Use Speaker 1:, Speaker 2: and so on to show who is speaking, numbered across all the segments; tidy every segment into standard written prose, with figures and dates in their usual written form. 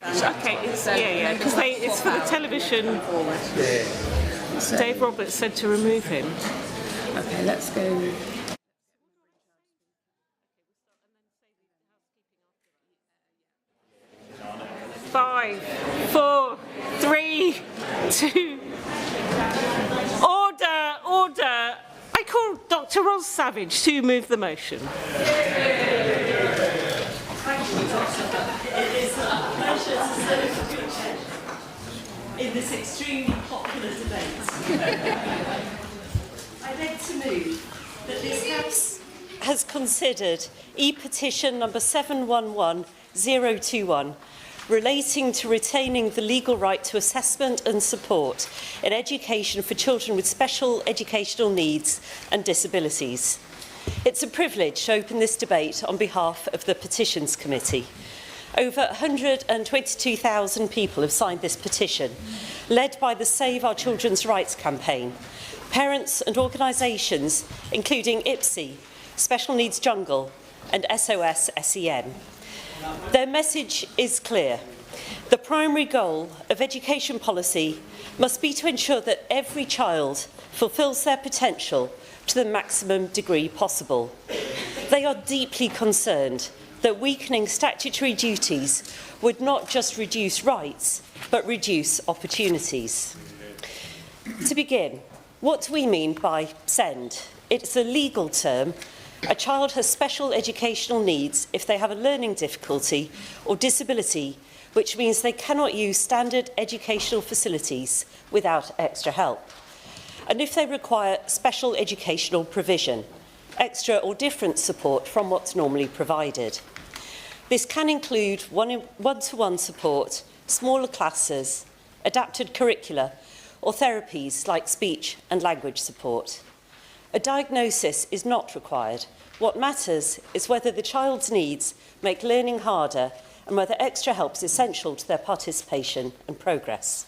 Speaker 1: Okay, because it's for the television. So Dave Roberts said to remove him.
Speaker 2: Okay, let's go.
Speaker 1: Five, four, three, two. Order. I call Dr. Roz Savage to move the motion.
Speaker 3: It is a pleasure to serve you in this extremely popular debate. I'd like to move that this House has considered E-petition number 711021 relating to retaining the legal right to assessment and support in education for children with special educational needs and disabilities. It's a privilege to open this debate on behalf of the Petitions Committee. Over 122,000 people have signed this petition, led by the Save Our Children's Rights campaign. Parents and organisations, including IPSI, Special Needs Jungle and SOS SEN. Their message is clear. The primary goal of education policy must be to ensure that every child fulfills their potential to the maximum degree possible. They are deeply concerned that weakening statutory duties would not just reduce rights, but reduce opportunities. To begin, what do we mean by SEND? It's a legal term. A child has special educational needs if they have a learning difficulty or disability, which means they cannot use standard educational facilities without extra help. And if they require special educational provision, extra or different support from what's normally provided. This can include one-to-one support, smaller classes, adapted curricula, or therapies like speech and language support. A diagnosis is not required. What matters is whether the child's needs make learning harder and whether extra help is essential to their participation and progress.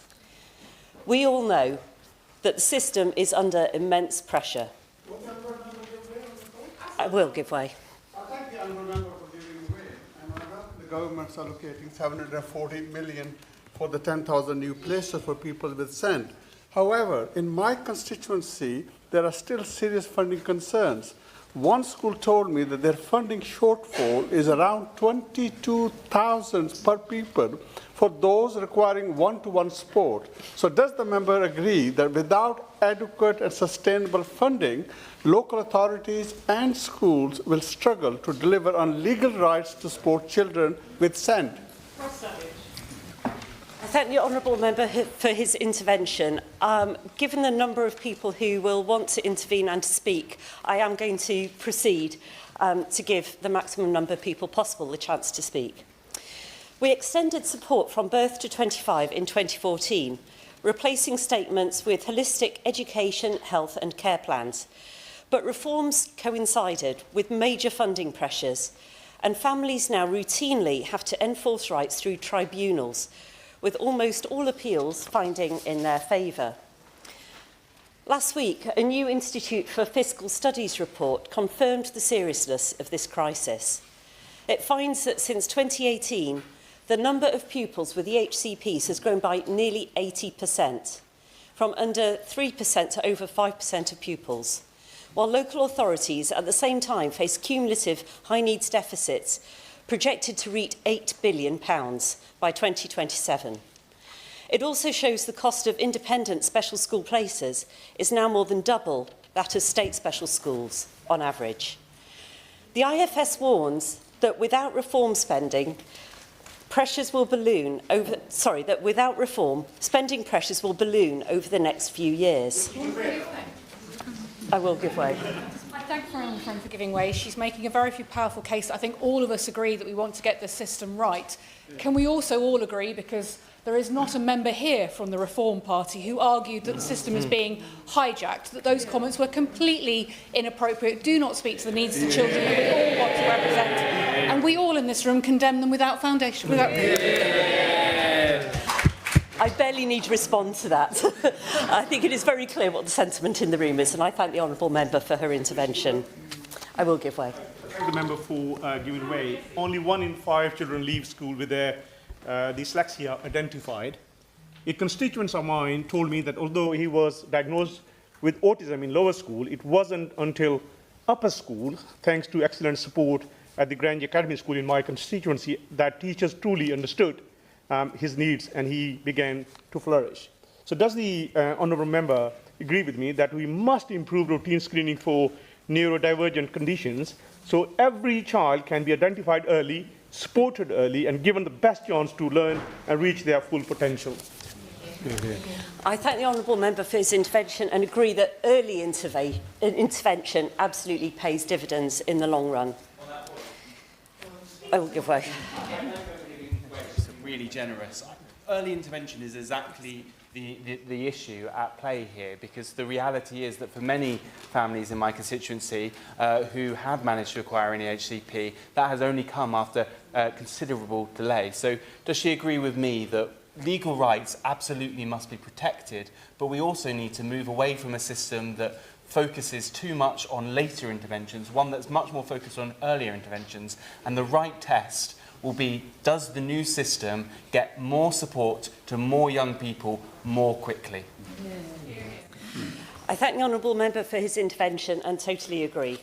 Speaker 3: We all know that the system is under immense pressure. I will give way.
Speaker 4: I thank the honourable member for giving way. And I know the government's allocating 740 million for the 10,000 new places for people with SEND. However, in my constituency, there are still serious funding concerns. One school told me that their funding shortfall is around 22,000 per pupil for those requiring one-to-one support. So does the member agree that without adequate and sustainable funding, local authorities and schools will struggle to deliver on legal rights to support children with SEND?
Speaker 3: I thank the honourable member for his intervention. Given the number of people who will want to intervene and to speak, I am going to proceed to give the maximum number of people possible the chance to speak. We extended support from birth to 25 in 2014, replacing statements with holistic education, health and care plans. But reforms coincided with major funding pressures, and families now routinely have to enforce rights through tribunals, with almost all appeals finding in their favour. Last week, a new Institute for Fiscal Studies report confirmed the seriousness of this crisis. It finds that since 2018, the number of pupils with EHCPs has grown by nearly 80%, from under 3% to over 5% of pupils, while local authorities at the same time face cumulative high needs deficits projected to reach £8 billion by 2027. It also shows the cost of independent special school places is now more than double that of state special schools on average. The IFS warns that without reform spending, pressures will balloon over, that without reform, spending pressures will balloon over the next few years. I will give way.
Speaker 2: I thank Fran for giving way. She's making a very powerful case. I think all of us agree that we want to get the system right. Can we also all agree, because there is not a member here from the Reform Party who argued that the system is being hijacked, that those comments were completely inappropriate, do not speak to the needs of the children that we all want to represent, and we all in this room condemn them without foundation, without
Speaker 3: I barely need to respond to that. I think it is very clear what the sentiment in the room is, and I thank the honourable member for her intervention. I will give way.
Speaker 5: I thank the member for giving way. Only 1 in 5 children leave school with their dyslexia identified. A constituent of mine told me that although he was diagnosed with autism in lower school, it wasn't until upper school, thanks to excellent support at the Grange Academy School in my constituency, that teachers truly understood his needs and he began to flourish. So does the honourable member agree with me that we must improve routine screening for neurodivergent conditions so every child can be identified early, supported early and given the best chance to learn and reach their full potential?
Speaker 3: I thank the honourable member for his intervention and agree that early intervention absolutely pays dividends in the long run. I will give way.
Speaker 6: Really generous. Early intervention is exactly the issue at play here, because the reality is that for many families in my constituency who have managed to acquire an EHCP, that has only come after considerable delay. So does she agree with me that legal rights absolutely must be protected, but we also need to move away from a system that focuses too much on later interventions, one that's much more focused on earlier interventions, and the right test will be, does the new system get more support to more young people more quickly?
Speaker 3: I thank the honourable member for his intervention and totally agree.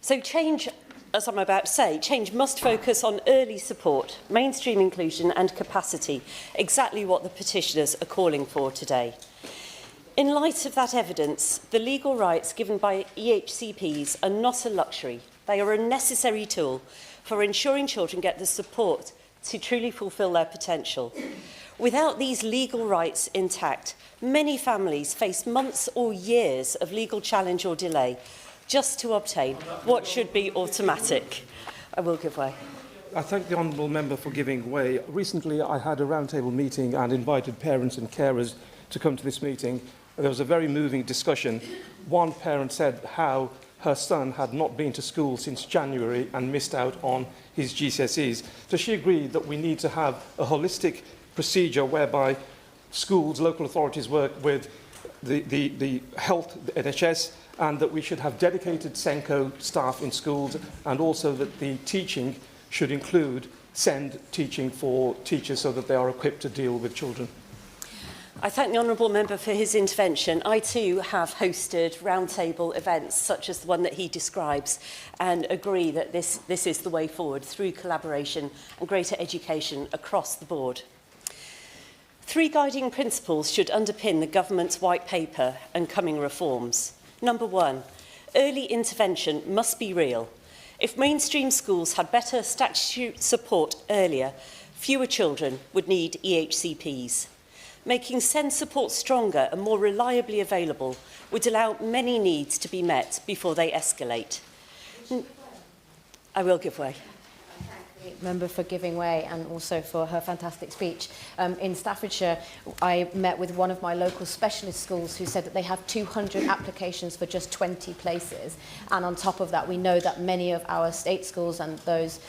Speaker 3: So change, as I'm about to say, change must focus on early support, mainstream inclusion and capacity, exactly what the petitioners are calling for today. In light of that evidence, the legal rights given by EHCPs are not a luxury. They are a necessary tool for ensuring children get the support to truly fulfil their potential. Without these legal rights intact, many families face months or years of legal challenge or delay just to obtain what should be automatic. I will give way.
Speaker 7: I thank the honourable member for giving way. Recently, I had a roundtable meeting and invited parents and carers to come to this meeting. There was a very moving discussion. One parent said how her son had not been to school since January and missed out on his GCSEs. Does she agree that we need to have a holistic procedure whereby schools, local authorities work with the health, the NHS, and that we should have dedicated SENCO staff in schools, and also that the teaching should include SEND teaching for teachers so that they are equipped to deal with children?
Speaker 3: I thank the honourable member for his intervention. I too have hosted roundtable events such as the one that he describes and agree that this is the way forward through collaboration and greater education across the board. 3 guiding principles should underpin the government's white paper and coming reforms. Number 1, early intervention must be real. If mainstream schools had better statute support earlier, fewer children would need EHCPs. Making SEND support stronger and more reliably available would allow many needs to be met before they escalate. I will give way.
Speaker 8: Thank the member for giving way and also for her fantastic speech. In Staffordshire, I met with one of my local specialist schools who said that they have 200 applications for just 20 places. And on top of that, we know that many of our state schools and those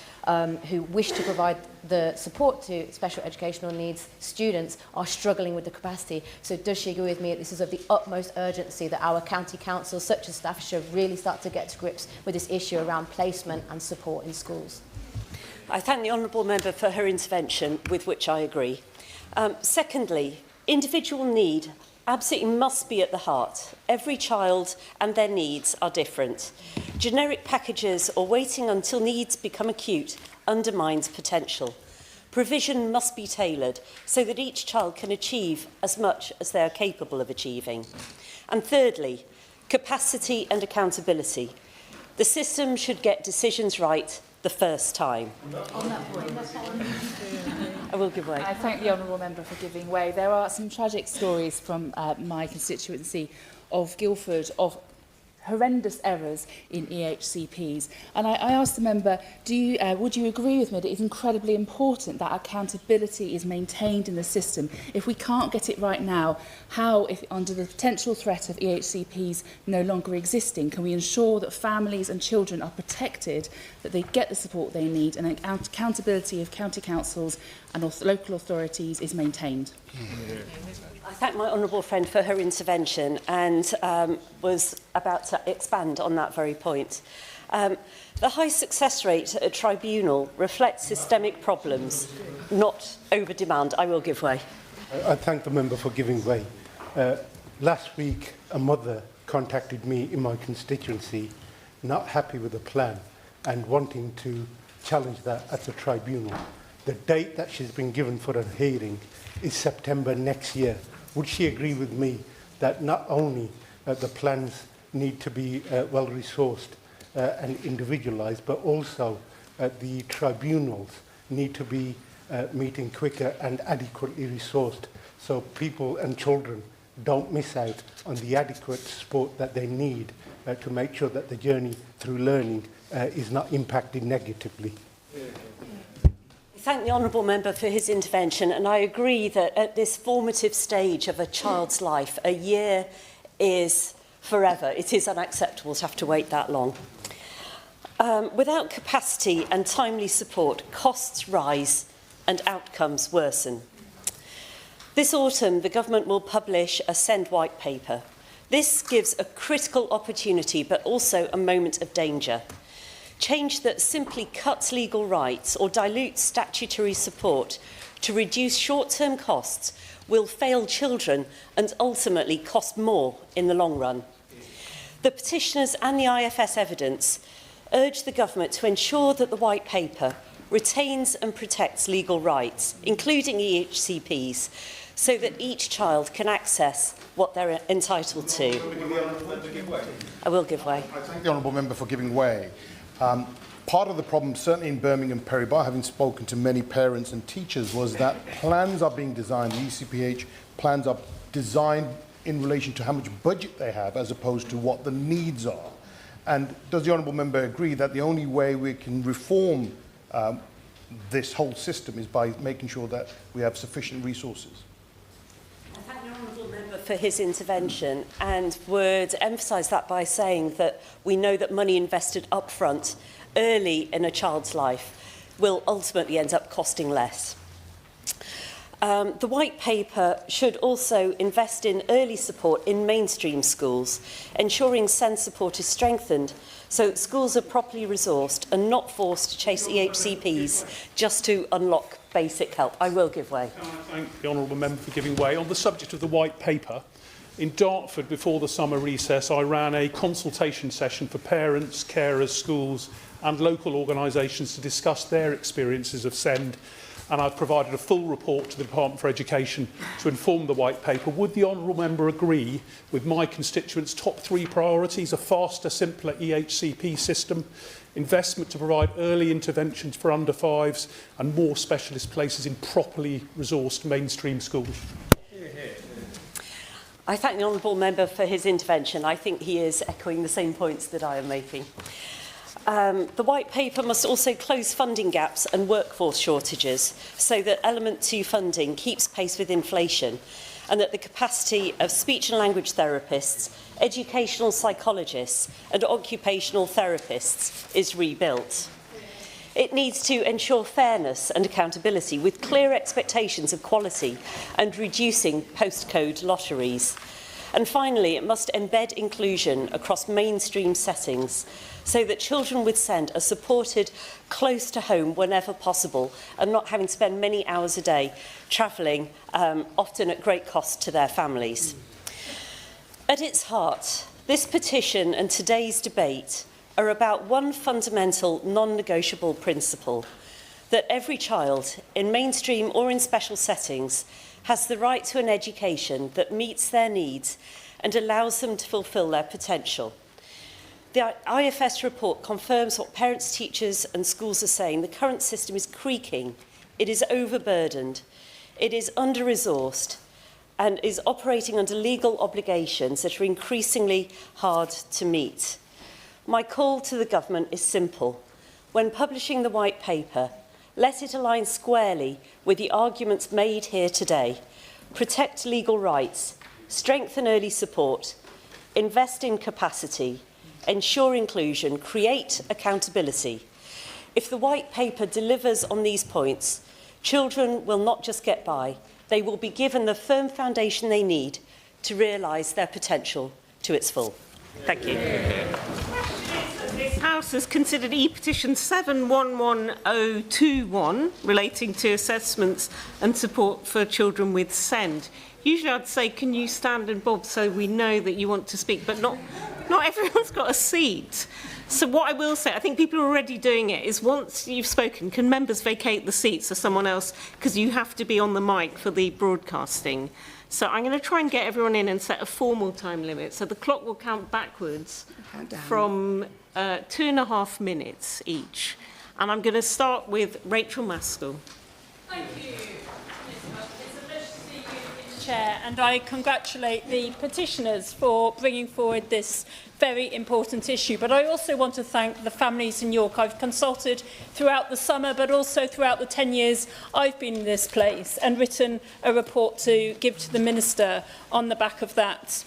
Speaker 8: who wish to provide the support to special educational needs students are struggling with the capacity. So does she agree with me that this is of the utmost urgency that our county councils such as Staffordshire really start to get to grips with this issue around placement and support in schools?
Speaker 3: I thank the honourable member for her intervention, with which I agree. Secondly, individual need absolutely must be at the heart. Every child and their needs are different. Generic packages or waiting until needs become acute undermines potential. Provision must be tailored so that each child can achieve as much as they are capable of achieving. And thirdly, capacity and accountability. The system should get decisions right the first time.
Speaker 2: On that point,
Speaker 3: I will give way.
Speaker 9: I thank the honourable member for giving way. There are some tragic stories from my constituency of Guildford of horrendous errors in EHCPs. And I asked the member, would you agree with me that it's incredibly important that accountability is maintained in the system? If we can't get it right now, how, if under the potential threat of EHCPs no longer existing, can we ensure that families and children are protected, that they get the support they need, and accountability of county councils and local authorities is maintained?
Speaker 3: I thank my honourable friend for her intervention and was about to expand on that very point. The high success rate at a tribunal reflects systemic problems. not over-demand. I will give way.
Speaker 10: I thank the member for giving way. Last week, a mother contacted me in my constituency, not happy with the plan and wanting to challenge that at the tribunal. The date that she's been given for a hearing is September next year. Would she agree with me that not only the plans need to be well-resourced and individualised, but also the tribunals need to be meeting quicker and adequately resourced so people and children don't miss out on the adequate support that they need to make sure that the journey through learning is not impacted negatively.
Speaker 3: I thank the honourable member for his intervention, and I agree that at this formative stage of a child's life, a year is forever. It is unacceptable to have to wait that long. Without capacity and timely support, costs rise and outcomes worsen. This autumn, the government will publish a SEND white paper. This gives a critical opportunity, but also a moment of danger. Change that simply cuts legal rights or dilutes statutory support to reduce short-term costs will fail children and ultimately cost more in the long run. The petitioners and the IFS evidence urge the government to ensure that the white paper retains and protects legal rights, including EHCPs, so that each child can access what they're entitled to. I will give way.
Speaker 11: I thank the honourable member for giving way. Part of the problem, certainly in Birmingham and Perry-Barr, having spoken to many parents and teachers, was that plans are being designed, the ECPH plans are designed in relation to how much budget they have as opposed to what the needs are. And does the honourable member agree that the only way we can reform this whole system is by making sure that we have sufficient resources?
Speaker 3: I thank the honourable member for his intervention and would emphasise that by saying that we know that money invested upfront early in a child's life will ultimately end up costing less. The white paper should also invest in early support in mainstream schools, ensuring SEND support is strengthened so that schools are properly resourced and not forced to chase EHCPs just to unlock basic help. I will give way.
Speaker 12: Can I thank the honourable member for giving way? On the subject of the white paper, in Dartford before the summer recess, I ran a consultation session for parents, carers, schools and local organisations to discuss their experiences of SEND, and I've provided a full report to the Department for Education to inform the white paper. Would the honourable member agree with my constituents' top 3 priorities: a faster, simpler EHCP system, investment to provide early interventions for under 5s, and more specialist places in properly resourced mainstream schools?
Speaker 3: I thank the honourable member for his intervention. I think he is echoing the same points that I am making. The white paper must also close funding gaps and workforce shortages so that Element 2 funding keeps pace with inflation and that the capacity of speech and language therapists, educational psychologists and occupational therapists is rebuilt. It needs to ensure fairness and accountability with clear expectations of quality and reducing postcode lotteries. And finally, it must embed inclusion across mainstream settings so that children with SEND are supported close to home whenever possible and not having to spend many hours a day travelling, often at great cost to their families. At its heart, this petition and today's debate are about one fundamental non-negotiable principle: that every child, in mainstream or in special settings, has the right to an education that meets their needs and allows them to fulfil their potential. The IFS report confirms what parents, teachers and schools are saying. The current system is creaking, it is overburdened, it is under-resourced and is operating under legal obligations that are increasingly hard to meet. My call to the government is simple. When publishing the white paper, let it align squarely with the arguments made here today. Protect legal rights, strengthen early support, invest in capacity, ensure inclusion, create accountability. If the white paper delivers on these points, children will not just get by, they will be given the firm foundation they need to realise their potential to its full. Thank you.
Speaker 1: House has considered E-petition 711021 relating to assessments and support for children with SEND. Usually I'd say, can you stand and bob so we know that you want to speak, but not everyone's got a seat. So what I will say, I think people are already doing it, is once you've spoken, can members vacate the seats for someone else, because you have to be on the mic for the broadcasting. So I'm going to try and get everyone in and set a formal time limit. So the clock will count backwards from 2.5 minutes each. And I'm going to start with Rachel Maskell.
Speaker 13: Thank you. Chair, and I congratulate the petitioners for bringing forward this very important issue. But I also want to thank the families in York. I've consulted throughout the summer, but also throughout the 10 years I've been in this place, and written a report to give to the Minister on the back of that.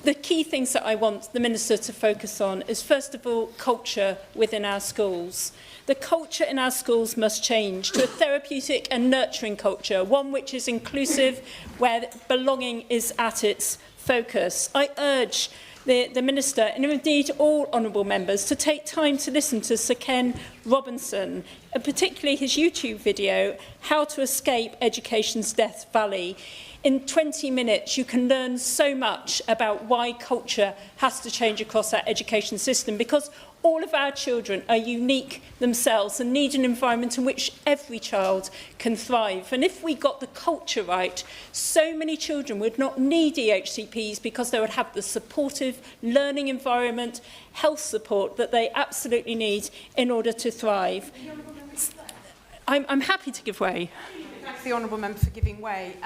Speaker 13: The key things that I want the Minister to focus on is, first of all, culture within our schools. The culture in our schools must change to a therapeutic and nurturing culture, one which is inclusive, where belonging is at its focus. I urge the Minister, and indeed all honourable members, to take time to listen to Sir Ken Robinson, and particularly his YouTube video, How to Escape Education's Death Valley. In 20 minutes, you can learn so much about why culture has to change across our education system, because all of our children are unique themselves and need an environment in which every child can thrive. And if we got the culture right, so many children would not need EHCPs, because they would have the supportive learning environment, health support that they absolutely need in order to thrive. I'm happy to give way.
Speaker 2: Thank the Honourable Member for giving way.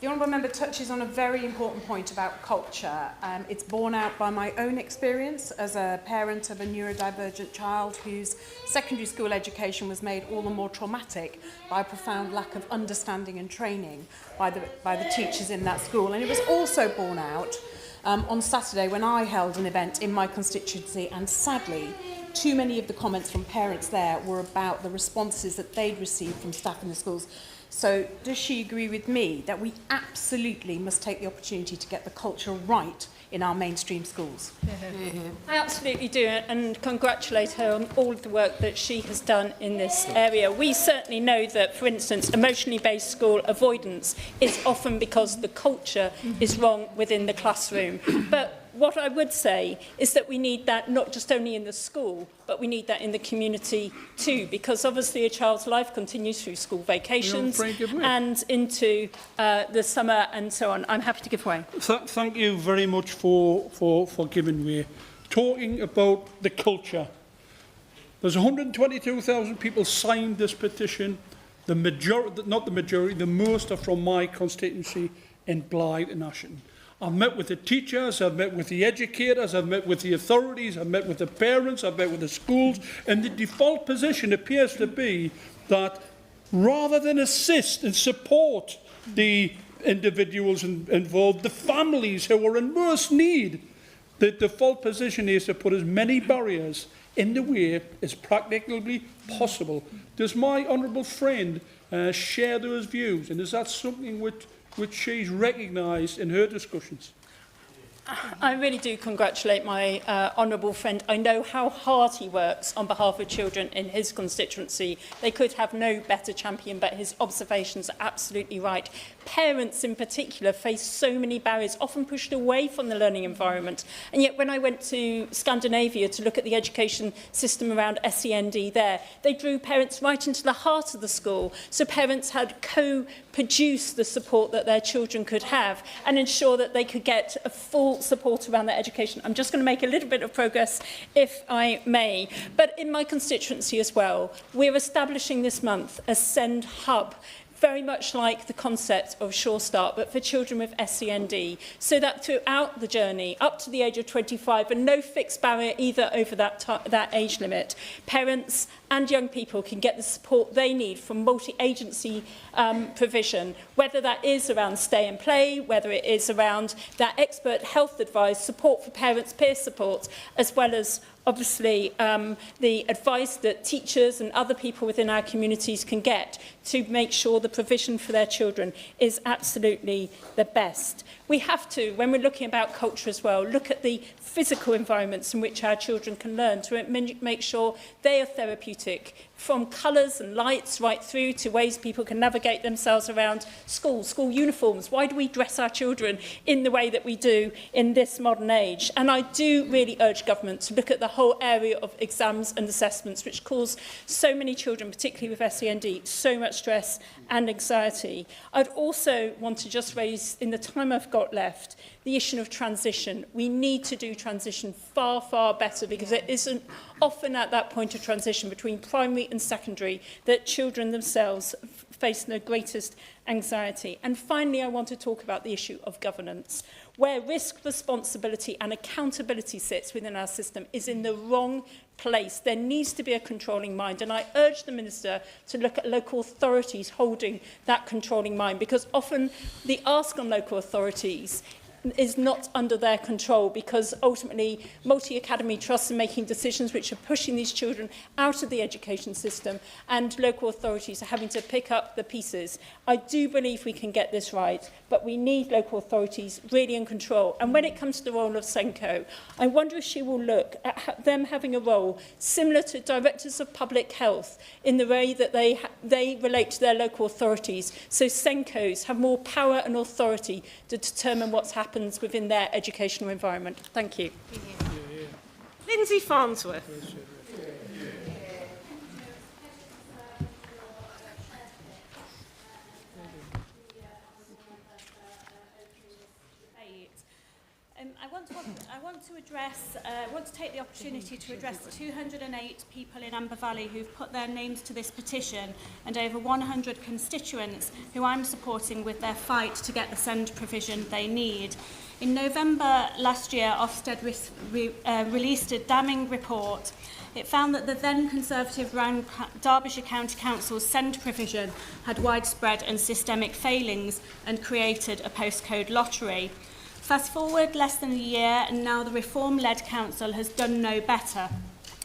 Speaker 2: The Honourable Member touches on a very important point about culture. It's borne out by my own experience as a parent of a neurodivergent child whose secondary school education was made all the more traumatic by a profound lack of understanding and training by the teachers in that school. And it was also borne out on Saturday when I held an event in my constituency, and sadly, too many of the comments from parents there were about the responses that they'd received from staff in the schools. So does she agree with me that we absolutely must take the opportunity to get the culture right in our mainstream schools?
Speaker 13: I absolutely do, and congratulate her on all of the work that she has done in this area. We certainly know that, for instance, emotionally based school avoidance is often because the culture is wrong within the classroom. But what I would say is that we need that not just only in the school, but we need that in the community too, because obviously a child's life continues through school vacations and into the summer and so on. I'm happy to give way.
Speaker 12: Thank you very much for giving way. Talking about the culture, there's 122,000 people signed this petition. The majority, not the majority, the most are from my constituency in Blythe and Ashton. I've met with the teachers, I've met with the educators, I've met with the authorities, I've met with the parents, I've met with the schools, and the default position appears to be that rather than assist and support the individuals involved, the families who are in worst need, the default position is to put as many barriers in the way as practically possible. Does my honourable friend share those views, and is that something which she's recognised in her discussions?
Speaker 13: I really do congratulate my honourable friend. I know how hard he works on behalf of children in his constituency. They could have no better champion, but his observations are absolutely right. Parents in particular face so many barriers, often pushed away from the learning environment. And yet when I went to Scandinavia to look at the education system around SEND there, they drew parents right into the heart of the school. So parents had co-produced the support that their children could have and ensure that they could get a full support around their education. I'm just going to make a little bit of progress, if I may. But in my constituency as well, we're establishing this month a SEND hub, very much like the concept of Sure Start, but for children with SEND, so that throughout the journey, up to the age of 25, and no fixed barrier either over that age limit, parents and young people can get the support they need from multi-agency provision, whether that is around stay and play, whether it is around that expert health advice, support for parents, peer support, as well as obviously the advice that teachers and other people within our communities can get to make sure the provision for their children is absolutely the best. We have to, when we're looking about culture as well, look at the physical environments in which our children can learn to make sure they are therapeutic, from colours and lights right through to ways people can navigate themselves around school uniforms. Why do we dress our children in the way that we do in this modern age? And I do really urge government to look at the whole area of exams and assessments, which cause so many children, particularly with SEND, so much stress and anxiety. I'd also want to just raise, in the time I've got left, the issue of transition. We need to do transition far, far better, because it isn't often at that point of transition between primary and secondary that children themselves face the greatest anxiety. And finally, I want to talk about the issue of governance. Where risk, responsibility and accountability sits within our system is in the wrong place. There needs to be a controlling mind, and I urge the Minister to look at local authorities holding that controlling mind, because often the ask on local authorities is not under their control, because ultimately multi-academy trusts are making decisions which are pushing these children out of the education system, and local authorities are having to pick up the pieces. I do believe we can get this right, but we need local authorities really in control. And when it comes to the role of SENCO, I wonder if she will look at them having a role similar to directors of public health in the way that they relate to their local authorities, so SENCOs have more power and authority to determine what's happens within their educational environment. Thank you.
Speaker 1: Lindsay Farnsworth.
Speaker 14: I want to take the opportunity to address the 208 people in Amber Valley who've put their names to this petition, and over 100 constituents who I'm supporting with their fight to get the SEND provision they need. In November last year, Ofsted released a damning report. It found that the then Conservative-run Derbyshire County Council's SEND provision had widespread and systemic failings and created a postcode lottery. Fast forward less than a year, and now the Reform-led council has done no better.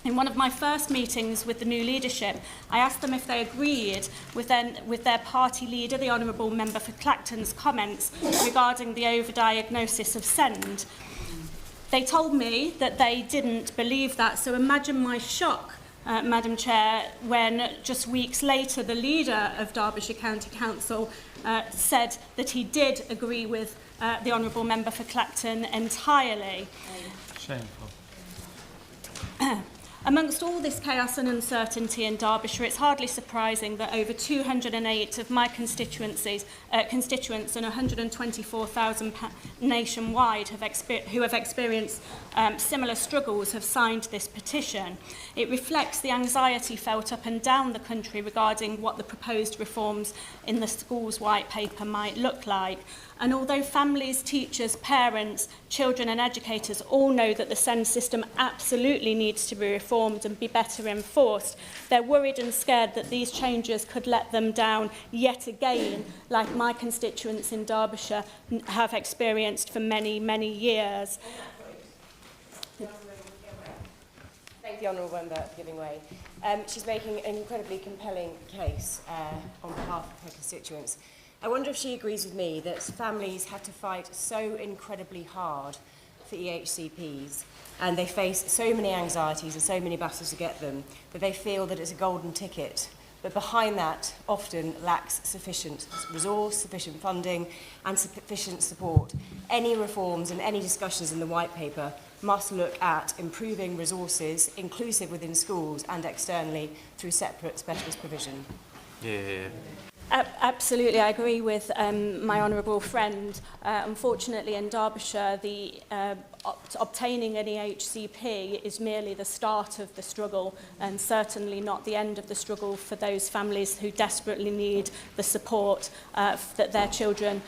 Speaker 14: In one of my first meetings with the new leadership, I asked them if they agreed with their party leader, the Honourable Member for Clacton's comments regarding the overdiagnosis of SEND. They told me that they didn't believe that, so imagine my shock, Madam Chair, when just weeks later the leader of Derbyshire County Council said that he did agree with the Honourable Member for Clacton entirely.
Speaker 6: Shameful.
Speaker 14: Amongst all this chaos and uncertainty in Derbyshire, it's hardly surprising that over 208 of my constituents and 124,000 nationwide who have experienced similar struggles have signed this petition. It reflects the anxiety felt up and down the country regarding what the proposed reforms in the schools' white paper might look like. And although families, teachers, parents, children and educators all know that the SEND system absolutely needs to be reformed and be better enforced, they're worried and scared that these changes could let them down yet again, like my constituents in Derbyshire have experienced for many, many years.
Speaker 8: Thank the Honourable Member for giving way. She's making an incredibly compelling case on behalf of her constituents. I wonder if she agrees with me that families have to fight so incredibly hard for EHCPs, and they face so many anxieties and so many battles to get them, that they feel that it's a golden ticket. But behind that often lacks sufficient resource, sufficient funding and sufficient support. Any reforms and any discussions in the white paper must look at improving resources, inclusive within schools and externally through separate specialist provision.
Speaker 6: Yeah.
Speaker 14: Absolutely, I agree with my honourable friend. Unfortunately, in Derbyshire, obtaining an EHCP is merely the start of the struggle, and certainly not the end of the struggle for those families who desperately need the support that their children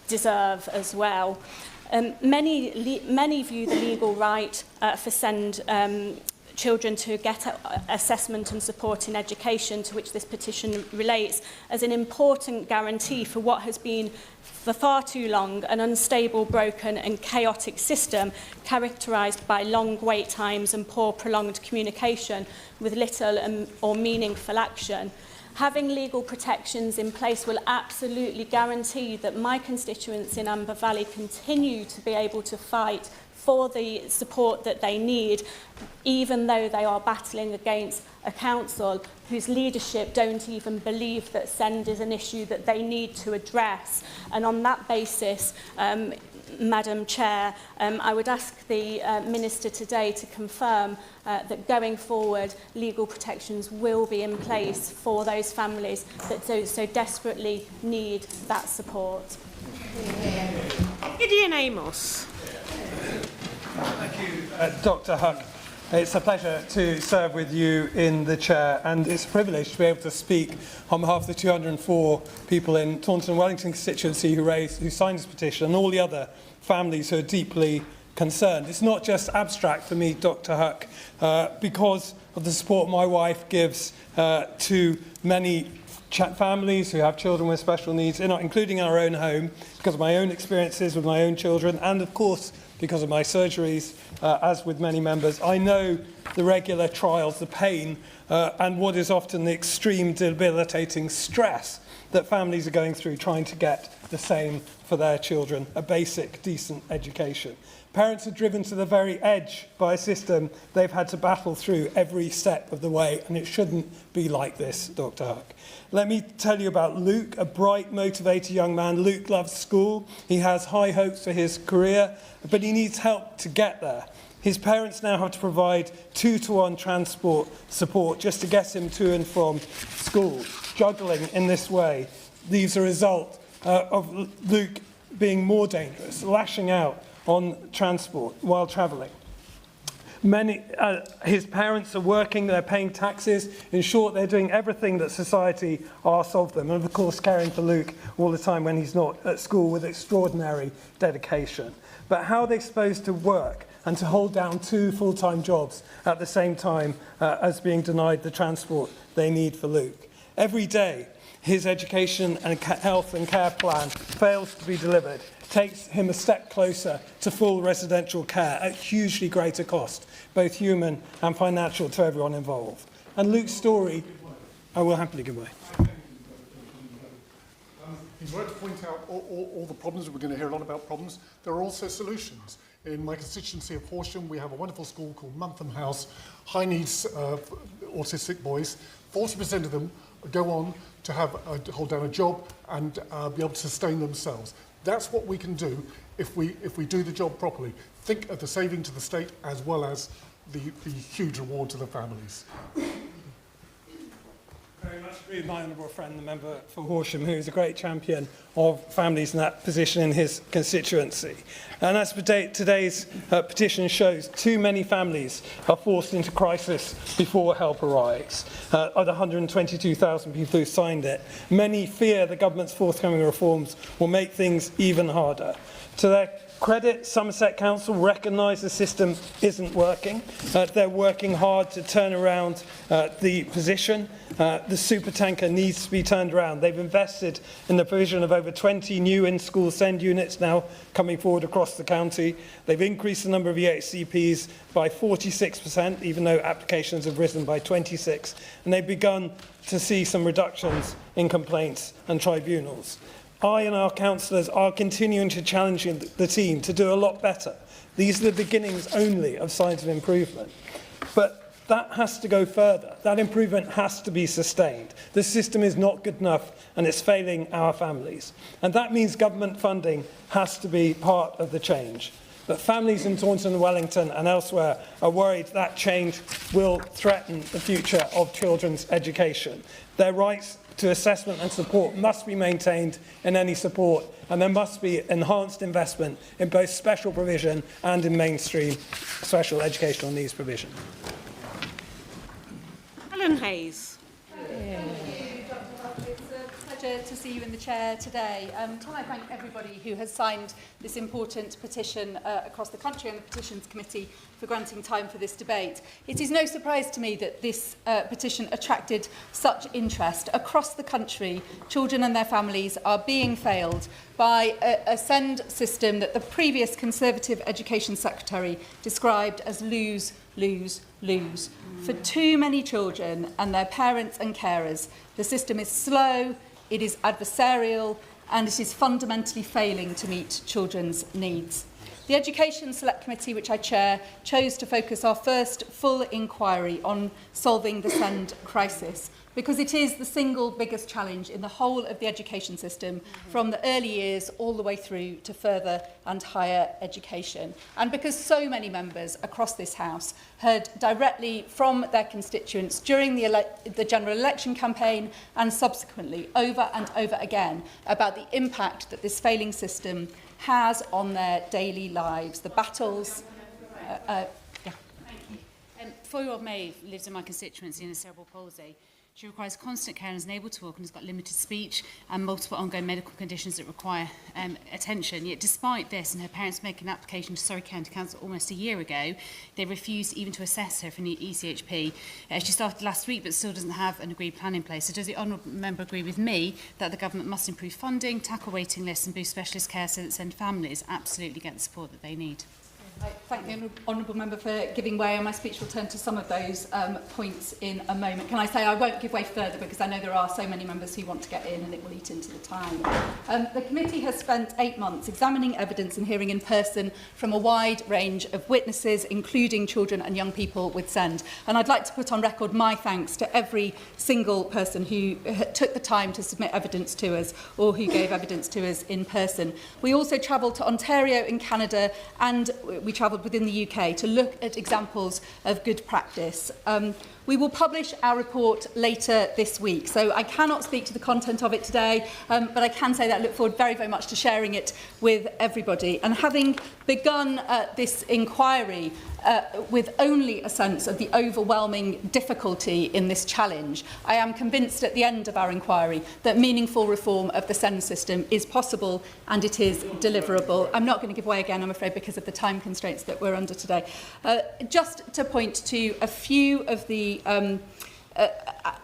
Speaker 14: deserve as well. Many view the legal right for SEND children to get assessment and support in education, to which this petition relates, as an important guarantee for what has been for far too long an unstable, broken and chaotic system characterised by long wait times and poor prolonged communication with little or meaningful action. Having legal protections in place will absolutely guarantee that my constituents in Amber Valley continue to be able to fight for the support that they need, even though they are battling against a council whose leadership don't even believe that SEND is an issue that they need to address. And on that basis, Madam Chair, I would ask the Minister today to confirm that going forward, legal protections will be in place for those families that so desperately need that support.
Speaker 1: Gideon Amos.
Speaker 15: Thank you, Dr. Huck. It's a pleasure to serve with you in the chair, and it's a privilege to be able to speak on behalf of the 204 people in Taunton and Wellington constituency who signed this petition, and all the other families who are deeply concerned. It's not just abstract for me, Dr. Huck, because of the support my wife gives to many families who have children with special needs, including in our own home, because of my own experiences with my own children, and of course because of my surgeries, as with many members. I know the regular trials, the pain, and what is often the extreme debilitating stress that families are going through trying to get the same for their children, a basic, decent education. Parents are driven to the very edge by a system they've had to battle through every step of the way, and it shouldn't be like this, Dr. Huck. Let me tell you about Luke, a bright, motivated young man. Luke loves school. He has high hopes for his career, but he needs help to get there. His parents now have to provide 2-to-1 transport support just to get him to and from school. Juggling in this way leaves a result of Luke being more dangerous, lashing out on transport while travelling. His parents are working, they're paying taxes. In short, they're doing everything that society asks of them. And of course, caring for Luke all the time when he's not at school with extraordinary dedication. But how are they supposed to work and to hold down 2 full-time jobs at the same time as being denied the transport they need for Luke? Every day, his education and health and care plan fails to be delivered, takes him a step closer to full residential care at hugely greater cost, both human and financial, to everyone involved. And Luke's story, I will happily give way.
Speaker 16: He's right to point out all the problems. We're going to hear a lot about problems. There are also solutions. In my constituency of Horsham, we have a wonderful school called Muntham House, high needs autistic boys. 40% of them go on to hold down a job and be able to sustain themselves. That's what we can do if we do the job properly. Think of the saving to the state as well as the huge reward to the families.
Speaker 15: Very much agree with my honourable friend, the member for Horsham, who is a great champion of families in that position in his constituency. And as today's petition shows, too many families are forced into crisis before help arrives. Of the 122,000 people who signed it, many fear the government's forthcoming reforms will make things even harder. To their credit, Somerset Council recognise the system isn't working. They're working hard to turn around the position. The supertanker needs to be turned around. They've invested in the provision of over 20 new in-school SEND units now coming forward across the county. They've increased the number of EHCPs by 46%, even though applications have risen by 26%. And they've begun to see some reductions in complaints and tribunals. I and our councillors are continuing to challenge the team to do a lot better. These are the beginnings only of signs of improvement. But that has to go further. That improvement has to be sustained. The system is not good enough and it's failing our families. And that means government funding has to be part of the change. But families in Taunton and Wellington and elsewhere are worried that change will threaten the future of children's education. Their rights to assessment and support must be maintained in any support, and there must be enhanced investment in both special provision and in mainstream special educational needs provision.
Speaker 1: Helen Hayes.
Speaker 17: Thank you, Dr. Huck. It's a pleasure
Speaker 2: pleasure to see you in the chair today. Can I thank everybody who has signed this important petition across the country and the Petitions Committee for granting time for this debate. It is no surprise to me that this petition attracted such interest. Across the country, children and their families are being failed by a SEND system that the previous Conservative Education Secretary described as lose, lose, lose. For too many children and their parents and carers, the system is slow, it is adversarial, and it is fundamentally failing to meet children's needs. The Education Select Committee, which I chair, chose to focus our first full inquiry on solving the SEND crisis because it is the single biggest challenge in the whole of the education system, from the early years all the way through to further and higher education. And because so many members across this House heard directly from their constituents during the general election campaign and subsequently over and over again about the impact that this failing system has on their daily lives, the battles.
Speaker 17: Thank you. 4-year-old May lives in my constituency in a cerebral palsy. She requires constant care and is unable to walk and has got limited speech and multiple ongoing medical conditions that require attention. Yet despite this, and her parents making an application to Surrey County Council almost a year ago, they refused even to assess her for an ECHP. She started last week but still doesn't have an agreed plan in place. So does the honourable member agree with me that the government must improve funding, tackle waiting lists and boost specialist care so that SEND families absolutely get the support that they need?
Speaker 2: I thank the honourable member for giving way, and my speech will turn to some of those points in a moment. Can I say I won't give way further because I know there are so many members who want to get in and it will eat into the time. The committee has spent 8 months examining evidence and hearing in person from a wide range of witnesses, including children and young people with SEND. And I'd like to put on record my thanks to every single person who took the time to submit evidence to us or who gave evidence to us in person. We also travelled to Ontario in Canada, and we travelled within the UK to look at examples of good practice. We will publish our report later this week, so I cannot speak to the content of it today, but I can say that I look forward very, very much to sharing it with everybody. And having begun this inquiry with only a sense of the overwhelming difficulty in this challenge, I am convinced at the end of our inquiry that meaningful reform of the SEND system is possible and it is deliverable. I'm not going to give way again, I'm afraid, because of the time constraints that we're under today. Just to point to a few of the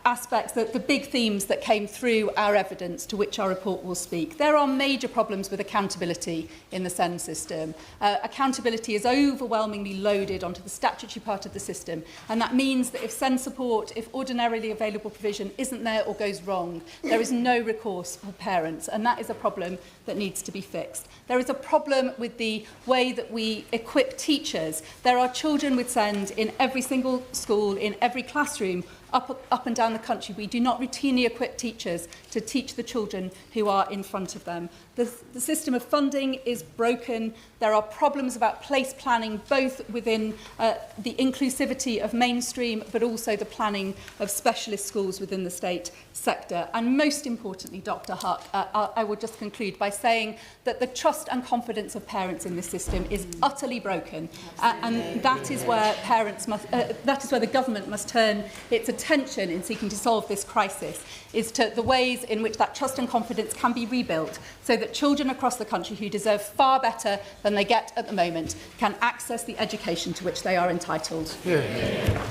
Speaker 2: aspects, the big themes that came through our evidence to which our report will speak. There are major problems with accountability in the SEND system. Accountability is overwhelmingly loaded onto the statutory part of the system, and that means that if SEND support, if ordinarily available provision isn't there or goes wrong, there is no recourse for parents, and that is a problem that needs to be fixed. There is a problem with the way that we equip teachers. There are children with SEND in every single school, in every classroom, up and down the country. We do not routinely equip teachers to teach the children who are in front of them. The system of funding is broken. There are problems about place planning, both within the inclusivity of mainstream, but also the planning of specialist schools within the state sector. And most importantly, Dr. Huck, I will just conclude by saying that the trust and confidence of parents in this system is utterly broken. And that is where parents must, that is where the government must turn its attention in seeking to solve this crisis, is to the ways in which that trust and confidence can be rebuilt so that children across the country who deserve far better than they get at the moment can access the education to which they are entitled.
Speaker 1: Yeah.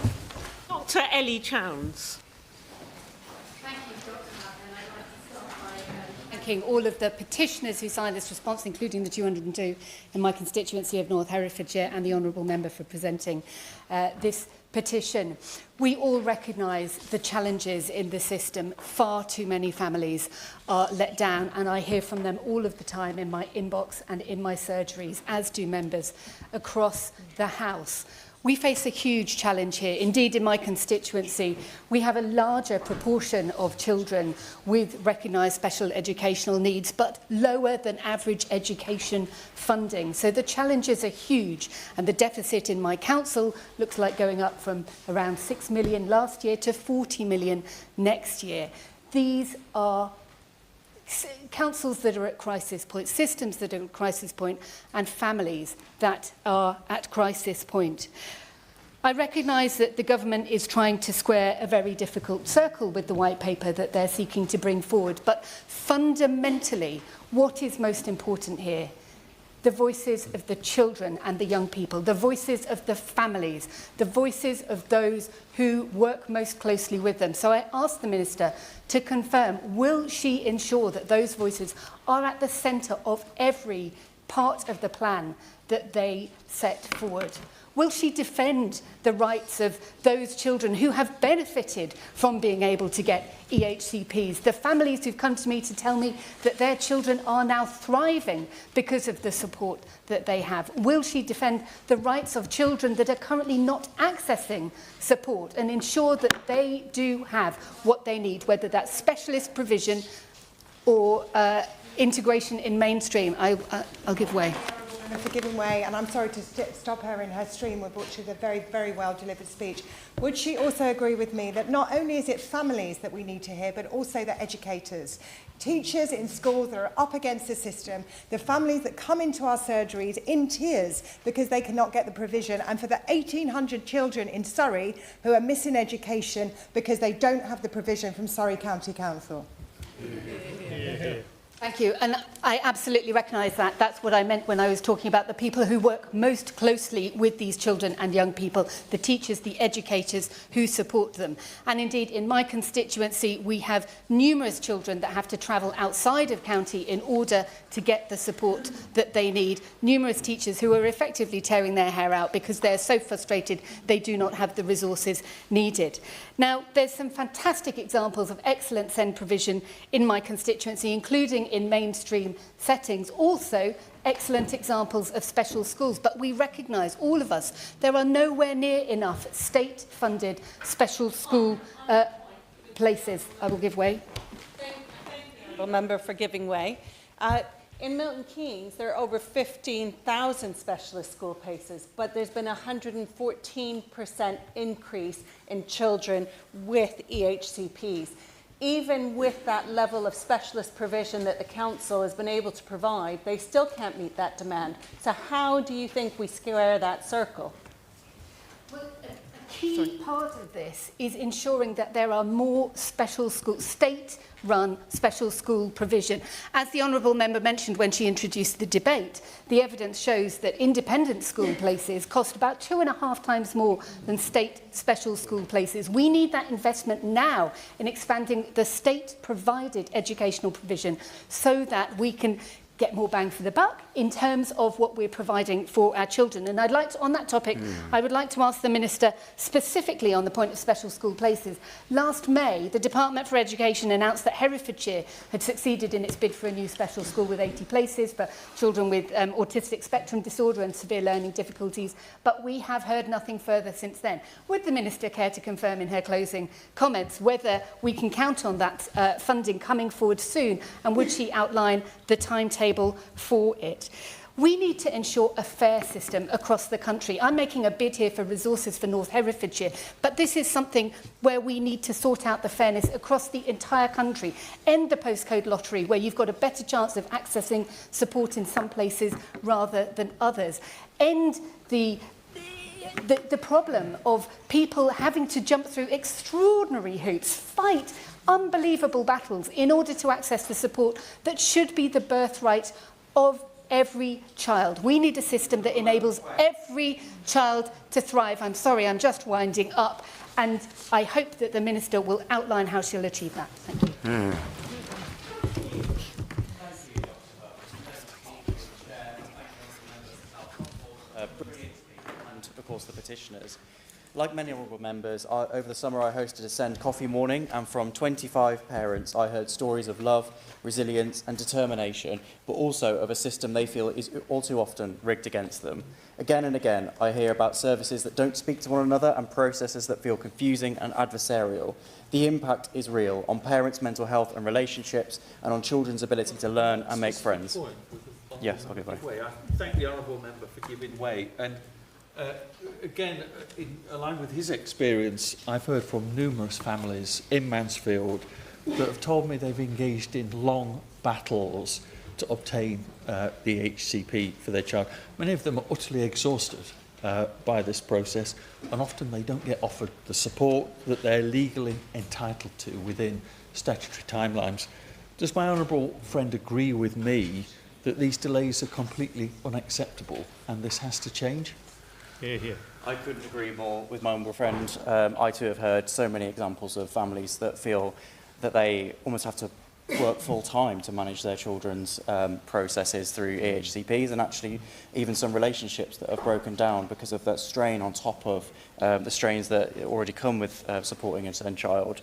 Speaker 1: Dr. Ellie Chowns.
Speaker 18: Thank you, Dr. Martin. I'd like to start by thanking all of the petitioners who signed this response, including the 202 in my constituency of North Herefordshire, and the honourable member for presenting this petition. We all recognise the challenges in the system. Far too many families are let down, and I hear from them all of the time in my inbox and in my surgeries, as do members across the House. We face a huge challenge here. Indeed, in my constituency, we have a larger proportion of children with recognised special educational needs, but lower than average education funding. So the challenges are huge, and the deficit in my council looks like going up from around 6 million last year to 40 million next year. These are councils that are at crisis point, systems that are at crisis point, and families that are at crisis point. I recognise that the government is trying to square a very difficult circle with the white paper that they're seeking to bring forward, but fundamentally, what is most important here? The voices of the children and the young people, the voices of the families, the voices of those who work most closely with them. So I asked the Minister to confirm, will she ensure that those voices are at the centre of every part of the plan that they set forward? Will she defend the rights of those children who have benefited from being able to get EHCPs, the families who've come to me to tell me that their children are now thriving because of the support that they have? Will she defend the rights of children that are currently not accessing support and ensure that they do have what they need, whether that's specialist provision or integration in mainstream? I'll give way.
Speaker 19: For giving way, and I'm sorry to stop her in her stream, which is a very, very well delivered speech. Would she also agree with me that not only is it families that we need to hear, but also the educators, teachers in schools that are up against the system, the families that come into our surgeries in tears because they cannot get the provision, and for the 1,800 children in Surrey who are missing education because they don't have the provision from Surrey County Council?
Speaker 18: Thank you. And I absolutely recognise that. That's what I meant when I was talking about the people who work most closely with these children and young people, the teachers, the educators who support them. And indeed, in my constituency, we have numerous children that have to travel outside of county in order to get the support that they need. Numerous teachers who are effectively tearing their hair out because they're so frustrated they do not have the resources needed. Now, there's some fantastic examples of excellent SEND provision in my constituency, including in mainstream settings. Also, excellent examples of special schools. But we recognise, all of us, there are nowhere near enough state-funded special school places. I will give way.
Speaker 1: Thank you, Member, for giving way. In Milton Keynes, there are over 15,000 specialist school places, but there's been a 114% increase in children with EHCPs. Even with that level of specialist provision that the Council has been able to provide, they still can't meet that demand. So how do you think we square that circle?
Speaker 18: Well, a key part of this is ensuring that there are more special school, state-run special school provision. As the Honourable Member mentioned when she introduced the debate, the evidence shows that independent school places cost about 2.5 times more than state special school places. We need that investment now in expanding the state-provided educational provision so that we can get more bang for the buck in terms of what we're providing for our children. And I'd like to, on that topic, I would like to ask the Minister specifically on the point of special school places. Last May, the Department for Education announced that Herefordshire had succeeded in its bid for a new special school with 80 places for children with autistic spectrum disorder and severe learning difficulties, but we have heard nothing further since then. Would the Minister care to confirm in her closing comments whether we can count on that funding coming forward soon, and would she outline the timetable for it? We need to ensure a fair system across the country. I'm making a bid here for resources for North Herefordshire, but this is something where we need to sort out the fairness across the entire country. End the postcode lottery, where you've got a better chance of accessing support in some places rather than others. End the problem of people having to jump through extraordinary hoops, fight unbelievable battles in order to access the support that should be the birthright of every child. We need a system that enables every child to thrive. I'm sorry, I'm just winding up, and I hope that the Minister will outline how she'll achieve that. Thank you.
Speaker 20: And of course the petitioners. Like many honourable members, over the summer I hosted a SEND coffee morning, and from 25 parents I heard stories of love, resilience and determination, but also of a system they feel is all too often rigged against them. Again and again I hear about services that don't speak to one another and processes that feel confusing and adversarial. The impact is real on parents' mental health and relationships, and on children's ability to learn and make friends. Yes, I'll give way.
Speaker 21: I thank the honourable member for giving way. And again, in line with his experience, I've heard from numerous families in Mansfield that have told me they've engaged in long battles to obtain the HCP for their child. Many of them are utterly exhausted by this process, and often they don't get offered the support that they're legally entitled to within statutory timelines. Does my honourable friend agree with me that these delays are completely unacceptable and this has to change?
Speaker 5: Hear, hear.
Speaker 20: I couldn't agree more with my honourable friend. I too have heard so many examples of families that feel that they almost have to work full-time to manage their children's processes through EHCPs, and actually even some relationships that have broken down because of that strain on top of the strains that already come with supporting a SEND child.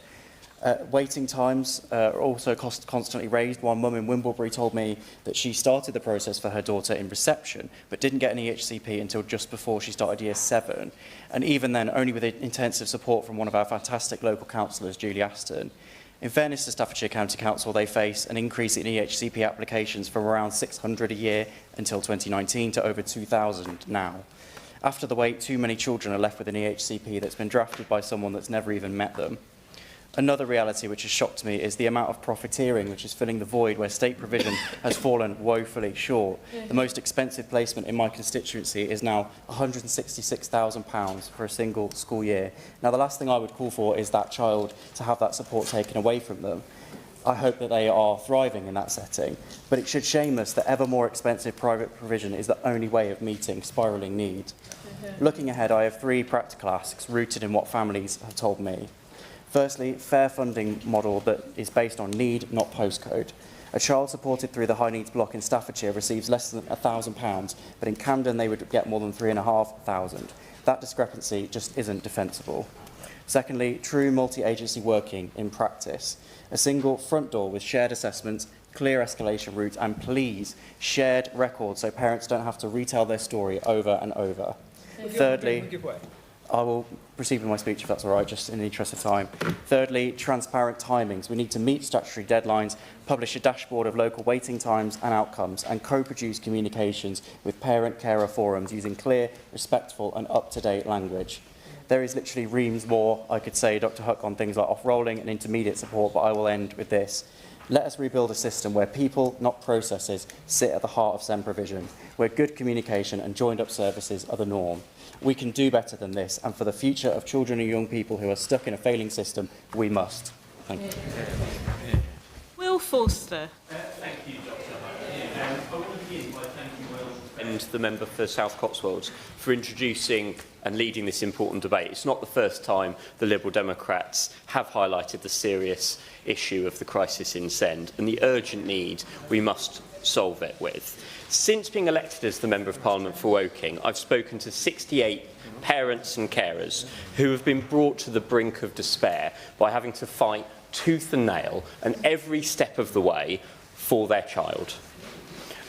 Speaker 20: Waiting times are also constantly raised. One mum in Wimbledon told me that she started the process for her daughter in reception, but didn't get an EHCP until just before she started year 7. And even then, only with intensive support from one of our fantastic local councillors, Julie Aston. In fairness to Staffordshire County Council, they face an increase in EHCP applications from around 600 a year until 2019 to over 2,000 now. After the wait, too many children are left with an EHCP that's been drafted by someone that's never even met them. Another reality which has shocked me is the amount of profiteering which is filling the void where state provision has fallen woefully short. The most expensive placement in my constituency is now £166,000 for a single school year. Now, the last thing I would call for is that child to have that support taken away from them. I hope that they are thriving in that setting, but it should shame us that ever more expensive private provision is the only way of meeting spiralling need. Looking ahead, I have 3 practical asks rooted in what families have told me. Firstly, fair funding model that is based on need, not postcode. A child supported through the high needs block in Staffordshire receives less than £1,000, but in Camden they would get more than £3,500. That discrepancy just isn't defensible. Secondly, true multi-agency working in practice. A single front door with shared assessments, clear escalation routes, and please, shared records so parents don't have to retell their story over and over. Thirdly, I will proceed with my speech if that's all right, just in the interest of time. Thirdly, transparent timings. We need to meet statutory deadlines, publish a dashboard of local waiting times and outcomes, and co-produce communications with parent-carer forums using clear, respectful and up-to-date language. There is literally reams more I could say, Dr. Huck, on things like off-rolling and intermediate support, but I will end with this. Let us rebuild a system where people, not processes, sit at the heart of SEND provision, where good communication and joined-up services are the norm. We can do better than this, and for the future of children and young people who are stuck in a failing system, we must. Thank you.
Speaker 1: Will Forster.
Speaker 4: Thank you, Dr. I want to begin by thanking Will and the member for South Cotswolds for introducing and leading this important debate. It's not the first time the Liberal Democrats have highlighted the serious issue of the crisis in SEND and the urgent need we must solve it with. Since being elected as the Member of Parliament for Woking, I've spoken to 68 parents and carers who have been brought to the brink of despair by having to fight tooth and nail and every step of the way for their child.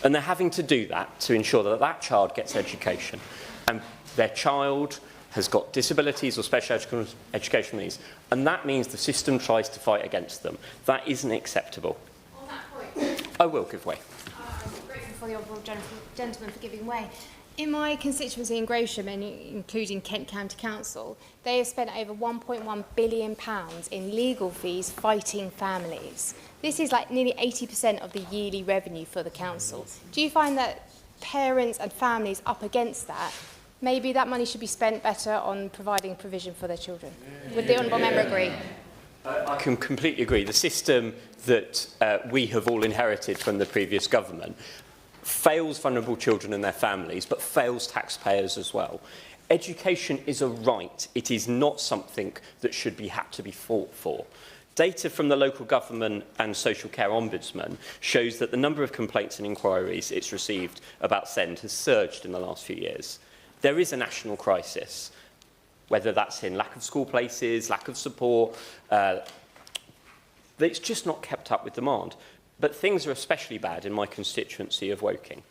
Speaker 4: And they're having to do that to ensure that that child gets education and their child has got disabilities or special educational needs, and that means the system tries to fight against them. That isn't acceptable.
Speaker 8: On that point,
Speaker 4: I will give way.
Speaker 8: I'm grateful for the honourable gentleman for giving way. In my constituency in Gravesham, and including Kent County Council, they have spent over £1.1 billion in legal fees fighting families. This is like nearly 80% of the yearly revenue for the council. Do you find that parents and families up against that, maybe that money should be spent better on providing provision for their children? Would the honourable member agree?
Speaker 4: I can completely agree. The system that we have all inherited from the previous government fails vulnerable children and their families, but fails taxpayers as well. Education is a right. It is not something that should have to be fought for. Data from the local government and social care ombudsman shows that the number of complaints and inquiries it's received about SEND has surged in the last few years. There is a national crisis, whether that's in lack of school places, lack of support, it's just not kept up with demand. But things are especially bad in my constituency of Woking.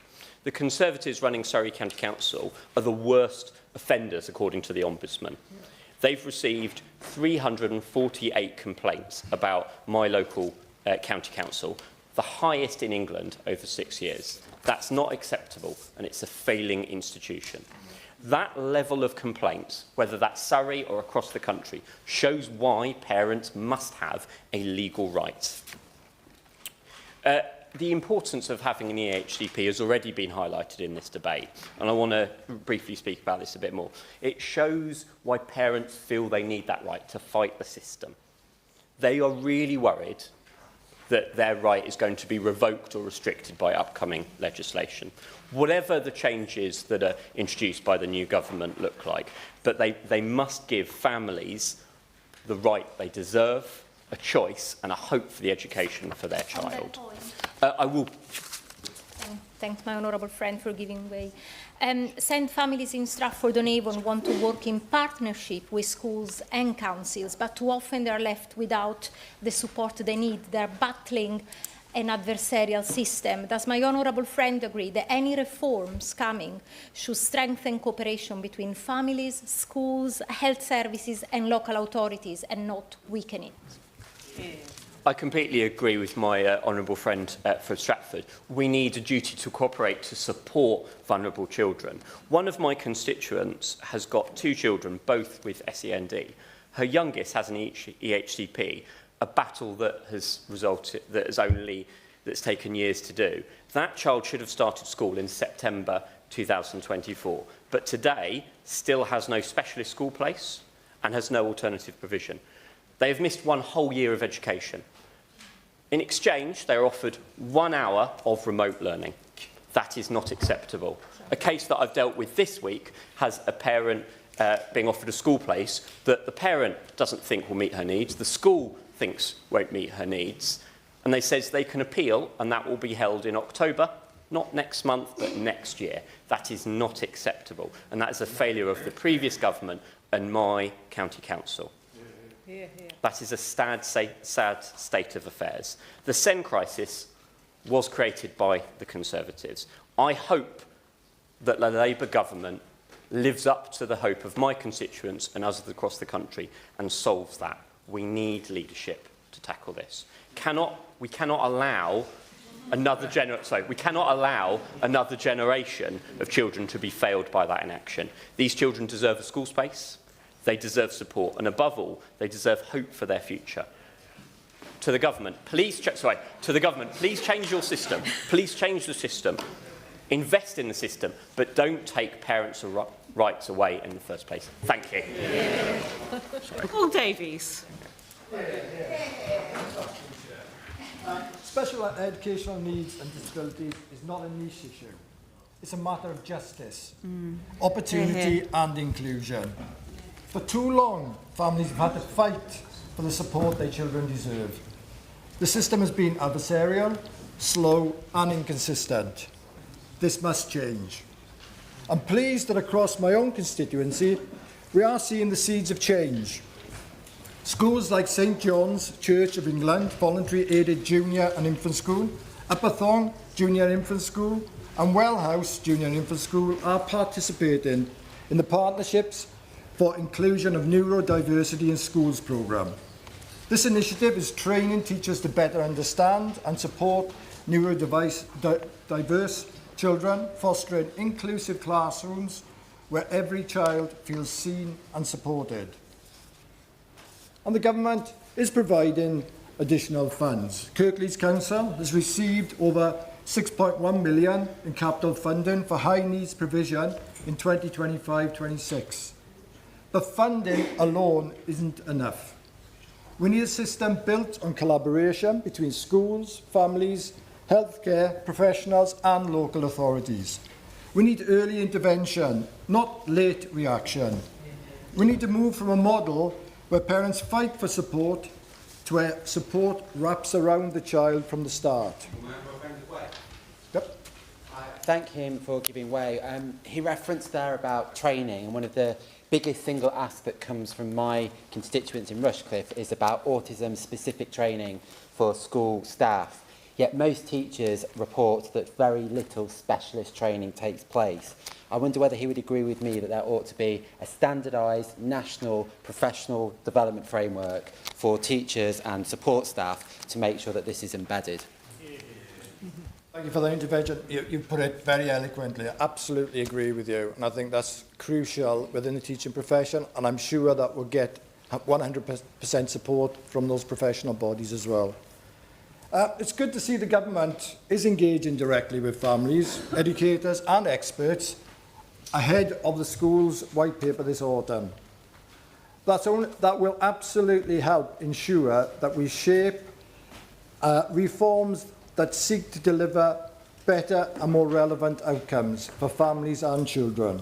Speaker 4: The Conservatives running Surrey County Council are the worst offenders, according to the Ombudsman. They've received 348 complaints about my local county council, the highest in England over 6 years. That's not acceptable, and it's a failing institution. That level of complaints, whether that's Surrey or across the country, shows why parents must have a legal right. the importance of having an EHCP has already been highlighted in this debate, and I want to briefly speak about this a bit more. It shows why parents feel they need that right to fight the system. They are really worried that their right is going to be revoked or restricted by upcoming legislation, whatever the changes that are introduced by the new government look like. But they must give families the right they deserve, a choice and a hope for the education for their child. I will.
Speaker 7: Thanks, my honourable friend, for giving way. SEND families in Stratford-on-Avon want to work in partnership with schools and councils, but too often they are left without the support they need. They are battling an adversarial system. Does my honourable friend agree that any reforms coming should strengthen cooperation between families, schools, health services and local authorities and not weaken it?
Speaker 4: I completely agree with my honourable friend from Stratford. We need a duty to cooperate to support vulnerable children. One of my constituents has got 2 children, both with SEND. Her youngest has an EHCP, a battle that has that's taken years to do. That child should have started school in September 2024, but today still has no specialist school place and has no alternative provision. They have missed 1 whole year of education. In exchange, they are offered 1 hour of remote learning. That is not acceptable. A case that I've dealt with this week has a parent being offered a school place that the parent doesn't think will meet her needs, the school thinks won't meet her needs, and they says they can appeal, and that will be held in October, not next month, but next year. That is not acceptable, and that is a failure of the previous government and my county council. That is a sad state of affairs. The SEND crisis was created by the Conservatives. I hope that the Labour government lives up to the hope of my constituents and others across the country and solves that. We need leadership to tackle this. We cannot allow another generation of children to be failed by that inaction. These children deserve a school space. They deserve support, and above all, they deserve hope for their future. To the government, please change your system. Please change the system. Invest in the system, but don't take parents' rights away in the first place. Thank you.
Speaker 1: Paul Davies.
Speaker 22: Special educational needs and disabilities is not a niche issue. It's a matter of justice, opportunity and inclusion. For too long, families have had to fight for the support their children deserve. The system has been adversarial, slow and inconsistent. This must change. I'm pleased that across my own constituency, we are seeing the seeds of change. Schools like St John's Church of England Voluntary Aided Junior and Infant School, Upper Thong Junior Infant School and Wellhouse Junior Infant School are participating in the Partnerships for Inclusion of Neurodiversity in Schools programme. This initiative is training teachers to better understand and support neurodiverse children, fostering inclusive classrooms where every child feels seen and supported. And the government is providing additional funds. Kirklees Council has received over £6.1 million in capital funding for high needs provision in 2025-26. But funding alone isn't enough. We need a system built on collaboration between schools, families, healthcare professionals and local authorities. We need early intervention, not late reaction. We need to move from a model where parents fight for support to where support wraps around the child from the start.
Speaker 20: Thank him for giving way. He referenced there about training, and one of the biggest single asks that comes from my constituents in Rushcliffe is about autism-specific training for school staff. Yet most teachers report that very little specialist training takes place. I wonder whether he would agree with me that there ought to be a standardised national professional development framework for teachers and support staff to make sure that this is embedded.
Speaker 22: Thank you for the intervention. You put it very eloquently. I absolutely agree with you. And I think that's crucial within the teaching profession. And I'm sure that we'll get 100% support from those professional bodies as well. It's good to see the government is engaging directly with families, educators and experts ahead of the school's white paper this autumn. That will absolutely help ensure that we shape reforms that seek to deliver better and more relevant outcomes for families and children.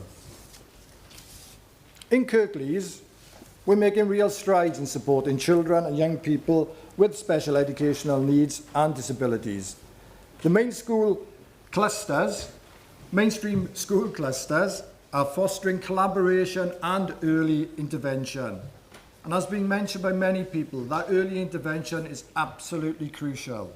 Speaker 22: In Kirklees, we're making real strides in supporting children and young people with special educational needs and disabilities. The mainstream school clusters are fostering collaboration and early intervention. And as being mentioned by many people, that early intervention is absolutely crucial.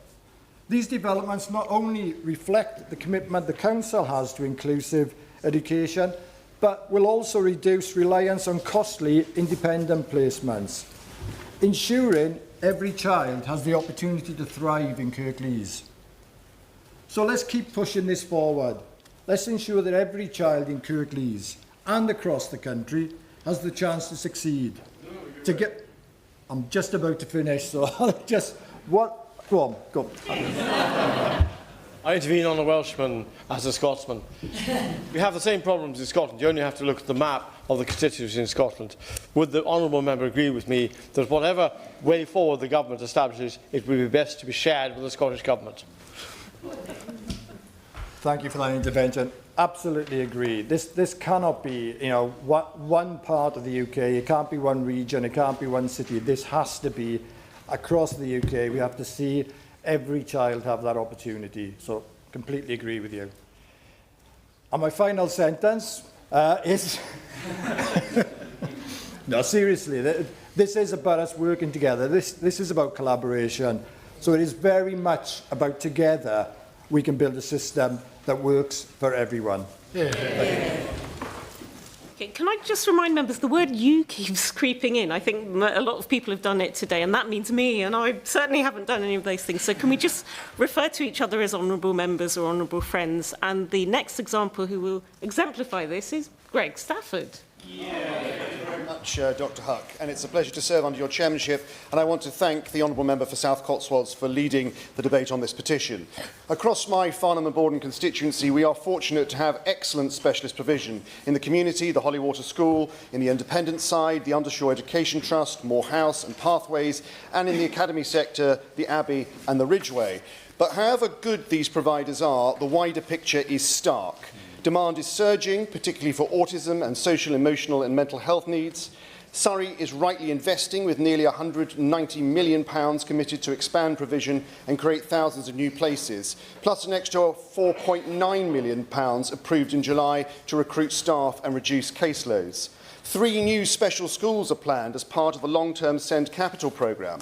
Speaker 22: These developments not only reflect the commitment the Council has to inclusive education, but will also reduce reliance on costly independent placements, ensuring every child has the opportunity to thrive in Kirklees. So let's keep pushing this forward. Let's ensure that every child in Kirklees and across the country has the chance to succeed. I'm just about to finish, so I'll just... Go on.
Speaker 9: I intervene on a Welshman as a Scotsman. We have the same problems in Scotland. You only have to look at the map of the constituencies in Scotland. Would the honourable member agree with me that whatever way forward the government establishes, it would be best to be shared with the Scottish Government?
Speaker 22: Thank you for that intervention. Absolutely agree. This cannot be, one part of the UK. It can't be one region. It can't be one city. This has to be across the UK. We have to see every child have that opportunity. So, completely agree with you. And my final sentence is... No, seriously, this is about us working together. This is about collaboration. So it is very much about together we can build a system that works for everyone.
Speaker 1: Okay, can I just remind members, the word "you" keeps creeping in. I think a lot of people have done it today, and that means me, and I certainly haven't done any of those things. So can we just refer to each other as honourable members or honourable friends? And the next example who will exemplify this is Greg Stafford.
Speaker 10: Thank you very much, Dr Huck, and it's a pleasure to serve under your chairmanship, and I want to thank the Honourable Member for South Cotswolds for leading the debate on this petition. Across my Farnham and Borden constituency, we are fortunate to have excellent specialist provision in the community, the Holywater School, in the independent side, the Undershore Education Trust, Moore House and Pathways, and in the academy sector, the Abbey and the Ridgeway. But however good these providers are, the wider picture is stark. Demand is surging, particularly for autism and social, emotional and mental health needs. Surrey is rightly investing with nearly £190 million committed to expand provision and create thousands of new places, plus an extra £4.9 million approved in July to recruit staff and reduce caseloads. 3 new special schools are planned as part of a long-term Send Capital programme.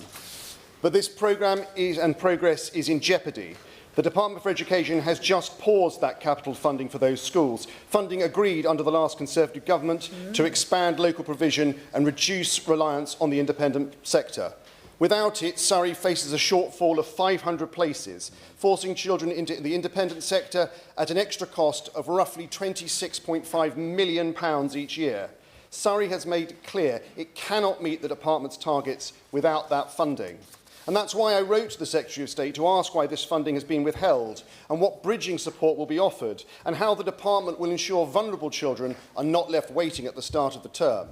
Speaker 10: But this programme and progress is in jeopardy. The Department for Education has just paused that capital funding for those schools, funding agreed under the last Conservative government to expand local provision and reduce reliance on the independent sector. Without it, Surrey faces a shortfall of 500 places, forcing children into the independent sector at an extra cost of roughly £26.5 million each year. Surrey has made clear it cannot meet the department's targets without that funding. And that's why I wrote to the Secretary of State to ask why this funding has been withheld and what bridging support will be offered and how the department will ensure vulnerable children are not left waiting at the start of the term.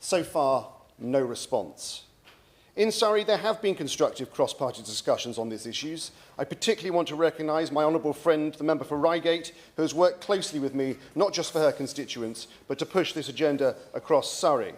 Speaker 10: So far, no response. In Surrey, there have been constructive cross-party discussions on these issues. I particularly want to recognise my honourable friend, the member for Reigate, who has worked closely with me, not just for her constituents, but to push this agenda across Surrey.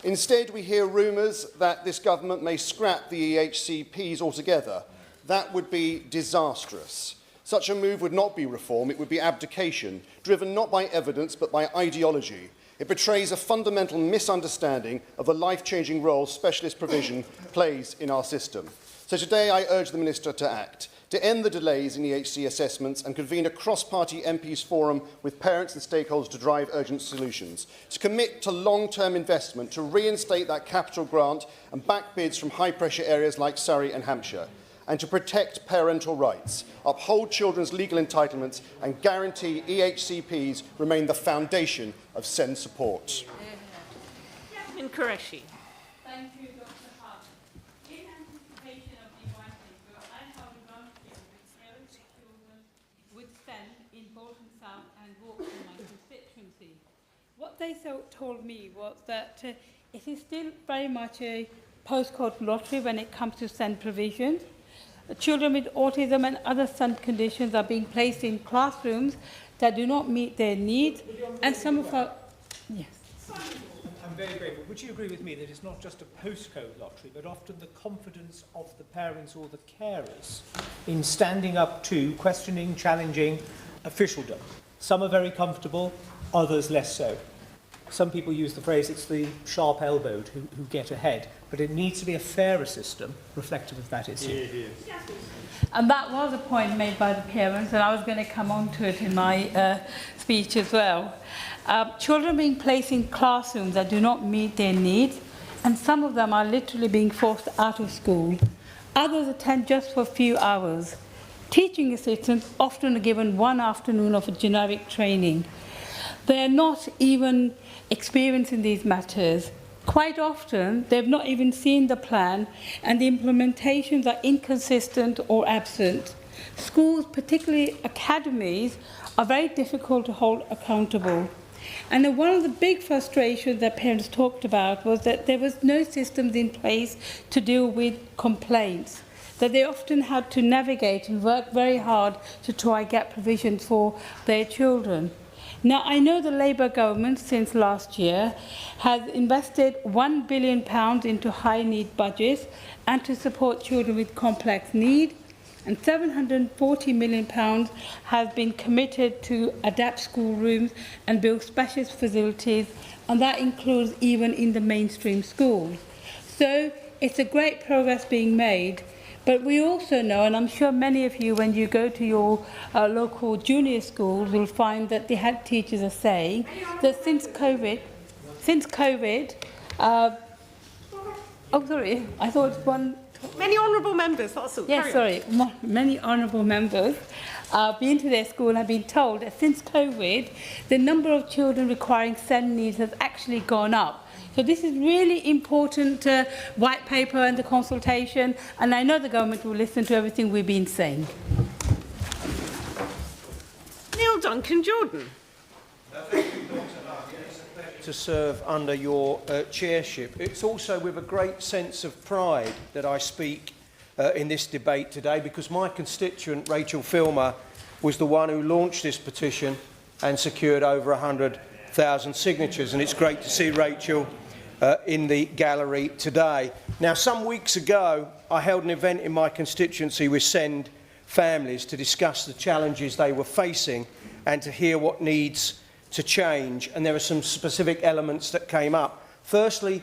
Speaker 10: Instead, we hear rumours that this government may scrap the EHCPs altogether. That would be disastrous. Such a move would not be reform, it would be abdication, driven not by evidence but by ideology. It betrays a fundamental misunderstanding of the life-changing role specialist provision plays in our system. So today I urge the Minister to act, to end the delays in EHC assessments and convene a cross-party MPs forum with parents and stakeholders to drive urgent solutions, to commit to long-term investment, to reinstate that capital grant and back bids from high-pressure areas like Surrey and Hampshire, and to protect parental rights, uphold children's legal entitlements and guarantee EHCPs remain the foundation of SEND support.
Speaker 1: In Qureshi.
Speaker 23: Thank you, Dr. Hunt. In anticipation of the white paper, I have
Speaker 3: they told me was that it is still very much a postcode lottery when it comes to SEND provisions. Children with autism and other SEND conditions are being placed in classrooms that do not meet their needs, and some of our... Yes.
Speaker 11: I'm very grateful. Would you agree with me that it's not just a postcode lottery, but often the confidence of the parents or the carers in standing up to questioning, challenging officialdom? Some are very comfortable, others less so. Some people use the phrase, it's the sharp-elbowed who get ahead, but it needs to be a fairer system reflective of that issue.
Speaker 3: And that was a point made by the parents, and I was going to come on to it in my speech as well. Children being placed in classrooms that do not meet their needs, and some of them are literally being forced out of school. Others attend just for a few hours. Teaching assistants often are given one afternoon of a generic training. They are not even experienced in these matters. Quite often, they've not even seen the plan, and the implementations are inconsistent or absent. Schools, particularly academies, are very difficult to hold accountable. And then one of the big frustrations that parents talked about was that there was no systems in place to deal with complaints, that they often had to navigate and work very hard to try and get provisions for their children. Now, I know the Labour government, since last year, has invested £1 billion into high-need budgets and to support children with complex needs, and £740 million has been committed to adapt schoolrooms and build specialist facilities, and that includes even in the mainstream schools. So it's a great progress being made. But we also know, and I'm sure many of you, when you go to your local junior schools, will find that the head teachers are saying that since COVID, oh, sorry, I thought one...
Speaker 1: Many honourable members, that's all.
Speaker 3: Yes, sorry, many honourable members been to their school and have been told that since COVID, the number of children requiring SEND needs has actually gone up. So this is really important white paper and the consultation, and I know the government will listen to everything we've been saying.
Speaker 1: Neil Duncan-Jordan.
Speaker 23: To serve under your chairship. It's also with a great sense of pride that I speak in this debate today, because my constituent, Rachel Filmer, was the one who launched this petition and secured over 100,000 signatures, and it's great to see Rachel in the gallery today. Now, some weeks ago, I held an event in my constituency with SEND families to discuss the challenges they were facing and to hear what needs to change, and there are some specific elements that came up. Firstly,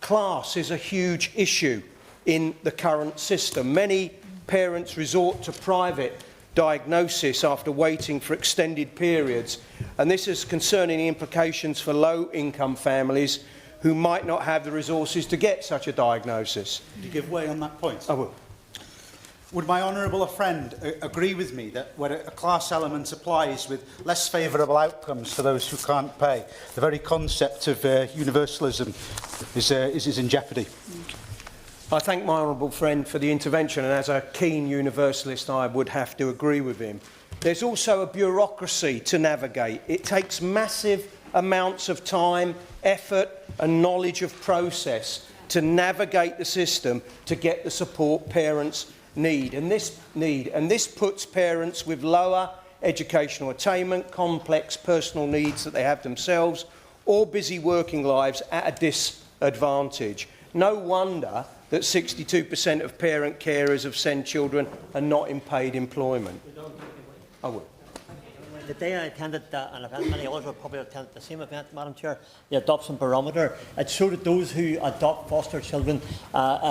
Speaker 23: class is a huge issue in the current system. Many parents resort to private diagnosis after waiting for extended periods, and this is concerning the implications for low-income families who might not have the resources to get such a diagnosis.
Speaker 24: Would you give way on that point?
Speaker 23: I will.
Speaker 24: Would my honourable friend agree with me that where a class element applies with less favourable outcomes for those who can't pay, the very concept of universalism is in jeopardy?
Speaker 23: I thank my honourable friend for the intervention, and as a keen universalist, I would have to agree with him. There's also a bureaucracy to navigate. It takes massive amounts of time, effort and knowledge of process to navigate the system to get the support parents need. And this puts parents with lower educational attainment, complex personal needs that they have themselves, or busy working lives at a disadvantage. No wonder that 62% of parent carers of SEND children are not in paid employment. I would.
Speaker 25: The day I attended an event, many others will probably attend the same event, Madam Chair, the Adoption Barometer, it showed that those who adopt foster children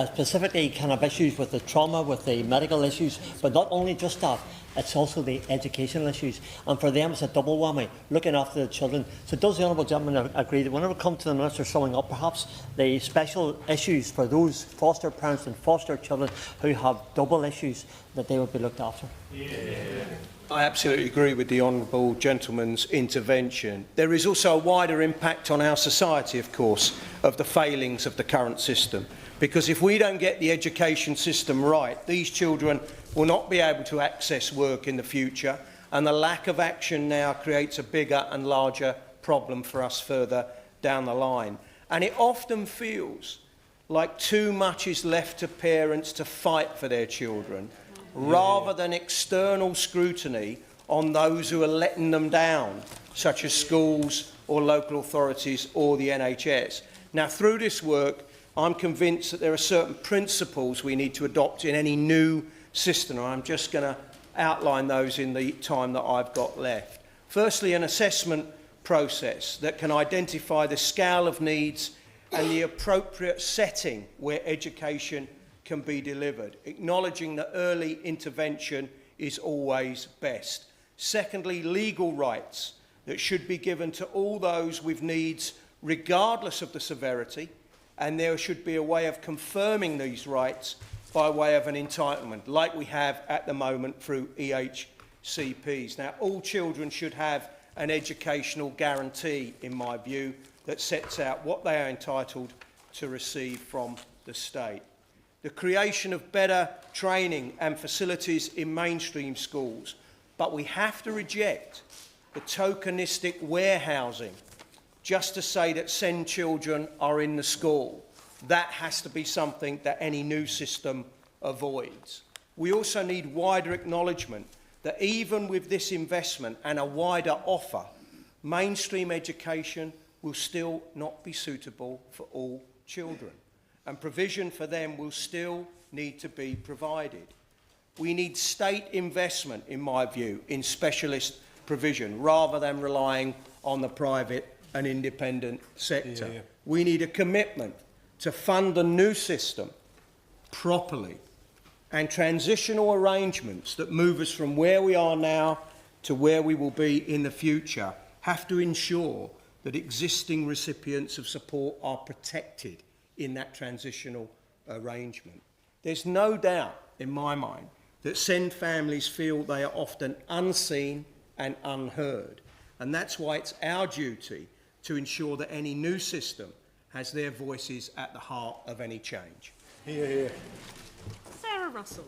Speaker 25: specifically can have issues with the trauma, with the medical issues, but not only just that, it's also the educational issues. And for them, it's a double whammy, looking after the children. So does the Honourable Gentleman agree that whenever we come to the Minister summing up, perhaps the special issues for those foster parents and foster children who have double issues, that they would be looked after?
Speaker 23: Yeah. I absolutely agree with the Honourable Gentleman's intervention. There is also a wider impact on our society, of course, of the failings of the current system. Because if we don't get the education system right, these children will not be able to access work in the future, and the lack of action now creates a bigger and larger problem for us further down the line. And it often feels like too much is left to parents to fight for their children, rather than external scrutiny on those who are letting them down, such as schools or local authorities or the NHS. Now, through this work, I'm convinced that there are certain principles we need to adopt in any new system, and I'm just going to outline those in the time that I've got left. Firstly, an assessment process that can identify the scale of needs and the appropriate setting where education can be delivered, acknowledging that early intervention is always best. Secondly, legal rights that should be given to all those with needs regardless of the severity, and there should be a way of confirming these rights by way of an entitlement, like we have at the moment through EHCPs. Now, all children should have an educational guarantee, in my view, that sets out what they are entitled to receive from the state. The creation of better training and facilities in mainstream schools, but we have to reject the tokenistic warehousing just to say that SEND children are in the school. That has to be something that any new system avoids. We also need wider acknowledgement that even with this investment and a wider offer, mainstream education will still not be suitable for all children, and provision for them will still need to be provided. We need state investment, in my view, in specialist provision, rather than relying on the private and independent sector. We need a commitment to fund the new system properly, and transitional arrangements that move us from where we are now to where we will be in the future have to ensure that existing recipients of support are protected in that transitional arrangement. There's no doubt in my mind that SEND families feel they are often unseen and unheard, and that's why it's our duty to ensure that any new system has their voices at the heart of any change.
Speaker 2: Hear, hear.
Speaker 1: Sarah Russell.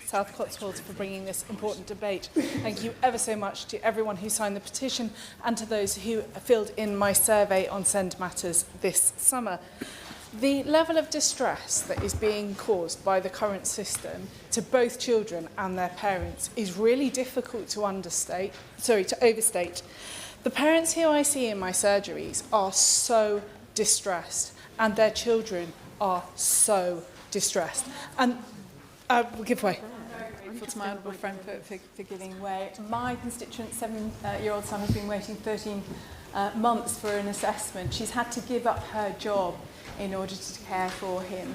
Speaker 2: South Cotswolds for bringing this important debate. Thank you ever so much to everyone who signed the petition and to those who filled in my survey on SEND matters this summer. The level of distress that is being caused by the current system to both children and their parents is really difficult to overstate. The parents who I see in my surgeries are so distressed, and their children are so distressed. And we'll give way. To my honourable friend for giving way. My constituent 7-year-old son has been waiting 13 months for an assessment. She's had to give up her job in order to care for him.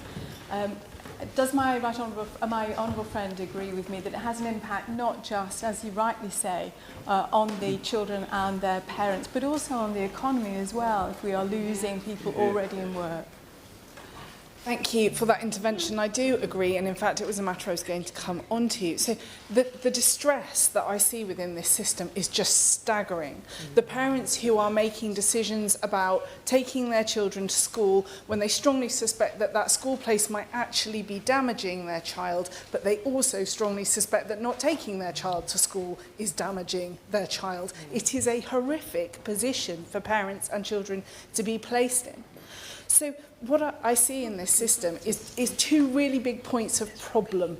Speaker 2: Does my honourable friend agree with me that it has an impact not just, as you rightly say, on the children and their parents, but also on the economy as well, if we are losing people already in work? Thank you for that intervention. I do agree, and in fact it was a matter I was going to come on to. So the distress that I see within this system is just staggering. The parents who are making decisions about taking their children to school when they strongly suspect that that school place might actually be damaging their child, but they also strongly suspect that not taking their child to school is damaging their child. It is a horrific position for parents and children to be placed in. So what I see in this system is two really big points of problem.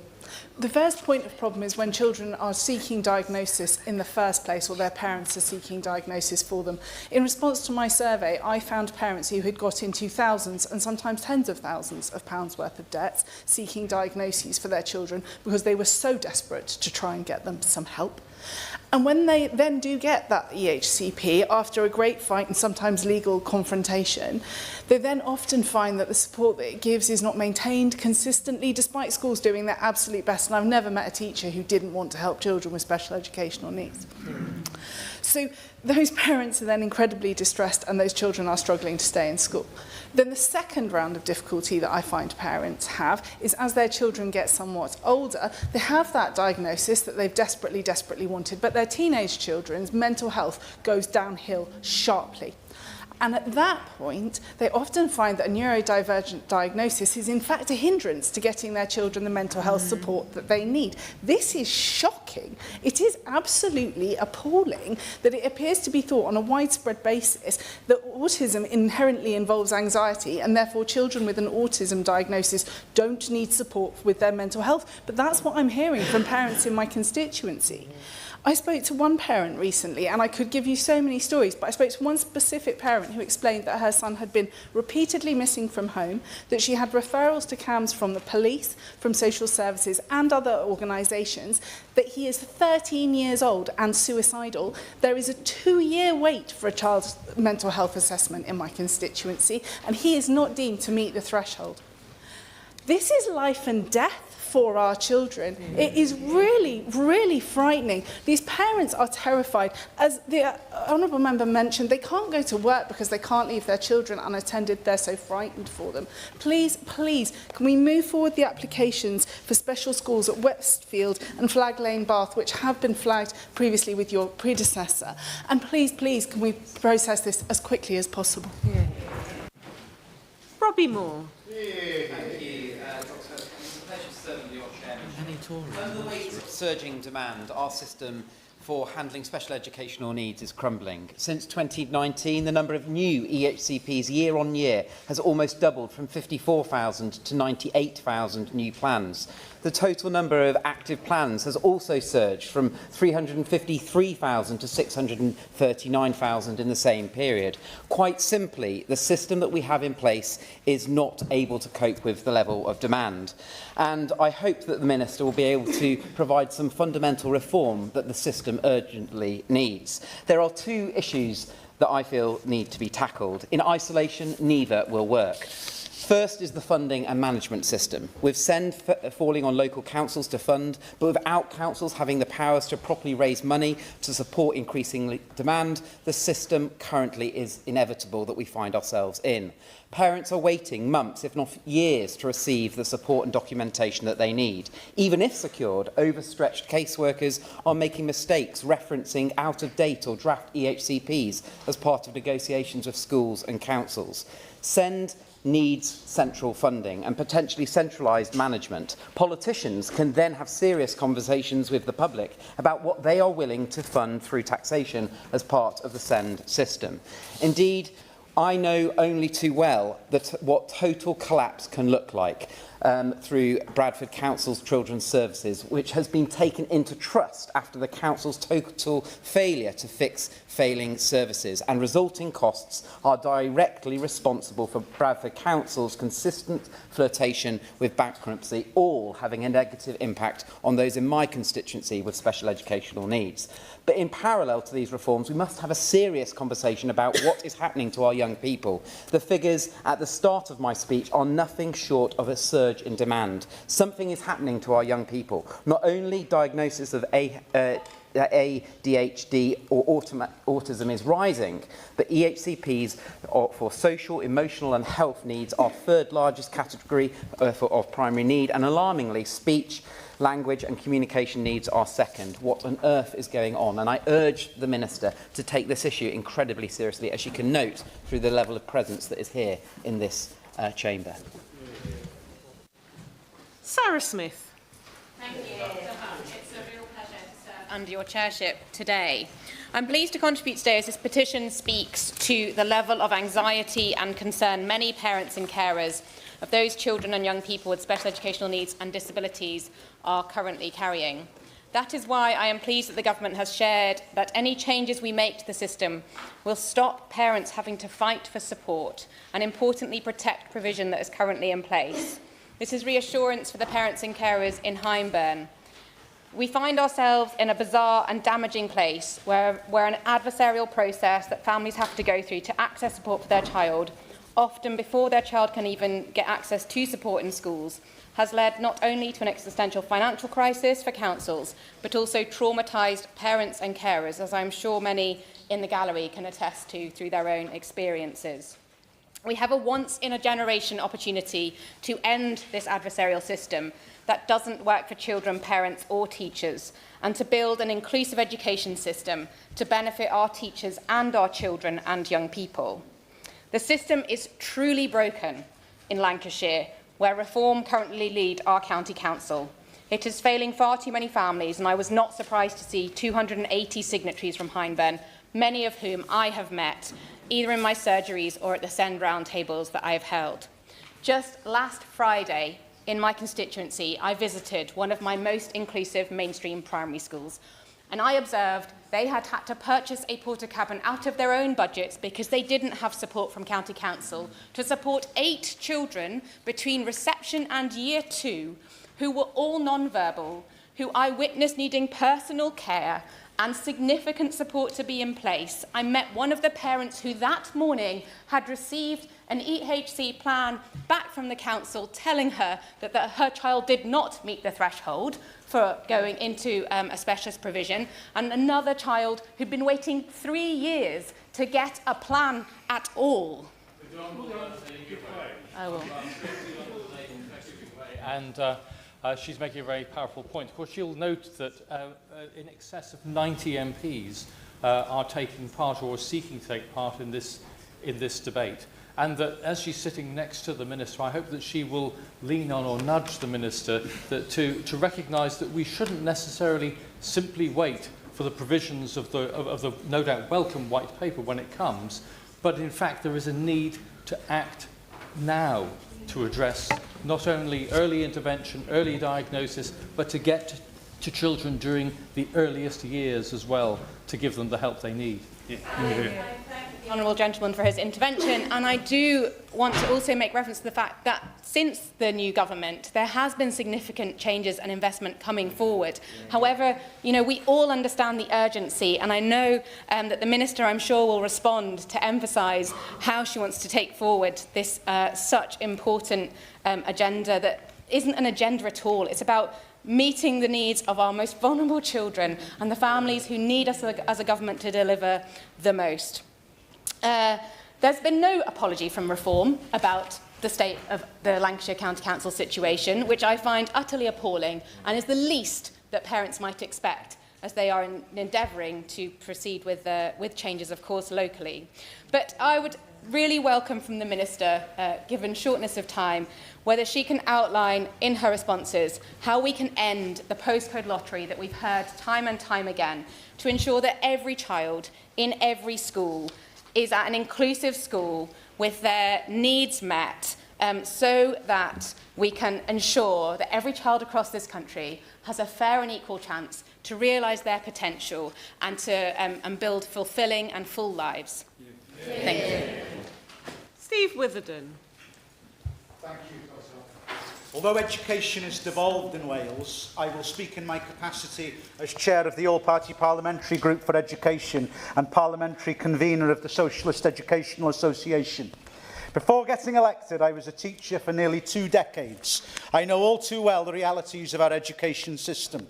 Speaker 2: The first point of problem is when children are seeking diagnosis in the first place, or their parents are seeking diagnosis for them. In response to my survey, I found parents who had got into thousands and sometimes tens of thousands of pounds worth of debts seeking diagnoses for their children because they were so desperate to try and get them some help. And when they then do get that EHCP, after a great fight and sometimes legal confrontation, they then often find that the support that it gives is not maintained consistently, despite schools doing their absolute best. And I've never met a teacher who didn't want to help children with special educational needs. So those parents are then incredibly distressed, and those children are struggling to stay in school. Then the second round of difficulty that I find parents have is as their children get somewhat older, they have that diagnosis that they've desperately wanted, but their teenage children's mental health goes downhill sharply.
Speaker 6: And at that point, they often find that a neurodivergent diagnosis is in fact a hindrance to getting their children the mental health support that they need. This is shocking. It is absolutely appalling that it appears to be thought on a widespread basis that autism inherently involves anxiety and therefore children with an autism diagnosis don't need support with their mental health. But that's what I'm hearing from parents in my constituency. I spoke to one parent recently, and I could give you so many stories, but I spoke to one specific parent who explained that her son had been repeatedly missing from home, that she had referrals to CAMHS from the police, from social services and other organisations, that he is 13 years old and suicidal. There is a 2-year wait for a child's mental health assessment in my constituency, and he is not deemed to meet the threshold. This is life and death for our children. It is really, really frightening. These parents are terrified. As the Honourable Member mentioned, they can't go to work because they can't leave their children unattended. They're so frightened for them. Please, please, can we move forward the applications for special schools at Westfield and Flag Lane, Bath, which have been flagged previously with your predecessor? And please, please, can we process this as quickly as possible?
Speaker 1: Yeah. Robbie Moore.
Speaker 12: Thank you, under the weight of surging demand, our system for handling special educational needs is crumbling. Since 2019, the number of new EHCPs year on year has almost doubled from 54,000 to 98,000 new plans. The total number of active plans has also surged from 353,000 to 639,000 in the same period. Quite simply, the system that we have in place is not able to cope with the level of demand. And I hope that the Minister will be able to provide some fundamental reform that the system urgently needs. There are two issues that I feel need to be tackled. In isolation, neither will work. First is the funding and management system, with SEND falling on local councils to fund, but without councils having the powers to properly raise money to support increasing demand, the system currently is inevitable that we find ourselves in. Parents are waiting months, if not years, to receive the support and documentation that they need. Even if secured, overstretched caseworkers are making mistakes referencing out-of-date or draft EHCPs as part of negotiations with schools and councils. SEND needs central funding and potentially centralised management. Politicians can then have serious conversations with the public about what they are willing to fund through taxation as part of the SEND system. Indeed, I know only too well that what total collapse can look like through Bradford Council's Children's Services, which has been taken into trust after the Council's total failure to fix failing services, and resulting costs are directly responsible for Bradford Council's consistent flirtation with bankruptcy, all having a negative impact on those in my constituency with special educational needs. But in parallel to these reforms, we must have a serious conversation about what is happening to our young people. The figures at the start of my speech are nothing short of a surge in demand. Something is happening to our young people. Not only diagnosis of ADHD or autism is rising, but EHCPs for social, emotional and health needs are third largest category of primary need, and alarmingly, speech, language and communication needs are second. What on earth is going on? And I urge the Minister to take this issue incredibly seriously, as she can note through the level of presence that is here in this chamber.
Speaker 1: Sarah Smith.
Speaker 13: Thank you. It's a real pleasure to serve under your chairship today. I'm pleased to contribute today as this petition speaks to the level of anxiety and concern many parents and carers of those children and young people with special educational needs and disabilities are currently carrying. That is why I am pleased that the Government has shared that any changes we make to the system will stop parents having to fight for support and, importantly, protect provision that is currently in place. This is reassurance for the parents and carers in Hyndburn. We find ourselves in a bizarre and damaging place where an adversarial process that families have to go through to access support for their child, often before their child can even get access to support in schools, has led not only to an existential financial crisis for councils, but also traumatised parents and carers, as I'm sure many in the gallery can attest to through their own experiences. We have a once-in-a-generation opportunity to end this adversarial system that doesn't work for children, parents or teachers, and to build an inclusive education system to benefit our teachers and our children and young people. The system is truly broken in Lancashire, where Reform currently lead our county council. It is failing far too many families, and I was not surprised to see 280 signatories from Hyndburn, many of whom I have met, either in my surgeries or at the SEND roundtables that I have held. Just last Friday, in my constituency, I visited one of my most inclusive mainstream primary schools, and I observed they had to purchase a porta cabin out of their own budgets because they didn't have support from County Council to support 8 children between reception and year 2 who were all non-verbal, who I witnessed needing personal care and significant support to be in place. I met one of the parents who that morning had received an EHC plan back from the council telling her that her child did not meet the threshold for going into a specialist provision, and another child who'd been waiting 3 years to get a plan at all. I will.
Speaker 21: And she's making a very powerful point. Of course, you'll note that in excess of 90 MPs are taking part or seeking to take part in this debate. And that as she's sitting next to the Minister, I hope that she will lean on or nudge the Minister to recognise that we shouldn't necessarily simply wait for the provisions of the no doubt welcome white paper when it comes, but in fact there is a need to act now to address not only early intervention, early diagnosis, but to get to children during the earliest years as well, to give them the help they need.
Speaker 13: Yeah. The Honourable Gentleman for his intervention, and I do want to also make reference to the fact that since the new government there has been significant changes and investment coming forward. However, we all understand the urgency, and I know that the Minister, I'm sure, will respond to emphasise how she wants to take forward this such important agenda that isn't an agenda at all. It's about meeting the needs of our most vulnerable children and the families who need us as a government to deliver the most. There's been no apology from Reform about the state of the Lancashire County Council situation, which I find utterly appalling and is the least that parents might expect as they are endeavouring to proceed with changes, of course, locally. But I would really welcome from the Minister, given shortness of time, whether she can outline in her responses how we can end the postcode lottery that we've heard time and time again to ensure that every child in every school is at an inclusive school with their needs met, so that we can ensure that every child across this country has a fair and equal chance to realise their potential and to build fulfilling and full lives. Yeah. Thank you.
Speaker 1: Steve Witherden.
Speaker 24: Thank you, Although education has devolved in Wales, I will speak in my capacity as Chair of the All-Party Parliamentary Group for Education and Parliamentary Convener of the Socialist Educational Association. Before getting elected, I was a teacher for nearly 2 decades. I know all too well the realities of our education system.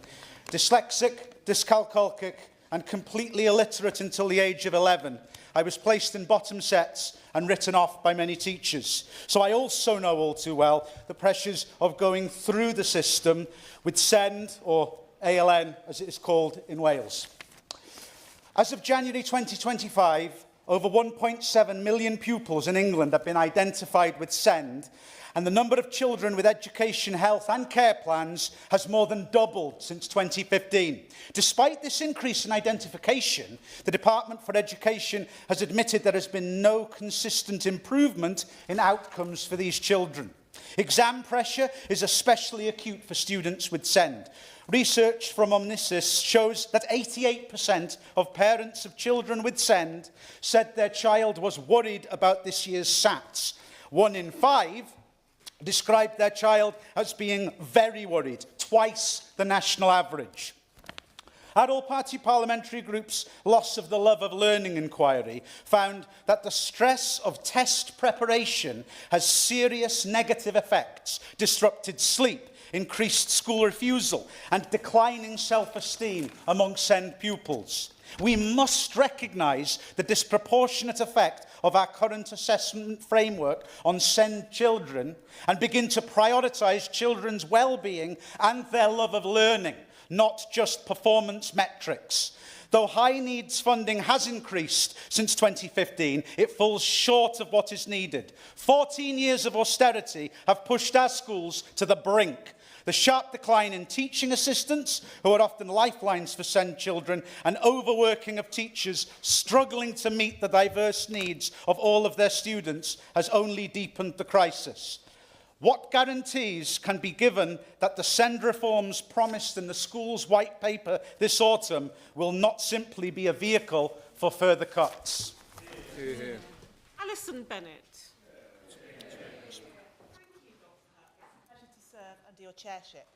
Speaker 24: Dyslexic, dyscalculic, and completely illiterate until the age of 11, I was placed in bottom sets and written off by many teachers. So I also know all too well the pressures of going through the system with SEND, or ALN as it is called in Wales. As of January 2025, over 1.7 million pupils in England have been identified with SEND, and the number of children with education, health and care plans has more than doubled since 2015. Despite this increase in identification, the Department for Education has admitted there has been no consistent improvement in outcomes for these children. Exam pressure is especially acute for students with SEND. Research from Omnisis shows that 88% of parents of children with SEND said their child was worried about this year's SATs. 1 in 5 described their child as being very worried, twice the national average. Our all-party parliamentary group's Loss of the Love of Learning inquiry found that the stress of test preparation has serious negative effects, disrupted sleep, increased school refusal and declining self-esteem among SEND pupils. We must recognise the disproportionate effect of our current assessment framework on SEND children and begin to prioritise children's well-being and their love of learning, not just performance metrics. Though high needs funding has increased since 2015, it falls short of what is needed. 14 years of austerity have pushed our schools to the brink. The sharp decline in teaching assistants, who are often lifelines for SEND children, and overworking of teachers struggling to meet the diverse needs of all of their students has only deepened the crisis. What guarantees can be given that the SEND reforms promised in the school's white paper this autumn will not simply be a vehicle for further cuts?
Speaker 1: Alison Bennett.
Speaker 14: Under your chairship.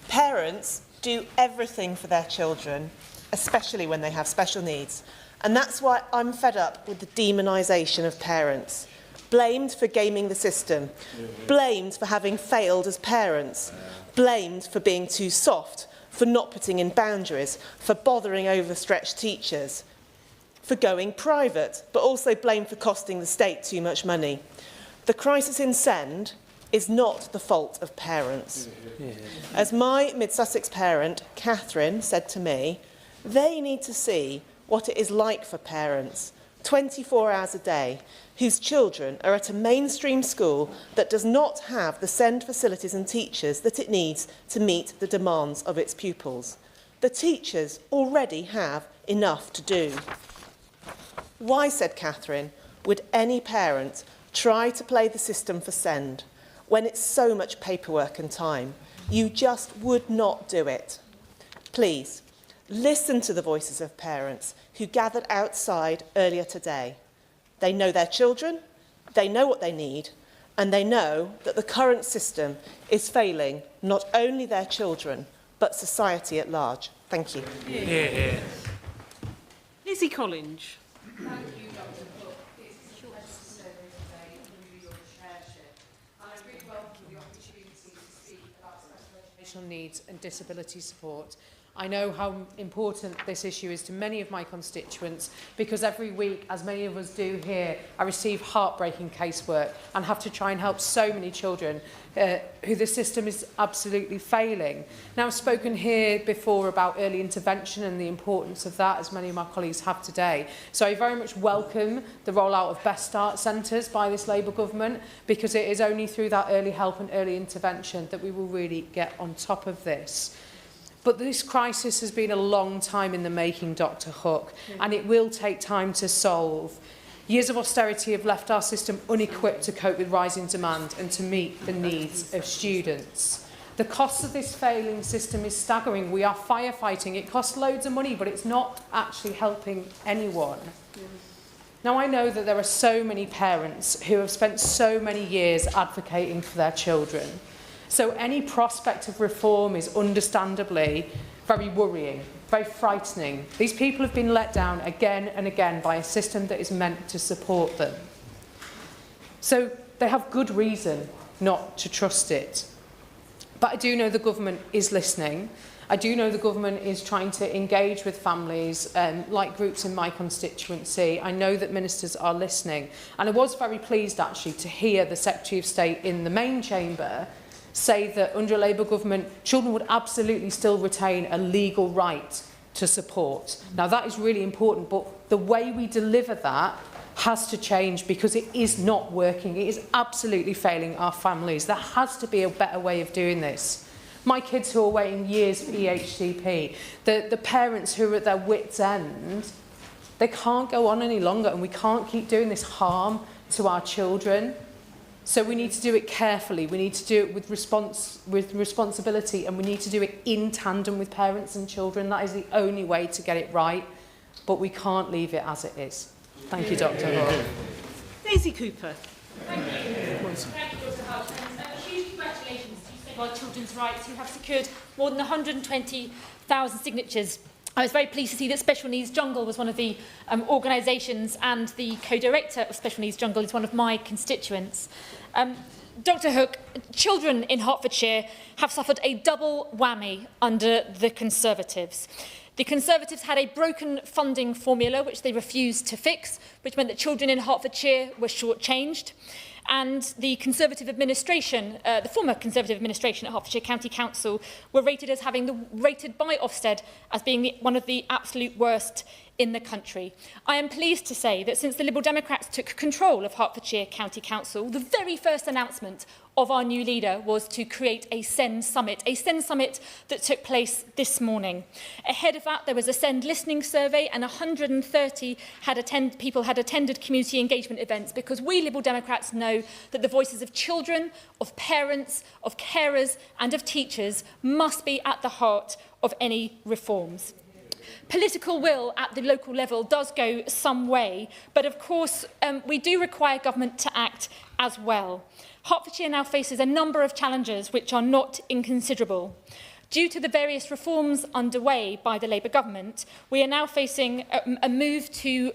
Speaker 14: Parents do everything for their children, especially when they have special needs. And that's why I'm fed up with the demonisation of parents. Blamed for gaming the system, blamed for having failed as parents, blamed for being too soft, for not putting in boundaries, for bothering overstretched teachers, for going private, but also blamed for costing the state too much money. The crisis in SEND is not the fault of parents. As my Mid-Sussex parent, Catherine, said to me, they need to see what it is like for parents, 24 hours a day, whose children are at a mainstream school that does not have the SEND facilities and teachers that it needs to meet the demands of its pupils. The teachers already have enough to do. Why, said Catherine, would any parent try to play the system for SEND when it's so much paperwork and time? You just would not do it. Please, listen to the voices of parents who gathered outside earlier today. They know their children, they know what they need, and they know that the current system is failing not only their children, but society at large. Thank you.
Speaker 1: Lizzie Collins.
Speaker 15: Thank you, Dr. Hook. It's a pleasure to serve you today under your chairship. And I really welcome the opportunity to speak about special educational needs and disability support. I know how important this issue is to many of my constituents because every week, as many of us do here, I receive heartbreaking casework and have to try and help so many children who the system is absolutely failing. Now, I've spoken here before about early intervention and the importance of that, as many of my colleagues have today. So I very much welcome the rollout of Best Start centres by this Labour government because it is only through that early help and early intervention that we will really get on top of this. But this crisis has been a long time in the making, Dr. Hook, and it will take time to solve. Years of austerity have left our system unequipped to cope with rising demand and to meet the needs of students. The cost of this failing system is staggering. We are firefighting. It costs loads of money, but it's not actually helping anyone. Now, I know that there are so many parents who have spent so many years advocating for their children. So any prospect of reform is understandably very worrying, very frightening. These people have been let down again and again by a system that is meant to support them. So they have good reason not to trust it. But I do know the government is listening. I do know the government is trying to engage with families, like groups in my constituency. I know that ministers are listening. And I was very pleased, actually, to hear the Secretary of State in the main chamber say that under a Labour government, children would absolutely still retain a legal right to support. Now, that is really important, but the way we deliver that has to change because it is not working. It is absolutely failing our families. There has to be a better way of doing this. My kids who are waiting years for EHCP, the parents who are at their wits' end, they can't go on any longer, and we can't keep doing this harm to our children. So we need to do it carefully, we need to do it with responsibility, and we need to do it in tandem with parents and children. That is the only way to get it right, but we can't leave it as it is. Thank you, Dr. Hall.
Speaker 1: Daisy Cooper.
Speaker 16: Thank you. Thank you, Dr. House. Huge congratulations to Safeguard Children's Rights, who have secured more than 120,000 signatures. I was very pleased to see that Special Needs Jungle was one of the organisations, and the co-director of Special Needs Jungle is one of my constituents. Dr Hook, children in Hertfordshire have suffered a double whammy under the Conservatives. The Conservatives had a broken funding formula which they refused to fix, which meant that children in Hertfordshire were shortchanged. And the Conservative administration, the former Conservative administration at Hertfordshire County Council, were rated by Ofsted as being one of the absolute worst in the country. I am pleased to say that since the Liberal Democrats took control of Hertfordshire County Council, the very first announcement of our new leader was to create a SEND summit that took place this morning. Ahead of that, there was a SEND listening survey, and 130 people had attended community engagement events, because we Liberal Democrats know that the voices of children, of parents, of carers and of teachers must be at the heart of any reforms. Political will at the local level does go some way, but of course we do require government to act as well. Hertfordshire now faces a number of challenges which are not inconsiderable. Due to the various reforms underway by the Labour government, we are now facing a move to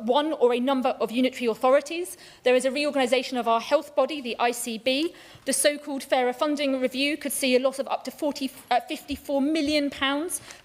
Speaker 16: one or a number of unitary authorities. There is a reorganisation of our health body, the ICB. The so-called Fairer Funding Review could see a loss of up to £54 million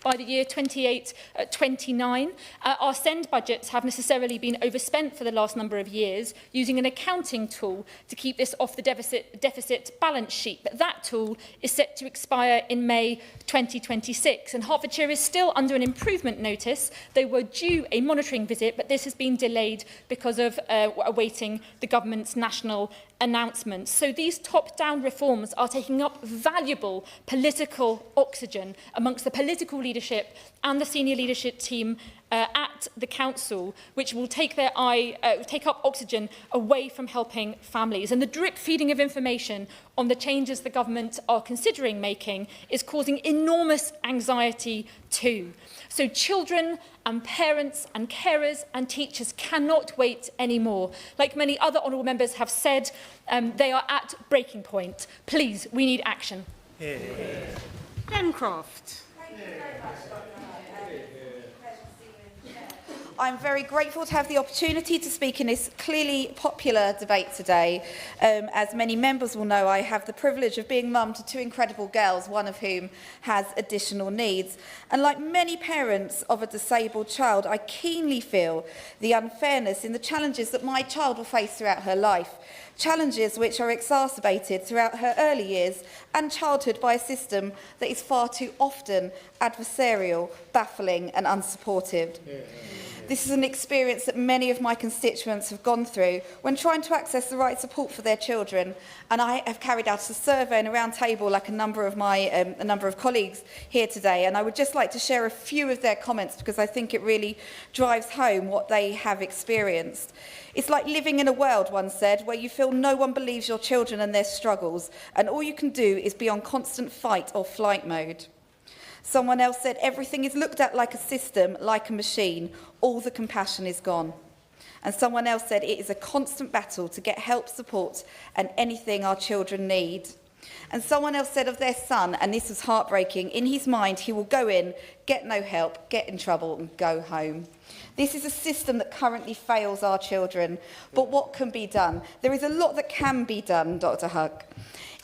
Speaker 16: by the year 28-29. Our SEND budgets have necessarily been overspent for the last number of years, using an accounting tool to keep this off the deficit balance sheet. But that tool is set to expire in May 2026, and Hertfordshire is still under an improvement notice. They were due a monitoring visit, but this has been delayed because of awaiting the government's national announcements. So these top-down reforms are taking up valuable political oxygen amongst the political leadership and the senior leadership team at the council, which will take up oxygen away from helping families. And the drip feeding of information on the changes the government are considering making is causing enormous anxiety too. So children and parents and carers and teachers cannot wait anymore. Like many other honourable members have said, they are at breaking point. Please, we need action.
Speaker 1: Pencroft.
Speaker 5: I'm very grateful to have the opportunity to speak in this clearly popular debate today. As many members will know, I have the privilege of being mum to two incredible girls, one of whom has additional needs. And like many parents of a disabled child, I keenly feel the unfairness in the challenges that my child will face throughout her life. Challenges which are exacerbated throughout her early years and childhood by a system that is far too often adversarial, baffling and unsupportive. This is an experience that many of my constituents have gone through when trying to access the right support for their children, and I have carried out a survey and a round table like a number of colleagues here today, and I would just like to share a few of their comments because I think it really drives home what they have experienced. It's like living in a world, one said, where you feel no one believes your children and their struggles, and all you can do is be on constant fight or flight mode. Someone else said, everything is looked at like a system, like a machine. All the compassion is gone. And someone else said, it is a constant battle to get help, support, and anything our children need. And someone else said of their son, and this was heartbreaking, in his mind, he will go in, get no help, get in trouble, and go home. This is a system that currently fails our children. But what can be done? There is a lot that can be done, Dr. Huck.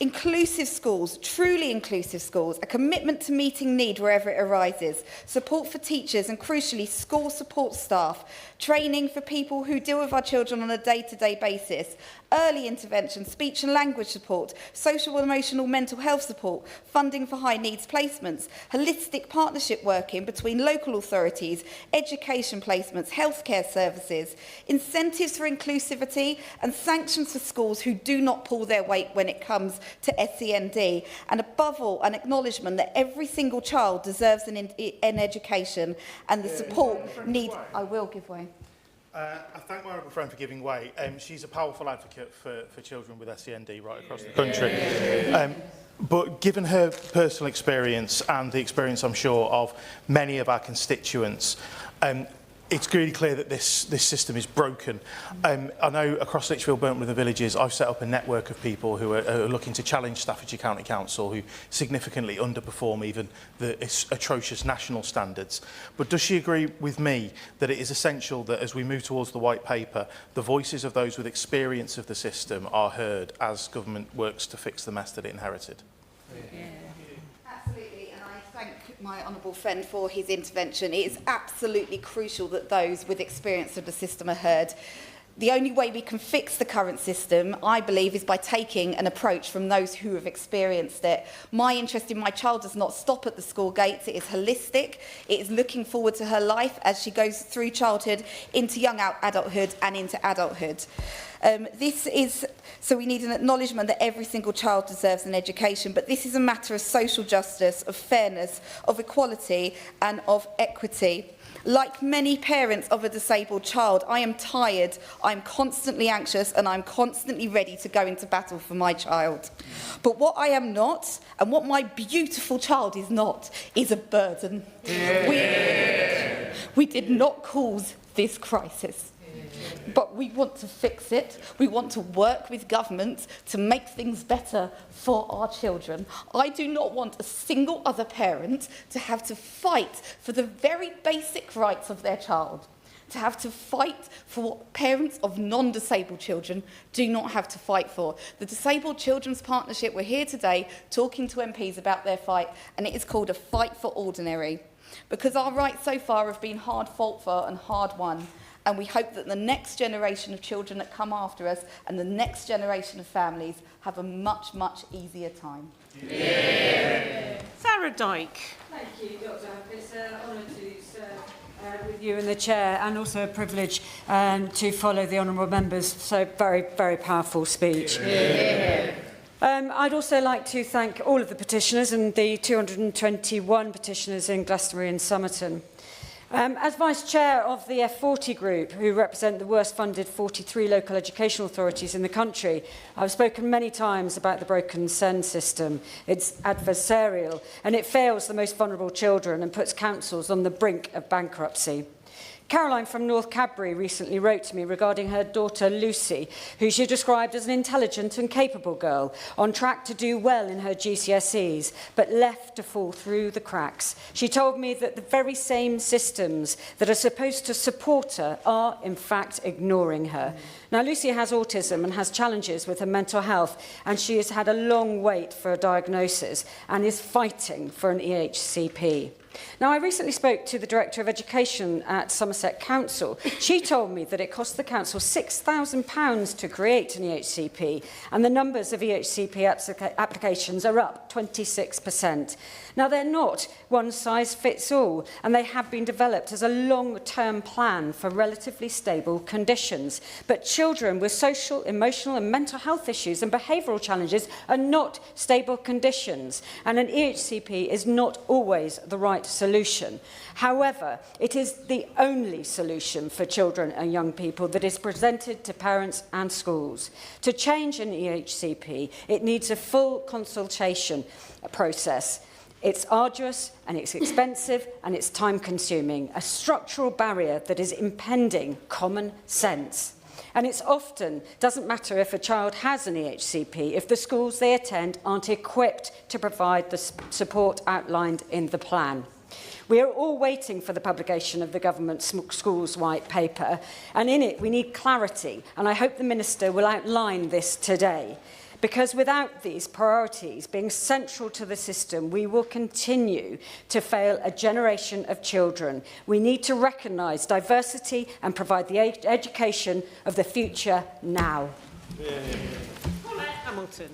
Speaker 5: Inclusive schools, truly inclusive schools, a commitment to meeting need wherever it arises, support for teachers and, crucially, school support staff, training for people who deal with our children on a day-to-day basis, early intervention, speech and language support, social, emotional, mental health support, funding for high needs placements, holistic partnership working between local authorities, education placements, healthcare services, incentives for inclusivity and sanctions for schools who do not pull their weight when it comes to SEND, and above all, an acknowledgement that every single child deserves an education and the support need. I will give way.
Speaker 8: I thank my honourable friend for giving way. She's a powerful advocate for children with SEND right across the country. But given her personal experience and the experience, I'm sure, of many of our constituents, it's really clear that this system is broken. I know across Lichfield, Burnt with the villages, I've set up a network of people who are looking to challenge Staffordshire County Council, who significantly underperform even the atrocious national standards. But does she agree with me that it is essential that as we move towards the white paper, the voices of those with experience of the system are heard as government works to fix the mess that it inherited?
Speaker 5: Absolutely, and I thank my honourable friend for his intervention. It is absolutely crucial that those with experience of the system are heard. The only way we can fix the current system, I believe, is by taking an approach from those who have experienced it. My interest in my child does not stop at the school gates. It is holistic. It is looking forward to her life as she goes through childhood, into young adulthood and into adulthood. So we need an acknowledgement that every single child deserves an education, but this is a matter of social justice, of fairness, of equality and of equity. Like many parents of a disabled child, I am tired, I'm constantly anxious and I'm constantly ready to go into battle for my child. But what I am not, and what my beautiful child is not, is a burden. We did not cause this crisis. But we want to fix it. We want to work with government to make things better for our children. I do not want a single other parent to have to fight for the very basic rights of their child, to have to fight for what parents of non-disabled children do not have to fight for. The Disabled Children's Partnership, we're here today talking to MPs about their fight, and it is called a fight for ordinary. Because our rights so far have been hard fought for and hard won. And we hope that the next generation of children that come after us and the next generation of families have a much, much easier time.
Speaker 1: Yeah. Sarah Dyke.
Speaker 4: Thank you, Dr. It's an honour to serve with you and the Chair, and also a privilege to follow the honourable members. So very, very powerful speech. Yeah. I'd also like to thank all of the petitioners and the 221 petitioners in Glastonbury and Somerton. As Vice Chair of the F40 group, who represent the worst funded 43 local educational authorities in the country, I've spoken many times about the broken SEND system. It's adversarial and it fails the most vulnerable children and puts councils on the brink of bankruptcy. Caroline from North Cadbury recently wrote to me regarding her daughter Lucy, who she described as an intelligent and capable girl, on track to do well in her GCSEs, but left to fall through the cracks. She told me that the very same systems that are supposed to support her are, in fact, ignoring her. Now, Lucy has autism and has challenges with her mental health, and she has had a long wait for a diagnosis and is fighting for an EHCP. Now, I recently spoke to the Director of Education at Somerset Council. She told me that it cost the council £6,000 to create an EHCP, and the numbers of EHCP applications are up 26%. Now, they're not one size fits all, and they have been developed as a long-term plan for relatively stable conditions. But children with social, emotional and mental health issues and behavioural challenges are not stable conditions, and an EHCP is not always the right solution. However, it is the only solution for children and young people that is presented to parents and schools. To change an EHCP, it needs a full consultation process. It's arduous and it's expensive and it's time-consuming, a structural barrier that is impeding common sense. And it's often, doesn't matter if a child has an EHCP, if the schools they attend aren't equipped to provide the support outlined in the plan. We are all waiting for the publication of the government schools white paper, and in it we need clarity, and I hope the Minister will outline this today. Because without these priorities being central to the system, we will continue to fail a generation of children. We need to recognise diversity and provide the education of the future now.
Speaker 1: Hamilton.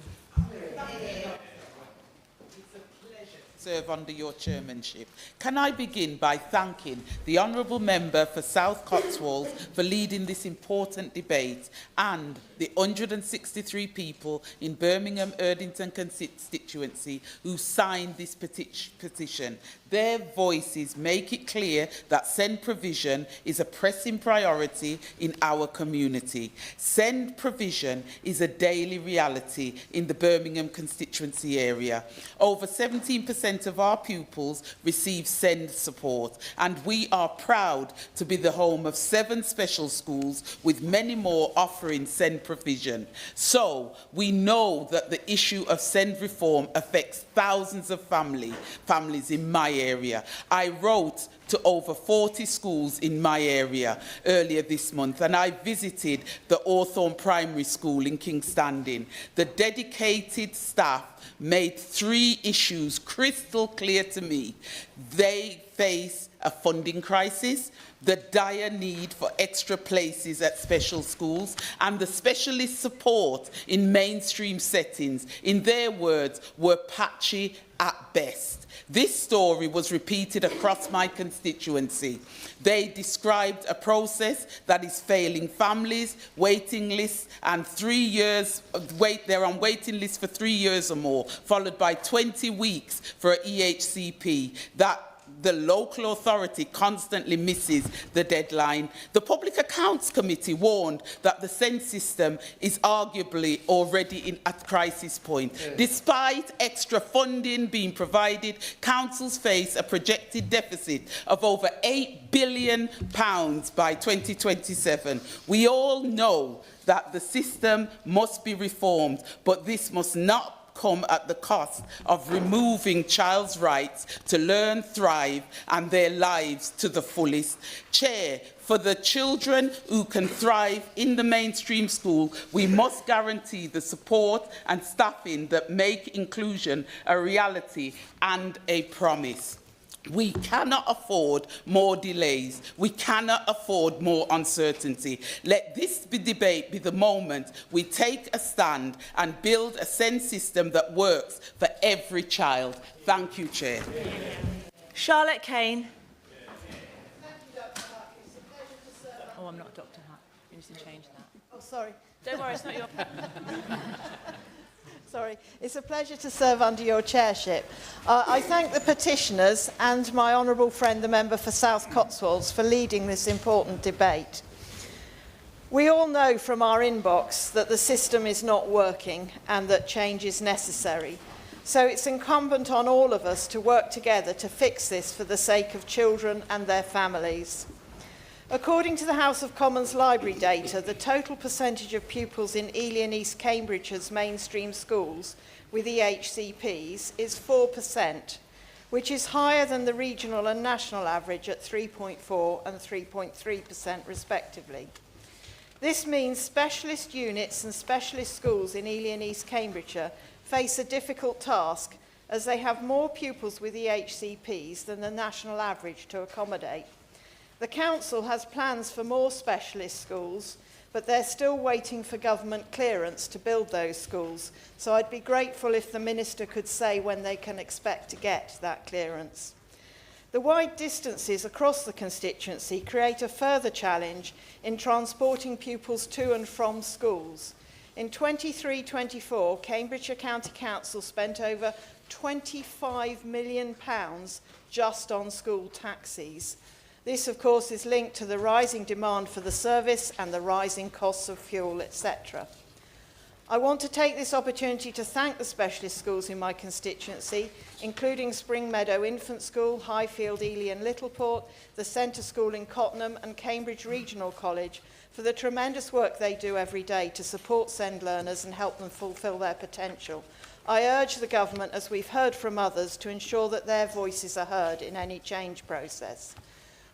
Speaker 7: Serve under your chairmanship. Can I begin by thanking the Honourable Member for South Cotswolds for leading this important debate, and the 163 people in Birmingham Erdington constituency who signed this petition. Their voices make it clear that SEND provision is a pressing priority in our community. SEND provision is a daily reality in the Birmingham constituency area. Over 17% 80% of our pupils receive SEND support, and we are proud to be the home of 7 special schools with many more offering SEND provision. So we know that the issue of SEND reform affects thousands of families in my area. I wrote to over 40 schools in my area earlier this month, and I visited the Hawthorne Primary School in Kingstanding. The dedicated staff made 3 issues crystal clear to me. They face a funding crisis, the dire need for extra places at special schools, and the specialist support in mainstream settings, in their words, were patchy at best. This story was repeated across my constituency. They described a process that is failing families, waiting lists, and 3 years they're on waiting lists for 3 years or more, followed by 20 weeks for an EHCP. That the local authority constantly misses the deadline. The Public Accounts Committee warned that the SEND system is arguably already at crisis point. Despite extra funding being provided, councils face a projected deficit of over £8 billion by 2027. We all know that the system must be reformed, but this must not come at the cost of removing child's rights to learn, thrive, and their lives to the fullest. Chair, for the children who can thrive in the mainstream school, we must guarantee the support and staffing that make inclusion a reality and a promise. We cannot afford more delays. We cannot afford more uncertainty. Let this debate be the moment we take a stand and build a SEND system that works for every child. Thank you, Chair.
Speaker 9: Charlotte Kane. Oh, I'm not Dr. Hutt. You need to change that.
Speaker 14: Oh, sorry.
Speaker 9: Don't worry, it's not your...
Speaker 14: Sorry. It's a pleasure to serve under your chairship. I thank the petitioners and my honourable friend, the member for South Cotswolds, for leading this important debate. We all know from our inbox that the system is not working and that change is necessary. So it's incumbent on all of us to work together to fix this for the sake of children and their families. According to the House of Commons Library data, the total percentage of pupils in Ely and East Cambridgeshire's mainstream schools with EHCPs is 4%, which is higher than the regional and national average at 3.4% and 3.3% respectively. This means specialist units and specialist schools in Ely and East Cambridgeshire face a difficult task as they have more pupils with EHCPs than the national average to accommodate. The Council has plans for more specialist schools, but they're still waiting for government clearance to build those schools, so I'd be grateful if the Minister could say when they can expect to get that clearance. The wide distances across the constituency create a further challenge in transporting pupils to and from schools. In 23-24, Cambridgeshire County Council spent over £25 million just on school taxis. This, of course, is linked to the rising demand for the service and the rising costs of fuel, etc. I want to take this opportunity to thank the specialist schools in my constituency, including Spring Meadow Infant School, Highfield, Ely and Littleport, the Centre School in Cottenham and Cambridge Regional College, for the tremendous work they do every day to support SEND learners and help them fulfil their potential. I urge the government, as we've heard from others, to ensure that their voices are heard in any change process.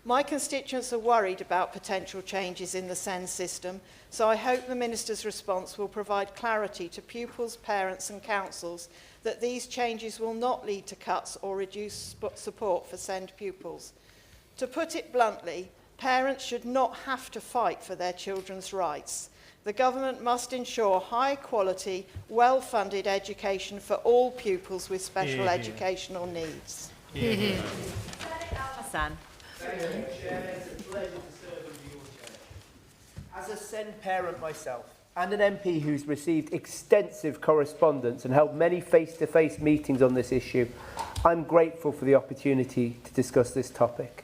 Speaker 14: My constituents are worried about potential changes in the SEND system, so I hope the Minister's response will provide clarity to pupils, parents and councils that these changes will not lead to cuts or reduce support for SEND pupils. To put it bluntly, parents should not have to fight for their children's rights. The government must ensure high quality, well-funded education for all pupils with special educational needs.
Speaker 9: Hassan.
Speaker 17: As a SEND parent myself, and an MP who's received extensive correspondence and held many face-to-face meetings on this issue, I'm grateful for the opportunity to discuss this topic.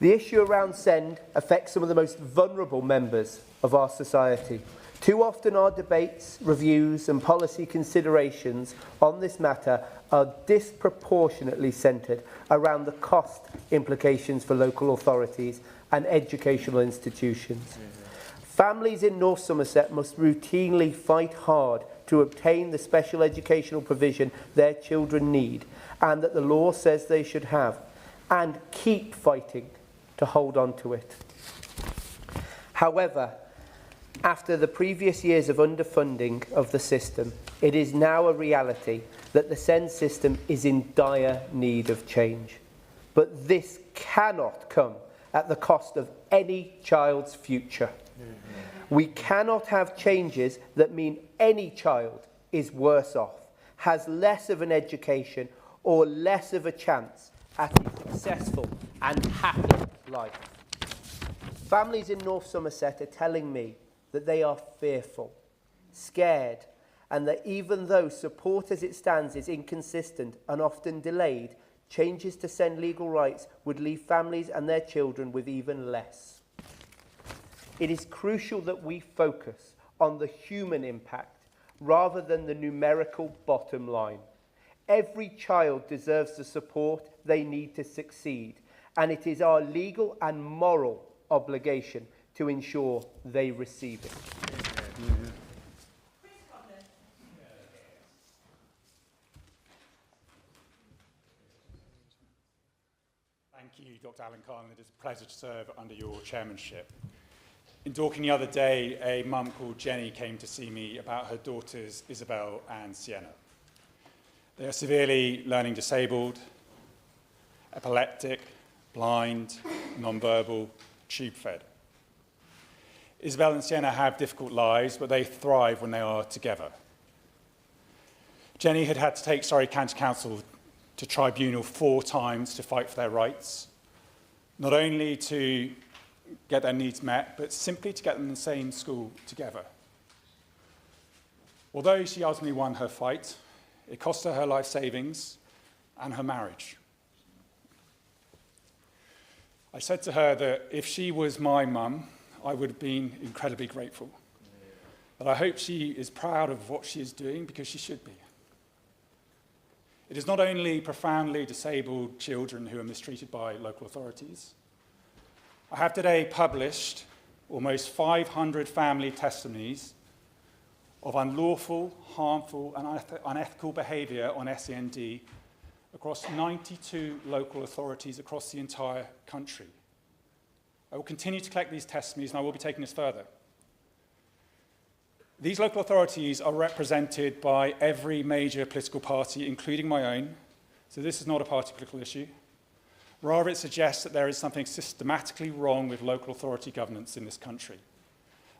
Speaker 17: The issue around SEND affects some of the most vulnerable members of our society, Too often our debates, reviews and policy considerations on this matter are disproportionately centred around the cost implications for local authorities and educational institutions. Families in North Somerset must routinely fight hard to obtain the special educational provision their children need and that the law says they should have, and keep fighting to hold on to it. However, after the previous years of underfunding of the system, it is now a reality that the SEND system is in dire need of change. But this cannot come at the cost of any child's future. We cannot have changes that mean any child is worse off, has less of an education or less of a chance at a successful and happy life. Families in North Somerset are telling me that they are fearful, scared, and that even though support as it stands is inconsistent and often delayed, changes to SEND legal rights would leave families and their children with even less. It is crucial that we focus on the human impact rather than the numerical bottom line. Every child deserves the support they need to succeed, and it is our legal and moral obligation to ensure they receive it.
Speaker 10: Thank you, Dr. Alan Carlin. It is a pleasure to serve under your chairmanship. In Dorking the other day, a mum called Jenny came to see me about her daughters, Isabel and Sienna. They are severely learning disabled, epileptic, blind, non-verbal, tube-fed. Isabel and Sienna have difficult lives, but they thrive when they are together. Jenny had to take Surrey County Council to tribunal 4 times to fight for their rights, not only to get their needs met, but simply to get them in the same school together. Although she ultimately won her fight, it cost her her life savings and her marriage. I said to her that if she was my mum, I would have been incredibly grateful. But I hope she is proud of what she is doing, because she should be. It is not only profoundly disabled children who are mistreated by local authorities. I have today published almost 500 family testimonies of unlawful, harmful and unethical behaviour on SEND across 92 local authorities across the entire country. I will continue to collect these testimonies, and I will be taking this further. These local authorities are represented by every major political party, including my own, so this is not a party political issue. Rather, it suggests that there is something systematically wrong with local authority governance in this country,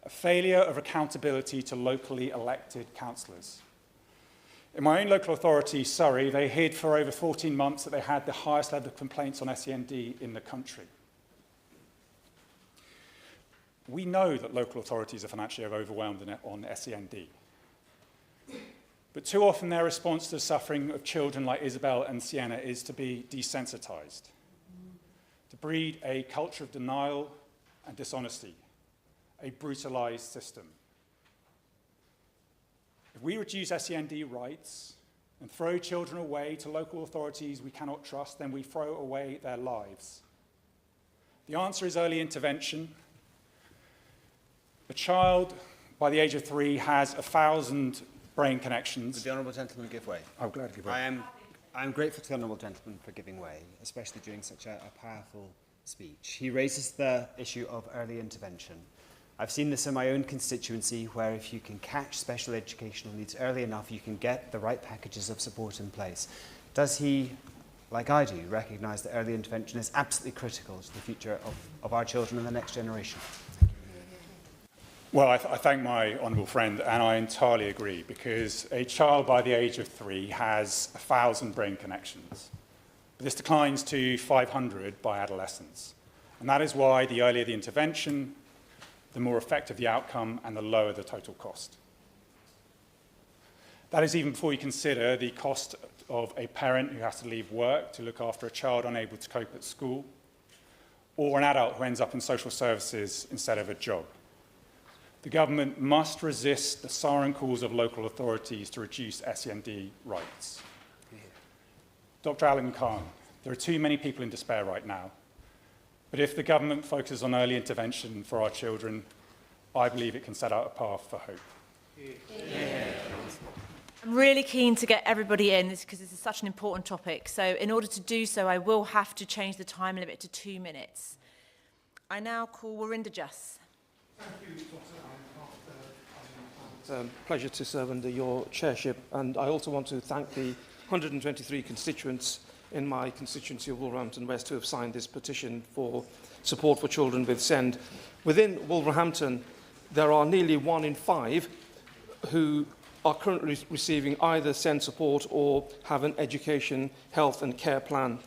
Speaker 10: a failure of accountability to locally elected councillors. In my own local authority, Surrey, they hid for over 14 months that they had the highest level of complaints on SEND in the country. We know that local authorities are financially overwhelmed on SEND. But too often their response to the suffering of children like Isabel and Sienna is to be desensitised, to breed a culture of denial and dishonesty, a brutalised system. If we reduce SEND rights and throw children away to local authorities we cannot trust, then we throw away their lives. The answer is early intervention. A child by the age of 3 has 1,000 brain connections.
Speaker 12: Would the Honourable Gentleman give way?
Speaker 10: I'm glad to give way.
Speaker 12: I'm grateful to the Honourable Gentleman for giving way, especially during such a powerful speech. He raises the issue of early intervention. I've seen this in my own constituency, where if you can catch special educational needs early enough, you can get the right packages of support in place. Does he, like I do, recognise that early intervention is absolutely critical to the future of our children and the next generation?
Speaker 10: Well, I thank my honourable friend, and I entirely agree, because a child by the age of 3 has 1,000 brain connections. But this declines to 500 by adolescence. And that is why the earlier the intervention, the more effective the outcome and the lower the total cost. That is even before you consider the cost of a parent who has to leave work to look after a child unable to cope at school, or an adult who ends up in social services instead of a job. The government must resist the siren calls of local authorities to reduce SEND rights. Dr. Alan Khan, there are too many people in despair right now. But if the government focuses on early intervention for our children, I believe it can set out a path for hope.
Speaker 9: I'm really keen to get everybody in because this is such an important topic. So in order to do so, I will have to change the time limit to 2 minutes. I now call Warinda Juss.
Speaker 11: Thank you, Dr. It's a pleasure to serve under your chairship, and I also want to thank the 123 constituents in my constituency of Wolverhampton West who have signed this petition for support for children with SEND. Within Wolverhampton, there are nearly 1 in 5 who are currently receiving either SEND support or have an education, health and care plan.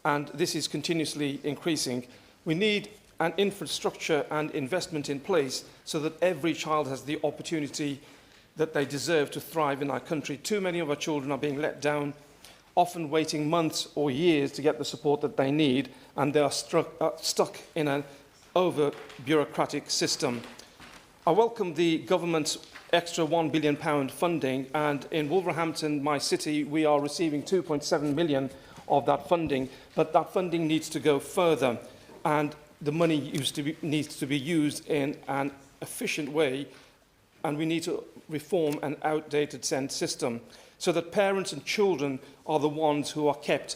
Speaker 11: And this is continuously increasing. We need an infrastructure and investment in place so that every child has the opportunity that they deserve to thrive in our country. Too many of our children are being let down, often waiting months or years to get the support that they need, and they are stuck in an over-bureaucratic system. I welcome the government's extra £1 billion funding, and in Wolverhampton, my city, we are receiving 2.7 million of that funding, but that funding needs to go further, and the money needs to be used in an efficient way, and we need to reform an outdated SEND system so that parents and children are the ones who are kept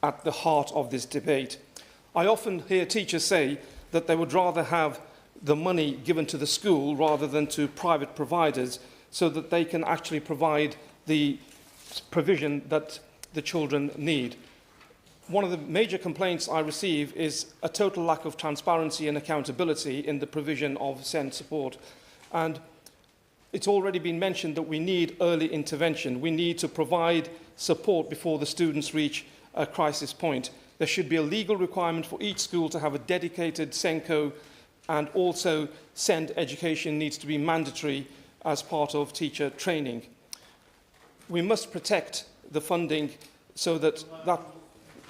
Speaker 11: at the heart of this debate. I often hear teachers say that they would rather have the money given to the school rather than to private providers so that they can actually provide the provision that the children need. One of the major complaints I receive is a total lack of transparency and accountability in the provision of SEND support. And it's already been mentioned that we need early intervention. We need to provide support before the students reach a crisis point. There should be a legal requirement for each school to have a dedicated SENCO, and also SEND education needs to be mandatory as part of teacher training. We must protect the funding so that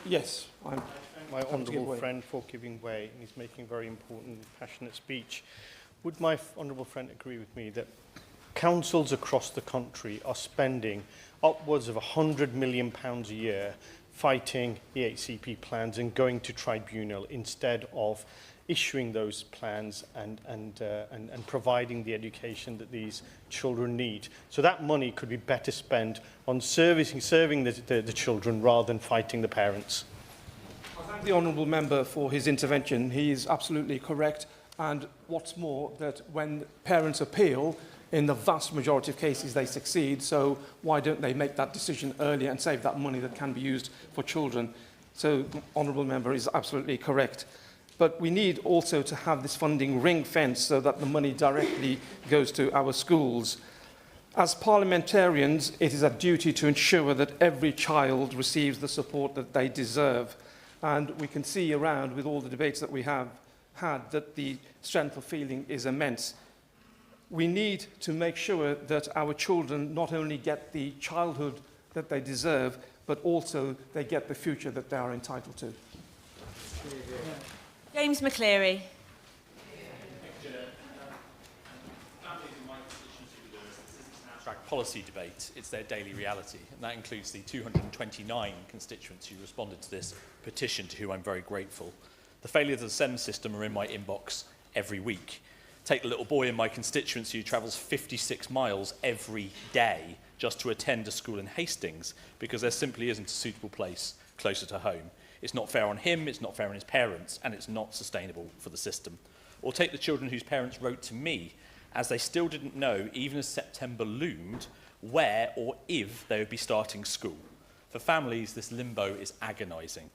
Speaker 11: yes,
Speaker 18: I thank my honourable friend for giving way, and he's making a very important, passionate speech. Would my honourable friend agree with me that councils across the country are spending upwards of £100 million a year fighting EHCP plans and going to tribunal instead of issuing those plans and providing the education that these children need? So that money could be better spent on serving the children rather than fighting the parents.
Speaker 11: I thank the honourable member for his intervention. He is absolutely correct. And what's more, that when parents appeal, in the vast majority of cases they succeed. So why don't they make that decision earlier and save that money that can be used for children? So the honourable member is absolutely correct. But we need also to have this funding ring-fenced so that the money directly goes to our schools. As parliamentarians, it is our duty to ensure that every child receives the support that they deserve. And we can see around with all the debates that we have had that the strength of feeling is immense. We need to make sure that our children not only get the childhood that they deserve, but also they get the future that they are entitled to.
Speaker 9: James McCleary.
Speaker 19: Abstract policy debate, it's their daily reality, and that includes the 229 constituents who responded to this petition, to whom I'm very grateful. The failures of the SEND system are in my inbox every week. Take the little boy in my constituency who travels 56 miles every day just to attend a school in Hastings because there simply isn't a suitable place closer to home. It's not fair on him, it's not fair on his parents, and it's not sustainable for the system. Or take the children whose parents wrote to me, as they still didn't know, even as September loomed, where or if they would be starting school. For families, this limbo is agonising.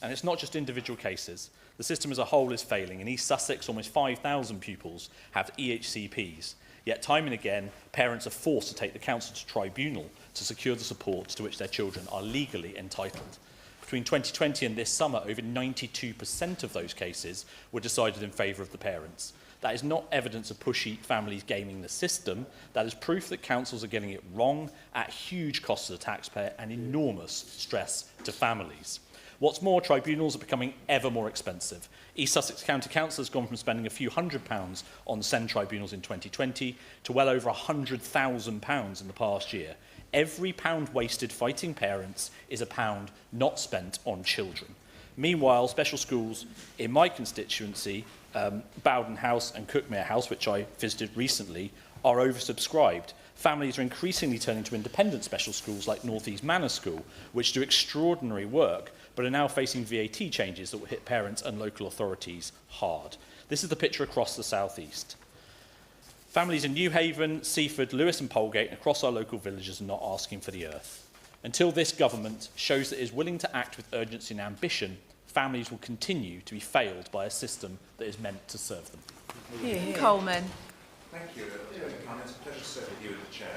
Speaker 19: And it's not just individual cases. The system as a whole is failing. In East Sussex, almost 5,000 pupils have EHCPs. Yet time and again, parents are forced to take the council to tribunal to secure the support to which their children are legally entitled. Between 2020 and this summer, over 92% of those cases were decided in favour of the parents. That is not evidence of pushy families gaming the system. That is proof that councils are getting it wrong at huge cost to the taxpayer and enormous stress to families. What's more, tribunals are becoming ever more expensive. East Sussex County Council has gone from spending a few £100s on SEND tribunals in 2020 to well over £100,000 in the past year. Every pound wasted fighting parents is a pound not spent on children. Meanwhile, special schools in my constituency, Bowden House and Cookmere House, which I visited recently, are oversubscribed. Families are increasingly turning to independent special schools like North East Manor School, which do extraordinary work, but are now facing VAT changes that will hit parents and local authorities hard. This is the picture across the South East. Families in Newhaven, Seaford, Lewis and Polegate and across our local villages are not asking for the earth. Until this government shows that it is willing to act with urgency and ambition, families will continue to be failed by a system that is meant to serve them.
Speaker 9: Coleman.
Speaker 3: Thank you. It's a pleasure to serve with you in the chair.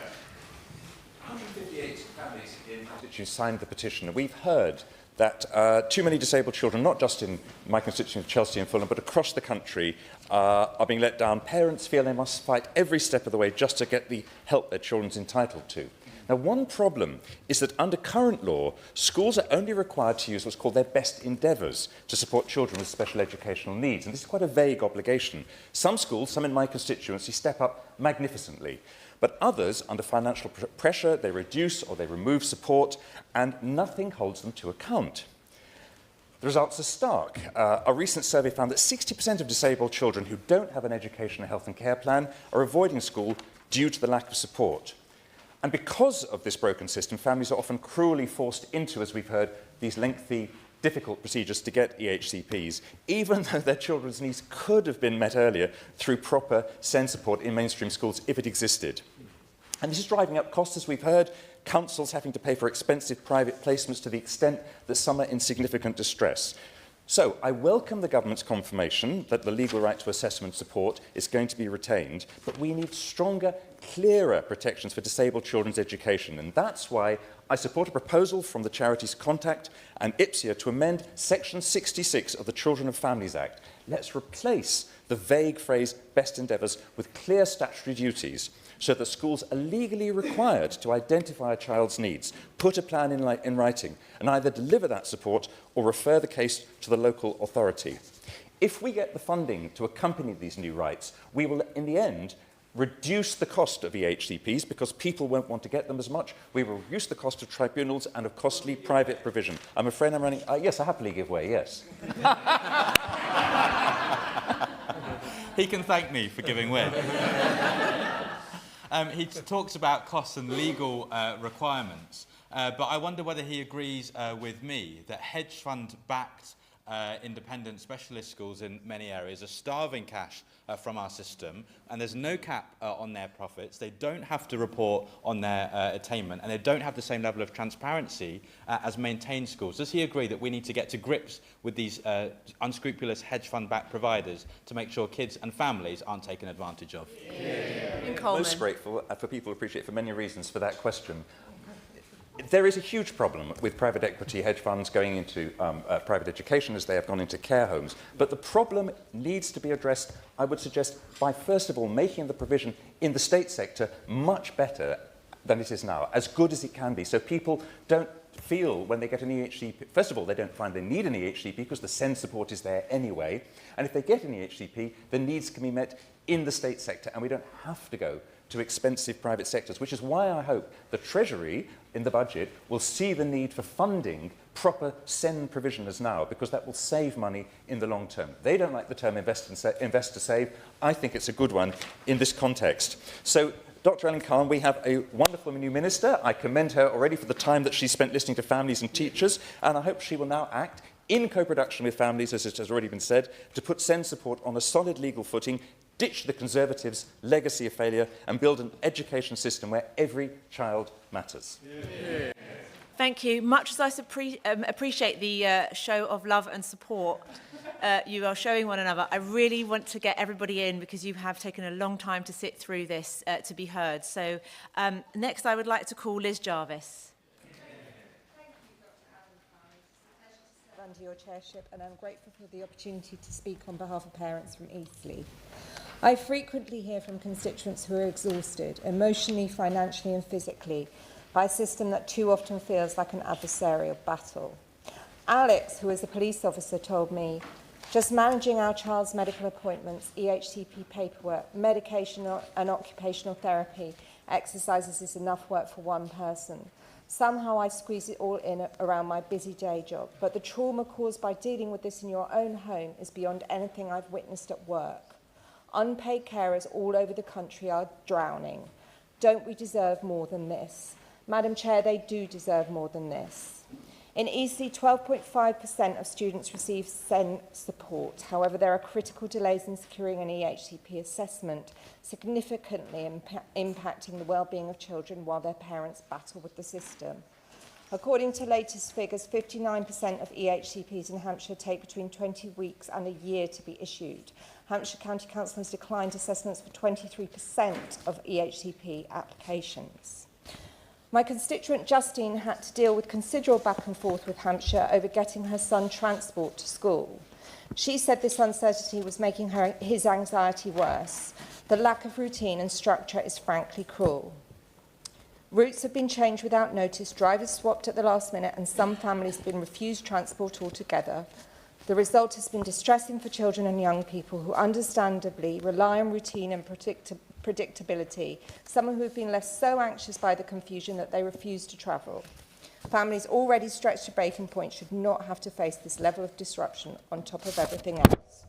Speaker 3: 158 families in constituency signed the petition. We've heard that too many disabled children, not just in my constituency of Chelsea and Fulham, but across the country, are being let down. Parents feel they must fight every step of the way just to get the help their children's entitled to. Now, one problem is that under current law, schools are only required to use what's called their best endeavours to support children with special educational needs. And this is quite a vague obligation. Some schools, some in my constituency, step up magnificently. But others, under financial pressure, they reduce or they remove support, and nothing holds them to account. The results are stark. A recent survey found that 60% of disabled children who don't have an educational, health and care plan are avoiding school due to the lack of support. And because of this broken system, families are often cruelly forced into, as we've heard, these lengthy, difficult procedures to get EHCPs, even though their children's needs could have been met earlier through proper SEND support in mainstream schools if it existed. And this is driving up costs, as we've heard, councils having to pay for expensive private placements to the extent that some are in significant distress. So I welcome the government's confirmation that the legal right to assessment support is going to be retained, but we need stronger, clearer protections for disabled children's education. And that's why I support a proposal from the Charities Contact and IPSIA to amend Section 66 of the Children and Families Act. Let's replace the vague phrase best endeavours with clear statutory duties so that schools are legally required to identify a child's needs, put a plan in writing, and either deliver that support or refer the case to the local authority. If we get the funding to accompany these new rights, we will, in the end, reduce the cost of EHCPs because people won't want to get them as much. We will reduce the cost of tribunals and of costly private provision. I'm afraid I'm running... yes, I happily give way, yes.
Speaker 20: He can thank me for giving way. He talks about costs and legal requirements, but I wonder whether he agrees with me that hedge fund-backed independent specialist schools in many areas are starving cash from our system, and there's no cap on their profits. They don't have to report on their attainment, and they don't have the same level of transparency as maintained schools. Does he agree that we need to get to grips with these unscrupulous hedge fund-backed providers to make sure kids and families aren't taken advantage of?
Speaker 3: Most grateful for people who appreciate it for many reasons for that question. There is a huge problem with private equity hedge funds going into private education as they have gone into care homes. But the problem needs to be addressed, I would suggest, by first of all making the provision in the state sector much better than it is now, as good as it can be, so people don't feel when they get an EHCP, first of all, they don't find they need an EHCP because the SEND support is there anyway. And if they get an EHCP, the needs can be met in the state sector, and we don't have to go to expensive private sectors, which is why I hope the Treasury in the budget will see the need for funding proper SEND provisioners now, because that will save money in the long term. They don't like the term invest to save. I think it's a good one in this context. So, Dr. Ellen Khan, we have a wonderful new minister. I commend her already for the time that she spent listening to families and teachers, and I hope she will now act in co-production with families, as it has already been said, to put SEND support on a solid legal footing, ditch the Conservatives' legacy of failure, and build an education system where every child matters.
Speaker 9: Yeah. Thank you. Much as I appreciate the show of love and support you are showing one another, I really want to get everybody in because you have taken a long time to sit through this to be heard. So next I would like to call Liz Jarvis.
Speaker 22: Under your chairship, and I'm grateful for the opportunity to speak on behalf of parents from Eastleigh. I frequently hear from constituents who are exhausted, emotionally, financially and physically, by a system that too often feels like an adversarial battle. Alex, who is a police officer, told me, just managing our child's medical appointments, EHCP paperwork, medication and occupational therapy exercises is enough work for one person. Somehow I squeeze it all in around my busy day job, but the trauma caused by dealing with this in your own home is beyond anything I've witnessed at work. Unpaid carers all over the country are drowning. Don't we deserve more than this? Madam Chair, they do deserve more than this. In EC, 12.5% of students receive SEN support. However, there are critical delays in securing an EHCP assessment, significantly impacting the well-being of children while their parents battle with the system. According to latest figures, 59% of EHCPs in Hampshire take between 20 weeks and a year to be issued. Hampshire County Council has declined assessments for 23% of EHCP applications. My constituent Justine had to deal with considerable back and forth with Hampshire over getting her son transport to school. She said this uncertainty was making his anxiety worse. The lack of routine and structure is frankly cruel. Routes have been changed without notice, drivers swapped at the last minute, and some families have been refused transport altogether. The result has been distressing for children and young people who understandably rely on routine and predictability, some who have been left so anxious by the confusion that they refuse to travel. Families already stretched to breaking point should not have to face this level of disruption on top of everything else.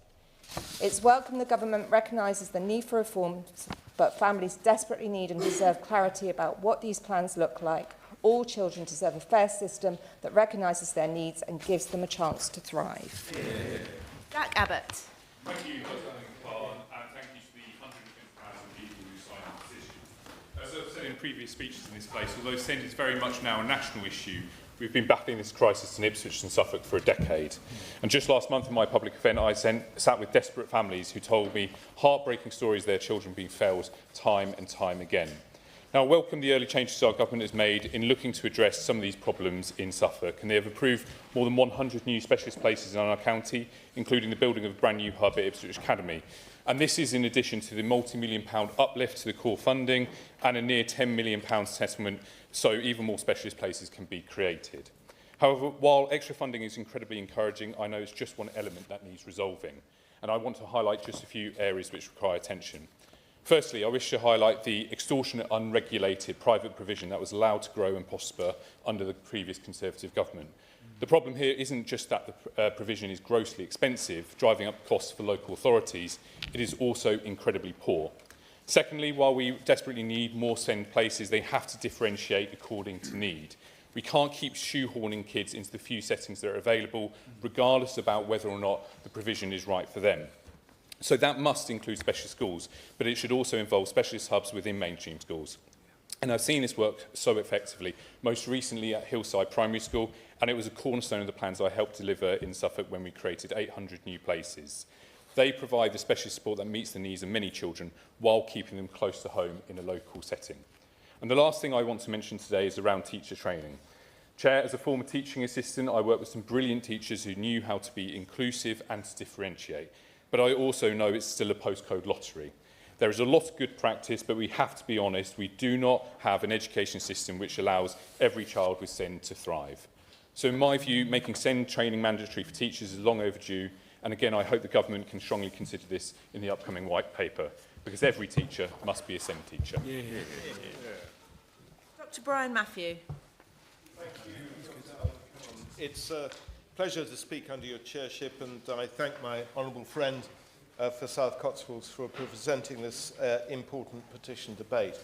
Speaker 22: It's welcome the government recognises the need for reforms, but families desperately need and deserve clarity about what these plans look like. All children deserve a fair system that recognises their needs and gives them a chance to thrive.
Speaker 9: Jack Abbott.
Speaker 2: Thank you, Dr. Allen, and thank you to the 150,000 people who signed the petition. As I've said in previous speeches in this place, although SEND is very much now a national issue, we've been battling this crisis in Ipswich and Suffolk for a decade. And just last month in my public event, I sat with desperate families who told me heartbreaking stories of their children being failed time and time again. Now, I welcome the early changes our government has made in looking to address some of these problems in Suffolk, and they have approved more than 100 new specialist places in our county, including the building of a brand new hub at Ipswich Academy. And this is in addition to the multi-million-pound uplift to the core funding and a near £10 million settlement, so even more specialist places can be created. However, while extra funding is incredibly encouraging, I know it's just one element that needs resolving, and I want to highlight just a few areas which require attention. Firstly, I wish to highlight the extortionate, unregulated private provision that was allowed to grow and prosper under the previous Conservative government. The problem here isn't just that the provision is grossly expensive, driving up costs for local authorities, it is also incredibly poor. Secondly, while we desperately need more SEND places, they have to differentiate according to need. We can't keep shoehorning kids into the few settings that are available, regardless about whether or not the provision is right for them. So that must include specialist schools, but it should also involve specialist hubs within mainstream schools. And I've seen this work so effectively, most recently at Hillside Primary School, and it was a cornerstone of the plans I helped deliver in Suffolk when we created 800 new places. They provide the specialist support that meets the needs of many children while keeping them close to home in a local setting. And the last thing I want to mention today is around teacher training. Chair, as a former teaching assistant, I worked with some brilliant teachers who knew how to be inclusive and to differentiate. But I also know it's still a postcode lottery. There is a lot of good practice, but we have to be honest, we do not have an education system which allows every child with SEND to thrive. So in my view, making SEND training mandatory for teachers is long overdue, and again, I hope the government can strongly consider this in the upcoming white paper, because every teacher must be a SEND teacher. Yeah.
Speaker 9: Dr. Brian Matthew.
Speaker 6: Thank you. It's a pleasure to speak under your chairship, and I thank my honourable friend for South Cotswolds for presenting this important petition debate.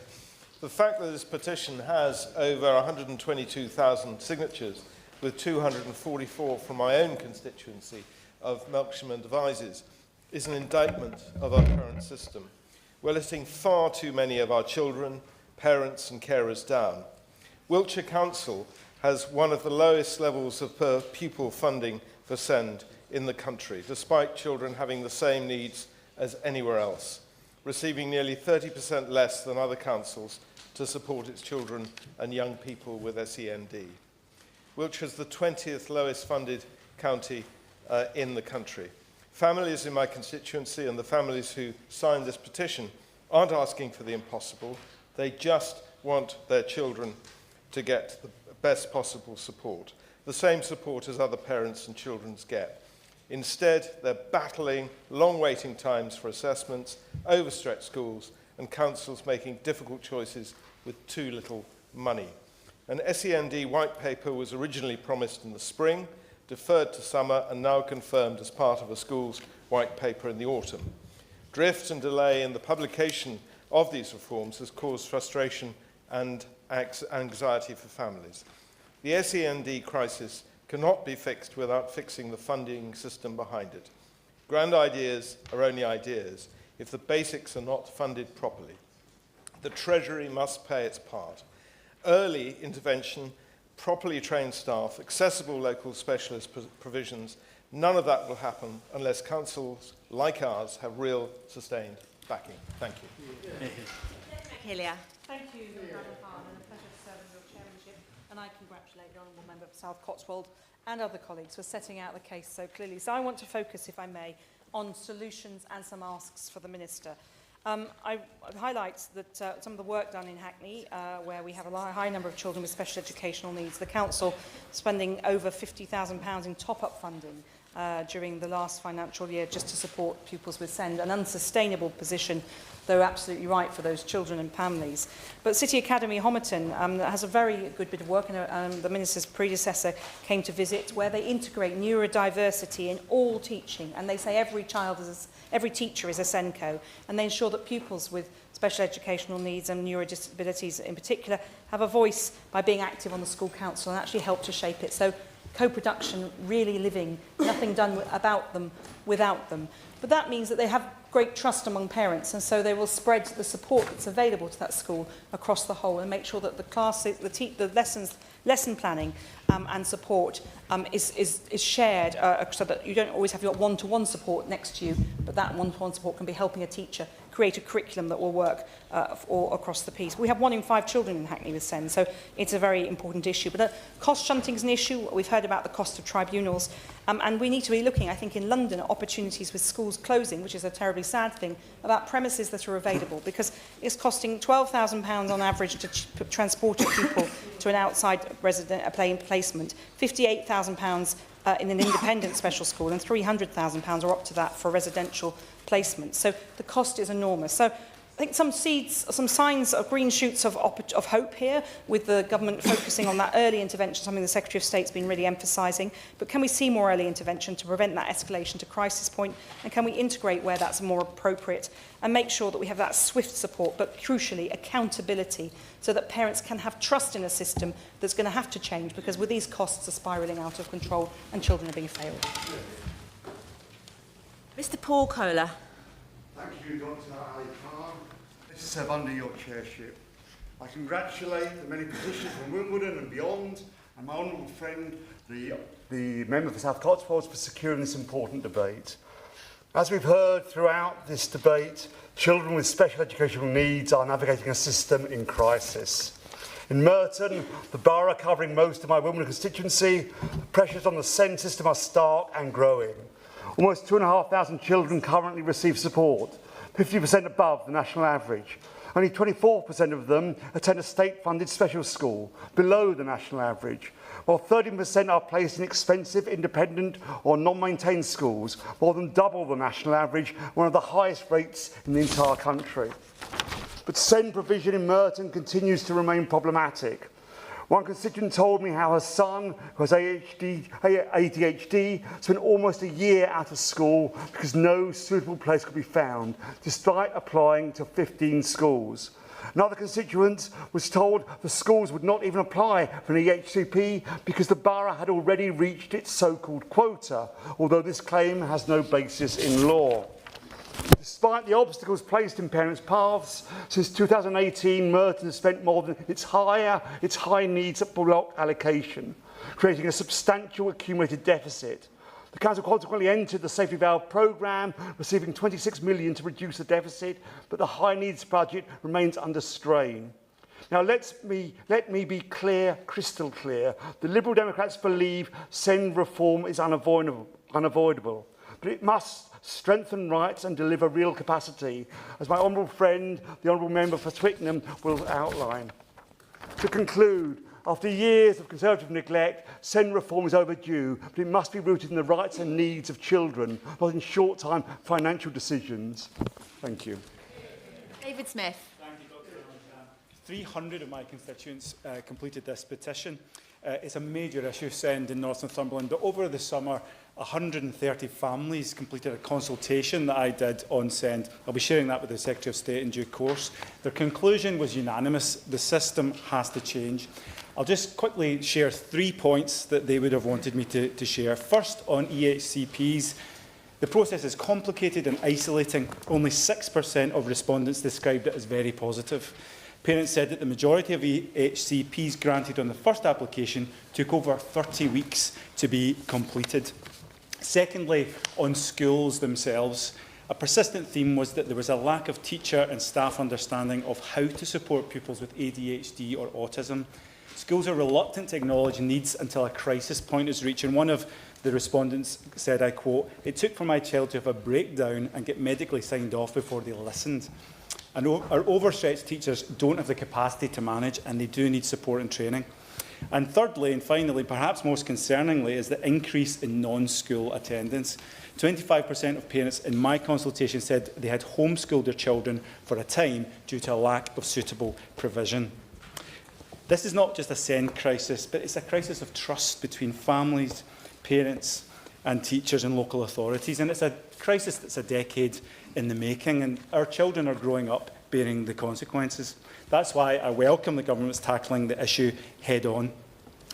Speaker 6: The fact that this petition has over 122,000 signatures, with 244 from my own constituency of Melksham and Devizes, is an indictment of our current system. We're letting far too many of our children, parents and carers down. Wiltshire Council has one of the lowest levels of per pupil funding for SEND in the country, despite children having the same needs as anywhere else, receiving nearly 30% less than other councils to support its children and young people with SEND. Wiltshire is the 20th lowest funded county in the country. Families in my constituency and the families who signed this petition aren't asking for the impossible. They just want their children to get the best possible support. the same support as other parents and children get. Instead, they're battling long waiting times for assessments, overstretched schools, and councils making difficult choices with too little money. An SEND white paper was originally promised in the spring, deferred to summer, and now confirmed as part of a school's white paper in the autumn. Drift and delay in the publication of these reforms has caused frustration and anxiety for families. The SEND crisis cannot be fixed without fixing the funding system behind it. Grand ideas are only ideas if the basics are not funded properly. The Treasury must play its part. Early intervention, properly trained staff, accessible local specialist provisions, none of that will happen unless councils like ours have real sustained backing. Thank you.
Speaker 9: Hillier.
Speaker 15: Thank you, Madam Khan, and a pleasure to serve in your chairmanship. And I congratulate the Honourable Member for South Cotswold and other colleagues for setting out the case so clearly. So I want to focus, if I may, on solutions and some asks for the Minister. I highlight that some of the work done in Hackney, where we have a high number of children with special educational needs, the Council spending over £50,000 in top-up funding during the last financial year just to support pupils with SEND, an unsustainable position, though absolutely right for those children and families. But City Academy Homerton has a very good bit of work, and the Minister's predecessor came to visit, where they integrate neurodiversity in all teaching, and they say every teacher is a SENCO, and they ensure that pupils with special educational needs and neurodisabilities in particular have a voice by being active on the school council and actually help to shape it. So co-production, really living, nothing done about them without them. But that means that they have great trust among parents, and so they will spread the support that's available to that school across the whole and make sure that the classes, the lesson planning and support is shared so that you don't always have your one-to-one support next to you, but that one-to-one support can be helping a teacher create a curriculum that will work across the piece. We have 1 in 5 children in Hackney with SEND, so it's a very important issue. But cost shunting is an issue. We've heard about the cost of tribunals, and we need to be looking, I think, in London at opportunities with schools closing, which is a terribly sad thing, about premises that are available, because it's costing £12,000 on average to transport a pupil to an outside placement, £58,000 in an independent special school, and £300,000 or up to that for residential placement. So the cost is enormous. So I think some signs of green shoots of hope here, with the government focusing on that early intervention, something the Secretary of State's been really emphasising. But can we see more early intervention to prevent that escalation to crisis point? And can we integrate where that's more appropriate and make sure that we have that swift support, but crucially accountability, so that parents can have trust in a system that's going to have to change, because with these costs are spiralling out of control and children are being failed.
Speaker 9: Mr Paul Kohler.
Speaker 13: Thank you, Dr. Ali Khan. This is under your chairship. I congratulate the many petitions from Wimbledon and beyond, and my honourable friend, the member for South Cotswolds, for securing this important debate. As we've heard throughout this debate, children with special educational needs are navigating a system in crisis. In Merton, the borough covering most of my Wimbledon constituency, the pressures on the SEND system are stark and growing. Almost 2,500 children currently receive support, 50% above the national average. Only 24% of them attend a state-funded special school, below the national average, while 13% are placed in expensive, independent or non-maintained schools, more than double the national average, one of the highest rates in the entire country. But SEND provision in Merton continues to remain problematic. One constituent told me how her son, who has ADHD, spent almost a year out of school because no suitable place could be found, despite applying to 15 schools. Another constituent was told the schools would not even apply for an EHCP because the borough had already reached its so-called quota, although this claim has no basis in law. Despite the obstacles placed in parents' paths, since 2018, Merton has spent more than its high needs block allocation, creating a substantial accumulated deficit. The council consequently entered the Safety Valve programme, receiving £26 million to reduce the deficit, but the high needs budget remains under strain. Now let me be clear, crystal clear. The Liberal Democrats believe SEND reform is unavoidable, but it must strengthen rights and deliver real capacity, as my honourable friend, the honourable member for Twickenham, will outline. To conclude, After years of Conservative neglect, SEND reform is overdue, but it must be rooted in the rights and needs of children, not in short-time financial decisions. Thank you.
Speaker 5: David Smith.
Speaker 10: 300 of my constituents completed this petition. It's a major issue, SEND in North Northumberland, but over the summer, 130 families completed a consultation that I did on SEND. I'll be sharing that with the Secretary of State in due course. Their conclusion was unanimous. The system has to change. I'll just quickly share 3 points that they would have wanted me to share. First, on EHCPs. The process is complicated and isolating. Only 6% of respondents described it as very positive. Parents said that the majority of EHCPs granted on the first application took over 30 weeks to be completed. Secondly, on schools themselves, a persistent theme was that there was a lack of teacher and staff understanding of how to support pupils with ADHD or autism. Schools are reluctant to acknowledge needs until a crisis point is reached, and one of the respondents said, I quote, "It took for my child to have a breakdown and get medically signed off before they listened." And our overstretched teachers don't have the capacity to manage, and they do need support and training. And thirdly, and finally, perhaps most concerningly, is the increase in non-school attendance. 25% of parents in my consultation said they had homeschooled their children for a time due to a lack of suitable provision. This is not just a SEND crisis, but it's a crisis of trust between families, parents and teachers and local authorities. And it's a crisis that's a decade in the making, and our children are growing up bearing the consequences. That's why I welcome the government's tackling the issue head-on.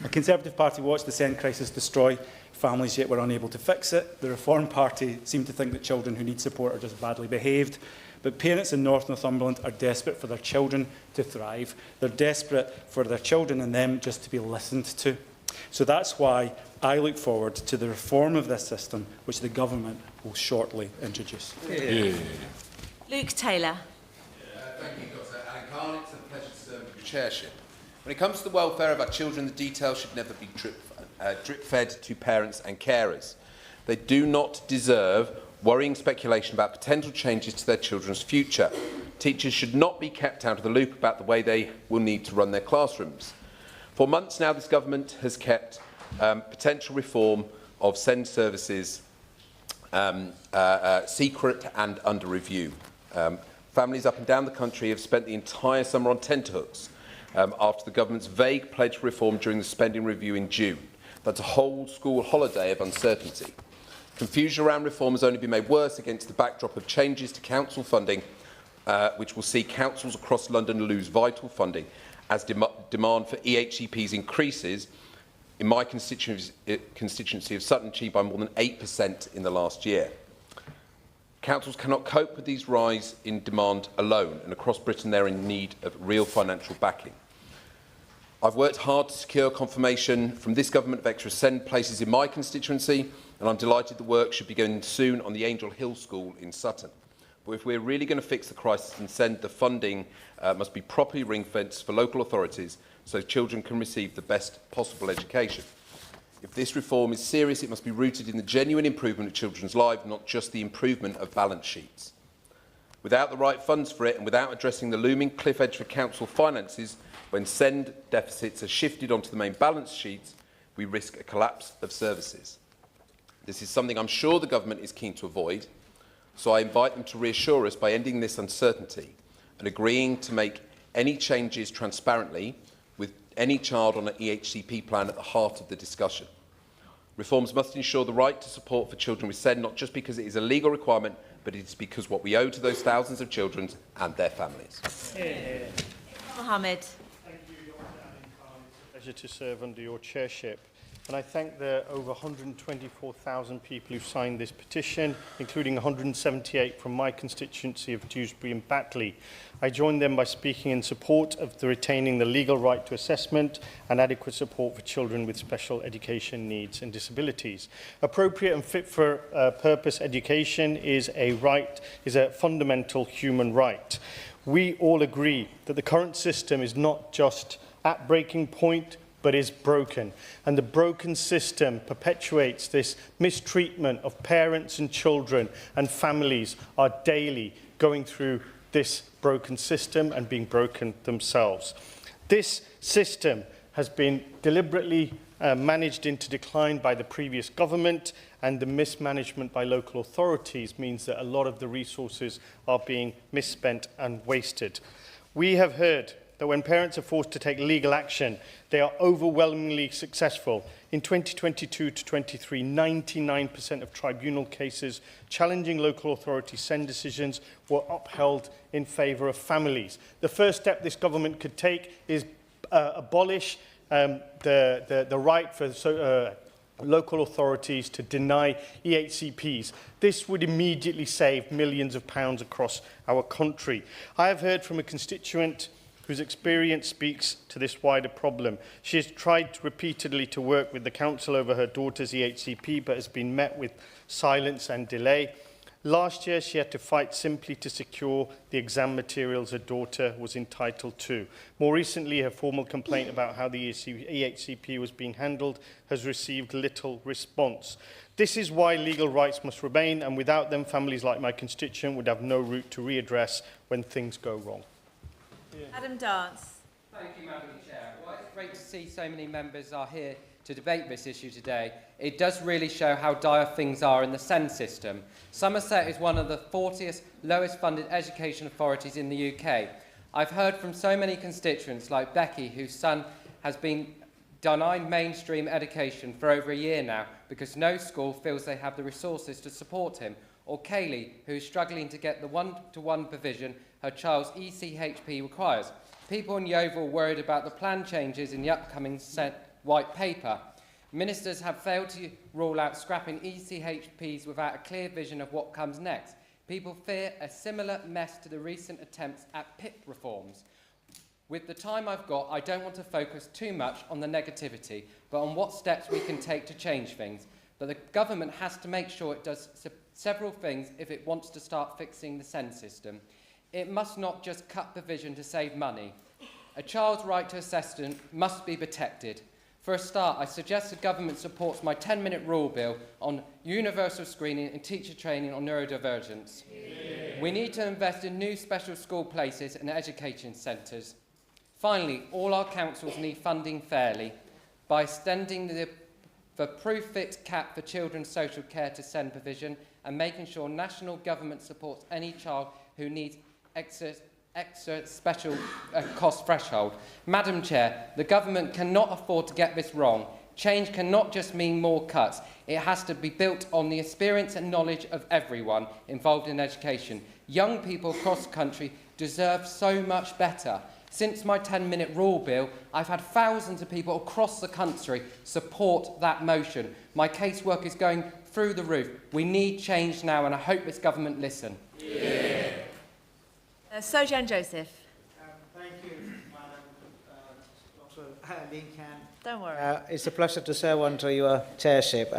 Speaker 10: The Conservative Party watched the SEND crisis destroy families, yet were unable to fix it. The Reform Party seem to think that children who need support are just badly behaved. But parents in North Northumberland are desperate for their children to thrive. They're desperate for their children and them just to be listened to. So that's why I look forward to the reform of this system, which the government will shortly introduce.
Speaker 9: Luke Taylor.
Speaker 16: Thank you, Dr. Alan Carn. It's a pleasure to serve with your chairship. When it comes to the welfare of our children, the details should never be drip-fed to parents and carers. They do not deserve worrying speculation about potential changes to their children's future. Teachers should not be kept out of the loop about the way they will need to run their classrooms. For months now, this government has kept potential reform of SEND services secret and under review. Families up and down the country have spent the entire summer on tenterhooks after the government's vague pledge for reform during the spending review in June. That's a whole school holiday of uncertainty. Confusion around reform has only been made worse against the backdrop of changes to council funding, which will see councils across London lose vital funding as demand for EHCPs increases in my constituency of Sutton-Chee by more than 8% in the last year. Councils cannot cope with these rise in demand alone, and across Britain they're in need of real financial backing. I've worked hard to secure confirmation from this government of extra SEND places in my constituency, and I'm delighted the work should begin soon on the Angel Hill School in Sutton. But if we're really going to fix the crisis in SEND, the funding must be properly ring-fenced for local authorities so children can receive the best possible education. If this reform is serious, it must be rooted in the genuine improvement of children's lives, not just the improvement of balance sheets. Without the right funds for it, and without addressing the looming cliff edge for council finances, when SEND deficits are shifted onto the main balance sheets, we risk a collapse of services. This is something I'm sure the government is keen to avoid, so I invite them to reassure us by ending this uncertainty and agreeing to make any changes transparently, with any child on an EHCP plan at the heart of the discussion. Reforms must ensure the right to support for children with SEND, not just because it is a legal requirement, but it is because what we owe to those thousands of children and their families.
Speaker 9: Mohammed.
Speaker 18: Thank you, Dr. Alan Carn. It's a pleasure to serve under your chairship. And I thank the over 124,000 people who've signed this petition, including 178 from my constituency of Dewsbury and Batley. I join them by speaking in support of the retaining the legal right to assessment and adequate support for children with special education needs and disabilities. Appropriate and fit for purpose education is a fundamental human right. We all agree that the current system is not just at breaking point, but is broken. And the broken system perpetuates this mistreatment of parents and children, and families are daily going through this broken system and being broken themselves. This system has been deliberately managed into decline by the previous government, and the mismanagement by local authorities means that a lot of the resources are being misspent and wasted. We have heard that when parents are forced to take legal action, they are overwhelmingly successful. In 2022 to 23, 99% of tribunal cases challenging local authority send decisions were upheld in favour of families. The first step this government could take is abolish the right for local authorities to deny EHCPs. This would immediately save millions of pounds across our country. I have heard from a constituent whose experience speaks to this wider problem. She has tried repeatedly to work with the council over her daughter's EHCP, but has been met with silence and delay. Last year, she had to fight simply to secure the exam materials her daughter was entitled to. More recently, her formal complaint about how the EHCP was being handled has received little response. This is why legal rights must remain, and without them, families like my constituent would have no route to readdress when things go wrong.
Speaker 9: Adam Dance.
Speaker 12: Thank you, Madam Chair. Well, it's great to see so many members are here to debate this issue today. It does really show how dire things are in the SEND system. Somerset is one of the 40th lowest funded education authorities in the UK. I've heard from so many constituents like Becky, whose son has been denied mainstream education for over a year now because no school feels they have the resources to support him, or Kaylee, who's struggling to get the one-to-one provision her child's ECHP requires. People in Yeovil are worried about the planned changes in the upcoming white paper. Ministers have failed to rule out scrapping ECHPs without a clear vision of what comes next. People fear a similar mess to the recent attempts at PIP reforms. With the time I've got, I don't want to focus too much on the negativity, but on what steps we can take to change things. But the government has to make sure it does several things if it wants to start fixing the SEND system. It must not just cut provision to save money. A child's right to assessment must be protected. For a start, I suggest the government supports my 10-minute rule bill on universal screening and teacher training on neurodivergence. Yeah. We need to invest in new special school places and education centres. Finally, all our councils need funding fairly. By extending the proof-fit cap for children's social care to SEND provision and making sure national government supports any child who needs extra special cost threshold. Madam Chair, the government cannot afford to get this wrong. Change cannot just mean more cuts. It has to be built on the experience and knowledge of everyone involved in education. Young people across the country deserve so much better. Since my 10-minute rule bill, I've had thousands of people across the country support that motion. My casework is going through the roof. We need change now, and I hope this government listen. Yeah.
Speaker 9: Sojan Joseph.
Speaker 8: Thank you, Madam Dr. Lincoln.
Speaker 9: Don't worry.
Speaker 8: It's a pleasure to serve under your chairship.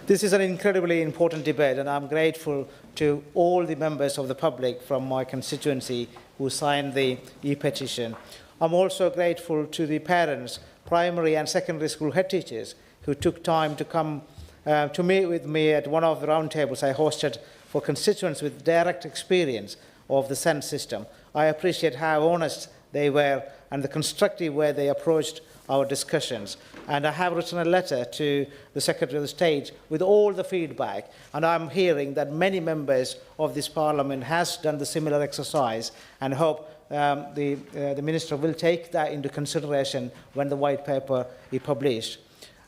Speaker 8: This is an incredibly important debate, and I'm grateful to all the members of the public from my constituency who signed the E-petition. I'm also grateful to the parents, primary and secondary school head teachers who took time to come to meet with me at one of the roundtables I hosted for constituents with direct experience of the SEND system. I appreciate how honest they were and the constructive way they approached our discussions. And I have written a letter to the Secretary of State with all the feedback, and I'm hearing that many members of this Parliament has done the similar exercise, and hope the Minister will take that into consideration when the white paper is published.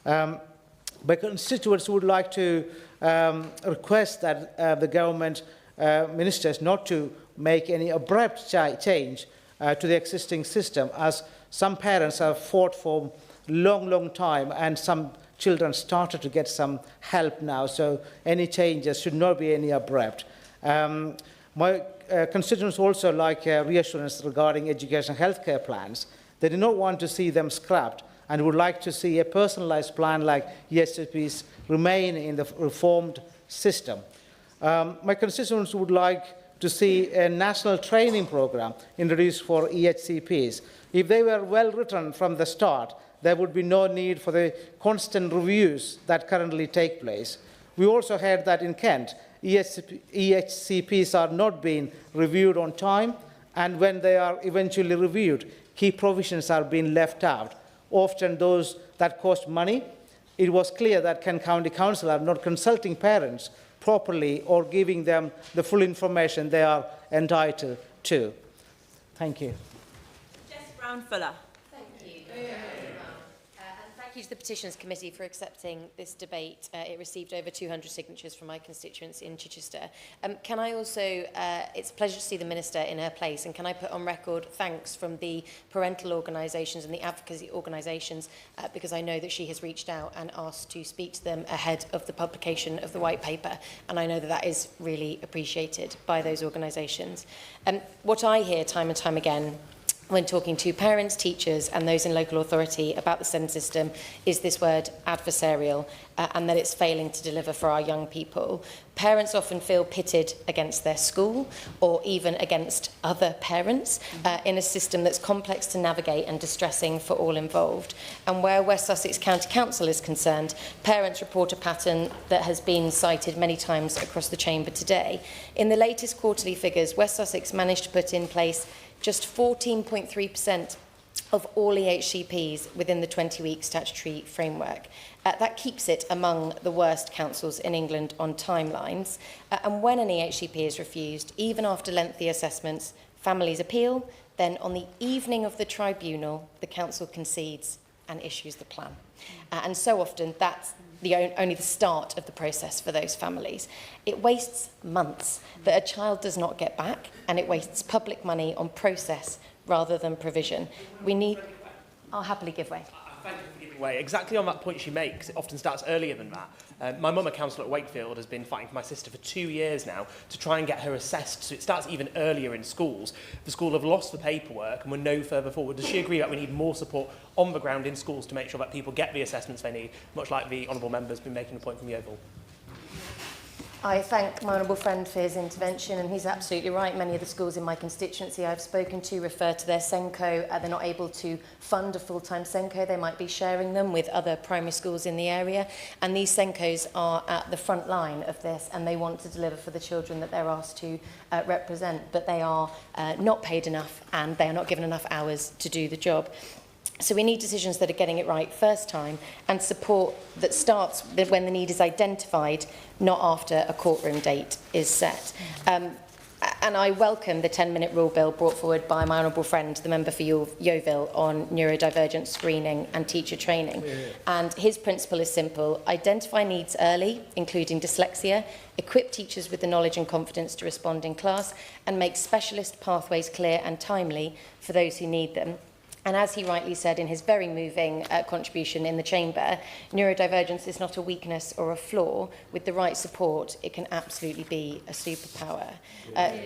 Speaker 8: My constituents would like to request that the government ministers not to make any abrupt change to the existing system, as some parents have fought for a long time, and some children started to get some help now, so any changes should not be any abrupt. My constituents also like reassurance regarding education and healthcare plans. They do not want to see them scrapped and would like to see a personalised plan like EHCPs remain in the reformed system. My constituents would like to see a national training programme introduced for EHCPs. If they were well written from the start, there would be no need for the constant reviews that currently take place. We also heard that in Kent, EHCPs are not being reviewed on time, and when they are eventually reviewed, key provisions are being left out. often those that cost money. It was clear that Kent County Council are not consulting parents properly or giving them the full information they are entitled to. Thank you.
Speaker 9: Jess Brown-Fuller.
Speaker 4: Thank you. And thank you to the Petitions Committee for accepting this debate. It received over 200 signatures from my constituents in Chichester. Can I also, it's a pleasure to see the Minister in her place, and can I put on record thanks from the parental organisations and the advocacy organisations, because I know that she has reached out and asked to speak to them ahead of the publication of the white paper, and I know that that is really appreciated by those organisations. What I hear time and time again when talking to parents, teachers and those in local authority about the SEND system is this word adversarial, and that it's failing to deliver for our young people. Parents often feel pitted against their school or even against other parents in a system that's complex to navigate and distressing for all involved. And where West Sussex County Council is concerned, parents report a pattern that has been cited many times across the chamber today. In the latest quarterly figures, West Sussex managed to put in place just 14.3% of all EHCPs within the 20-week statutory framework. That keeps it among the worst councils in England on timelines. And when an EHCP is refused, even after lengthy assessments, families appeal, then on the evening of the tribunal, the council concedes and issues the plan. And so often that's only the start of the process for those families. It wastes months that a child does not get back, and it wastes public money on process rather than provision. I'll happily give way.
Speaker 21: Thank you for giving way. Exactly on that point she makes, it often starts earlier than that. My mum, a councillor at Wakefield, has been fighting for my sister for 2 years now to try and get her assessed, so it starts even earlier in schools. The school have lost the paperwork and we're no further forward. Does she agree that we need more support on the ground in schools to make sure that people get the assessments they need, much like the Honourable Member's been making a point from Yeovil?
Speaker 4: I thank my honourable friend for his intervention, and he's absolutely right. Many of the schools in my constituency I've spoken to refer to their SENCO. They're not able to fund a full-time SENCO. They might be sharing them with other primary schools in the area, and these SENCOs are at the front line of this, and they want to deliver for the children that they're asked to represent, but they are not paid enough and they are not given enough hours to do the job. So we need decisions that are getting it right first time, and support that starts when the need is identified, not after a courtroom date is set. And I welcome the 10-minute rule bill brought forward by my honourable friend, the member for Yeovil, on neurodivergent screening and teacher training. Yeah. And his principle is simple: identify needs early, including dyslexia, equip teachers with the knowledge and confidence to respond in class, and make specialist pathways clear and timely for those who need them. And as he rightly said in his very moving contribution in the chamber, neurodivergence is not a weakness or a flaw. With the right support, it can absolutely be a superpower.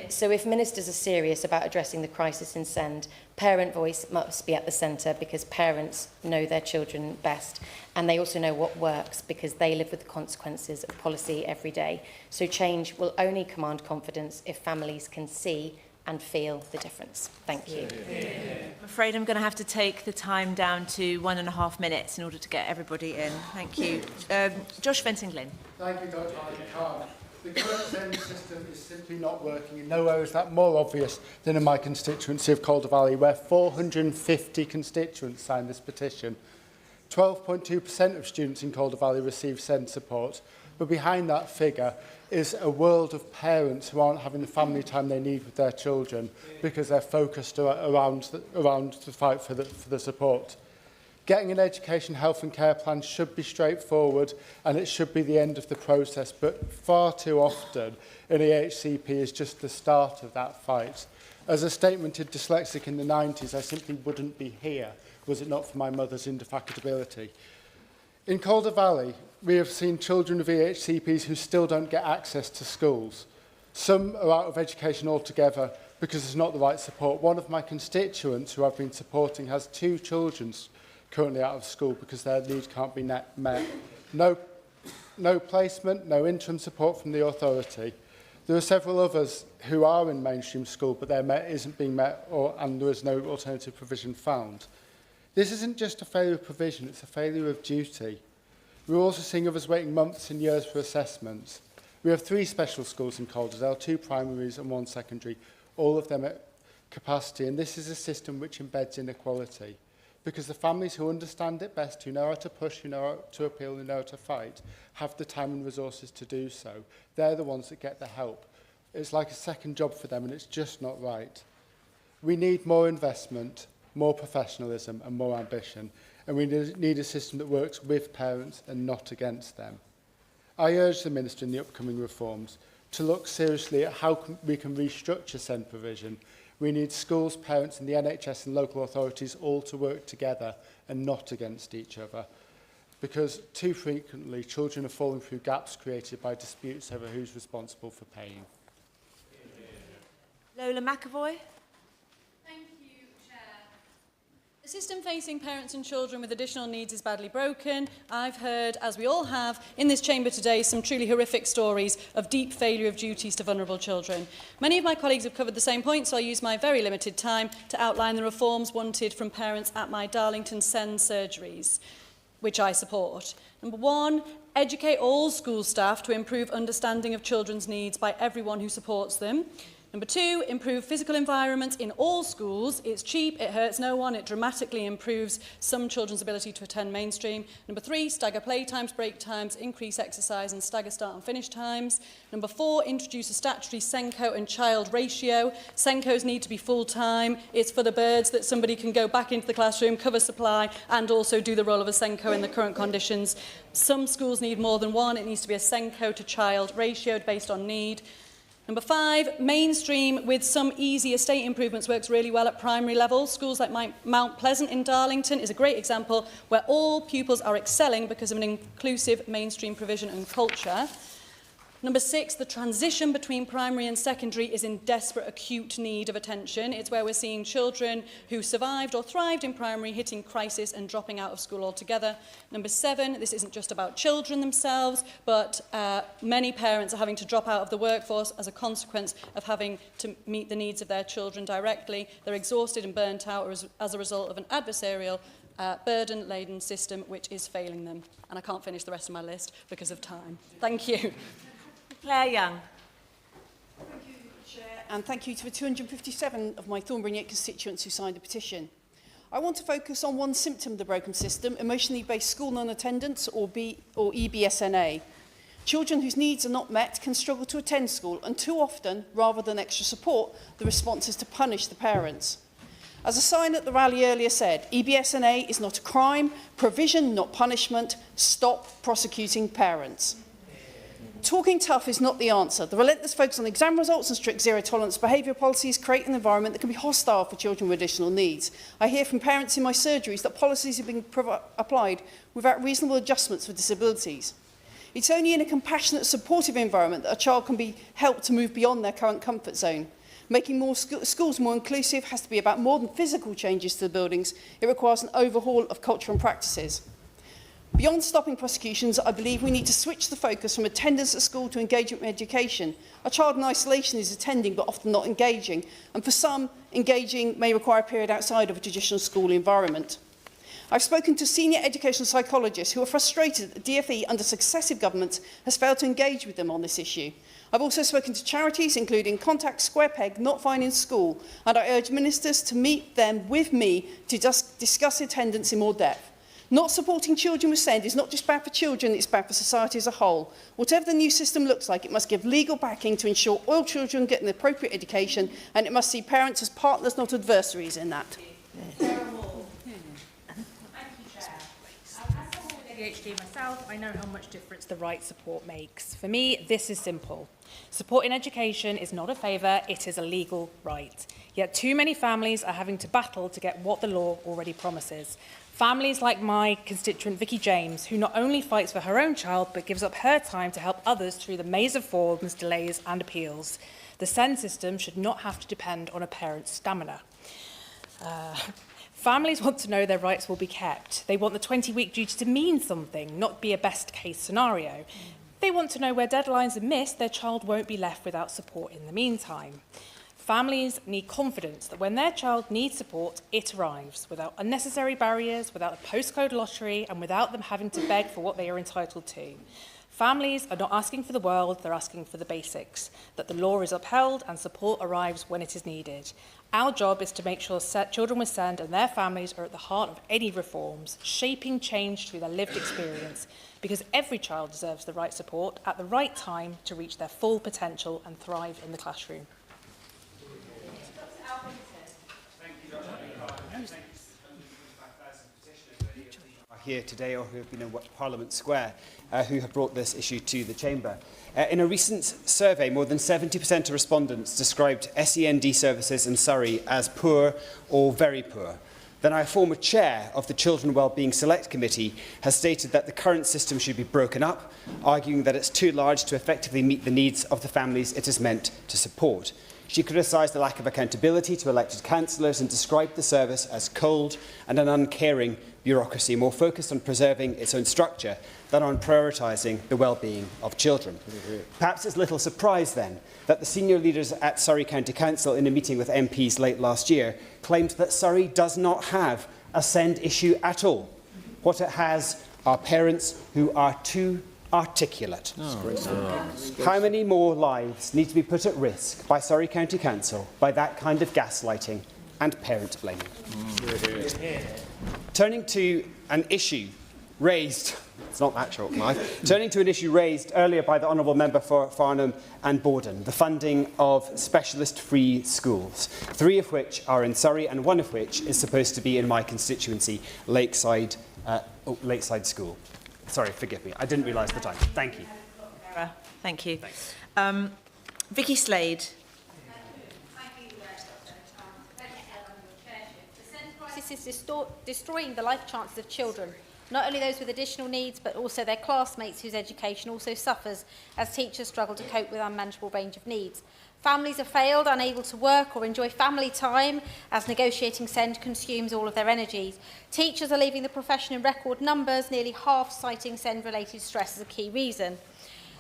Speaker 4: So if ministers are serious about addressing the crisis in SEND, parent voice must be at the centre, because parents know their children best. And they also know what works, because they live with the consequences of policy every day. So change will only command confidence if families can see and feel the difference. Thank you.
Speaker 9: I'm afraid I'm going to have to take the time down to 1.5 minutes in order to get everybody in. Thank you. Josh Fenton-Glynn.
Speaker 23: Thank you, Dr. Khan. The current SEND system is simply not working. In nowhere is that more obvious than in my constituency of Calder Valley, where 450 constituents signed this petition. 12.2% of students in Calder Valley receive SEND support, but behind that figure is a world of parents who aren't having the family time they need with their children because they're focused around the fight for the support. Getting an education, health and care plan should be straightforward, and it should be the end of the process, but far too often an EHCP is just the start of that fight. As a statemented dyslexic in the 90s, I simply wouldn't be here was it not for my mother's indefatigability. In Calder Valley, we have seen children of EHCPs who still don't get access to schools. Some are out of education altogether because there's not the right support. One of my constituents who I've been supporting has 2 children currently out of school because their needs can't be met. No placement, no interim support from the authority. There are several others who are in mainstream school, but their isn't being met, and there is no alternative provision found. This isn't just a failure of provision, it's a failure of duty. We're also seeing others waiting months and years for assessments. We have 3 special schools in Calderdale, 2 primaries and 1 secondary, all of them at capacity, and this is a system which embeds inequality. because the families who understand it best, who know how to push, who know how to appeal, who know how to fight, have the time and resources to do so. They're the ones that get the help. It's like a second job for them, and it's just not right. We need more investment, more professionalism and more ambition, and we need a system that works with parents and not against them. I urge the Minister in the upcoming reforms to look seriously at how we can restructure SEND provision. We need schools, parents and the NHS and local authorities all to work together and not against each other, because too frequently children are falling through gaps created by disputes over who's responsible for paying.
Speaker 9: Lola McAvoy.
Speaker 1: The system facing parents and children with additional needs is badly broken. I've heard, as we all have, in this chamber today, some truly horrific stories of deep failure of duties to vulnerable children. Many of my colleagues have covered the same points, so I'll use my very limited time to outline the reforms wanted from parents at my Darlington SEND surgeries, which I support. Number one, educate all school staff to improve understanding of children's needs by everyone who supports them. Number two, improve physical environments in all schools. It's cheap, it hurts no one, it dramatically improves some children's ability to attend mainstream. Number three, stagger playtimes, break times, increase exercise and stagger start and finish times. Number four, introduce a statutory SENCO and child ratio. SENCOs need to be full-time. It's for the birds that somebody can go back into the classroom, cover supply and also do the role of a SENCO in the current conditions. Some schools need more than one. It needs to be a SENCO to child ratio based on need. Number five, mainstream with some easy estate improvements works really well at primary level. Schools like Mount Pleasant in Darlington is a great example where all pupils are excelling because of an inclusive mainstream provision and culture. Number six, the transition between primary and secondary is in desperate acute need of attention. It's where we're seeing children who survived or thrived in primary hitting crisis and dropping out of school altogether. Number seven, this isn't just about children themselves, but many parents are having to drop out of the workforce as a consequence of having to meet the needs of their children directly. They're exhausted and burnt out as a result of an adversarial burden-laden system which is failing them. And I can't finish the rest of my list because of time. Thank you.
Speaker 9: Claire Young.
Speaker 7: Thank you, Chair, and thank you to the 257 of my Thornbury constituents who signed the petition. I want to focus on one symptom of the broken system, emotionally based school non-attendance or EBSNA. Children whose needs are not met can struggle to attend school, and too often, rather than extra support, the response is to punish the parents. As a sign at the rally earlier said, EBSNA is not a crime, provision, not punishment. Stop prosecuting parents. Talking tough is not the answer. The relentless focus on exam results and strict zero-tolerance behaviour policies create an environment that can be hostile for children with additional needs. I hear from parents in my surgeries that policies have been applied without reasonable adjustments for disabilities. It's only in a compassionate, supportive environment that a child can be helped to move beyond their current comfort zone. Making more schools more inclusive has to be about more than physical changes to the buildings. It requires an overhaul of culture and practices. Beyond stopping prosecutions, I believe we need to switch the focus from attendance at school to engagement in education. A child in isolation is attending but often not engaging, and for some, engaging may require a period outside of a traditional school environment. I've spoken to senior educational psychologists who are frustrated that the DfE under successive governments has failed to engage with them on this issue. I've also spoken to charities, including Contact Square Peg, Not Fine in School, and I urge ministers to meet them with me to discuss attendance in more depth. Not supporting children with SEND is not just bad for children, it's bad for society as a whole. Whatever the new system looks like, it must give legal backing to ensure all children get an appropriate education, and it must see parents as partners, not adversaries in that.
Speaker 14: ADHD myself, I know how much difference the right support makes. For me, this is simple. Support in education is not a favour, it is a legal right. Yet too many families are having to battle to get what the law already promises. Families like my constituent Vicky James, who not only fights for her own child, but gives up her time to help others through the maze of forms, delays and appeals. The SEND system should not have to depend on a parent's stamina. Families want to know their rights will be kept. They want the 20-week duty to mean something, not be a best-case scenario. They want to know where deadlines are missed, their child won't be left without support in the meantime. Families need confidence that when their child needs support, it arrives, without unnecessary barriers, without a postcode lottery, and without them having to beg for what they are entitled to. Families are not asking for the world, they're asking for the basics, that the law is upheld and support arrives when it is needed. Our job is to make sure children with SEND and their families are at the heart of any reforms, shaping change through their lived experience, because every child deserves the right support at the right time to reach their full potential and thrive in the classroom.
Speaker 11: Here today or who have been in Parliament Square who have brought this issue to the Chamber. In a recent survey, more than 70% of respondents described SEND services in Surrey as poor or very poor. Then our former chair of the Children Wellbeing Select Committee has stated that the current system should be broken up, arguing that it's too large to effectively meet the needs of the families it is meant to support. She criticised the lack of accountability to elected councillors and described the service as cold and an uncaring bureaucracy, more focused on preserving its own structure than on prioritising the well-being of children. Perhaps it's little surprise then that the senior leaders at Surrey County Council in a meeting with MPs late last year claimed that Surrey does not have a SEND issue at all. What it has are parents who are too articulate. How many more lives need to be put at risk by Surrey County Council by that kind of gaslighting and parent blaming? Turning to an issue raised, it's not that short, Clive, turning to an issue raised earlier by the Honourable Member for Farnham and Borden, the funding of specialist free schools, 3 of which are in Surrey and 1 of which is supposed to be in my constituency, Lakeside School. Sorry, forgive me. I didn't realise the time. Thank you.
Speaker 9: Thank you. Vicky Slade.
Speaker 17: This is destroying the life chances of children, not only those with additional needs, but also their classmates whose education also suffers as teachers struggle to cope with unmanageable range of needs. Families have failed, unable to work or enjoy family time as negotiating SEND consumes all of their energies. Teachers are leaving the profession in record numbers, nearly half citing SEND-related stress as a key reason.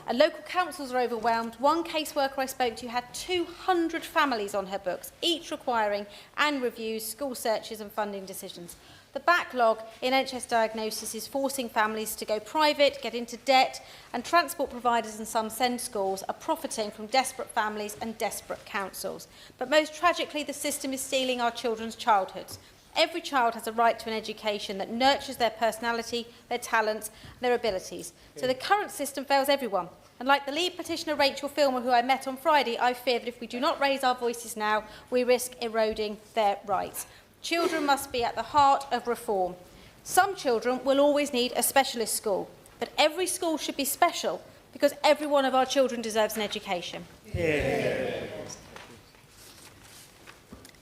Speaker 17: And local councils are overwhelmed. One caseworker I spoke to had 200 families on her books, each requiring and reviews, school searches and funding decisions. The backlog in NHS diagnosis is forcing families to go private, get into debt, and transport providers and some SEND schools are profiting from desperate families and desperate councils. But most tragically, the system is stealing our children's childhoods. Every child has a right to an education that nurtures their personality, their talents, and their abilities. So the current system fails everyone. And like the lead petitioner Rachel Filmer, who I met on Friday, I fear that if we do not raise our voices now, we risk eroding their rights. Children must be at the heart of reform. Some children will always need a specialist school, but every school should be special because every one of our children deserves an education.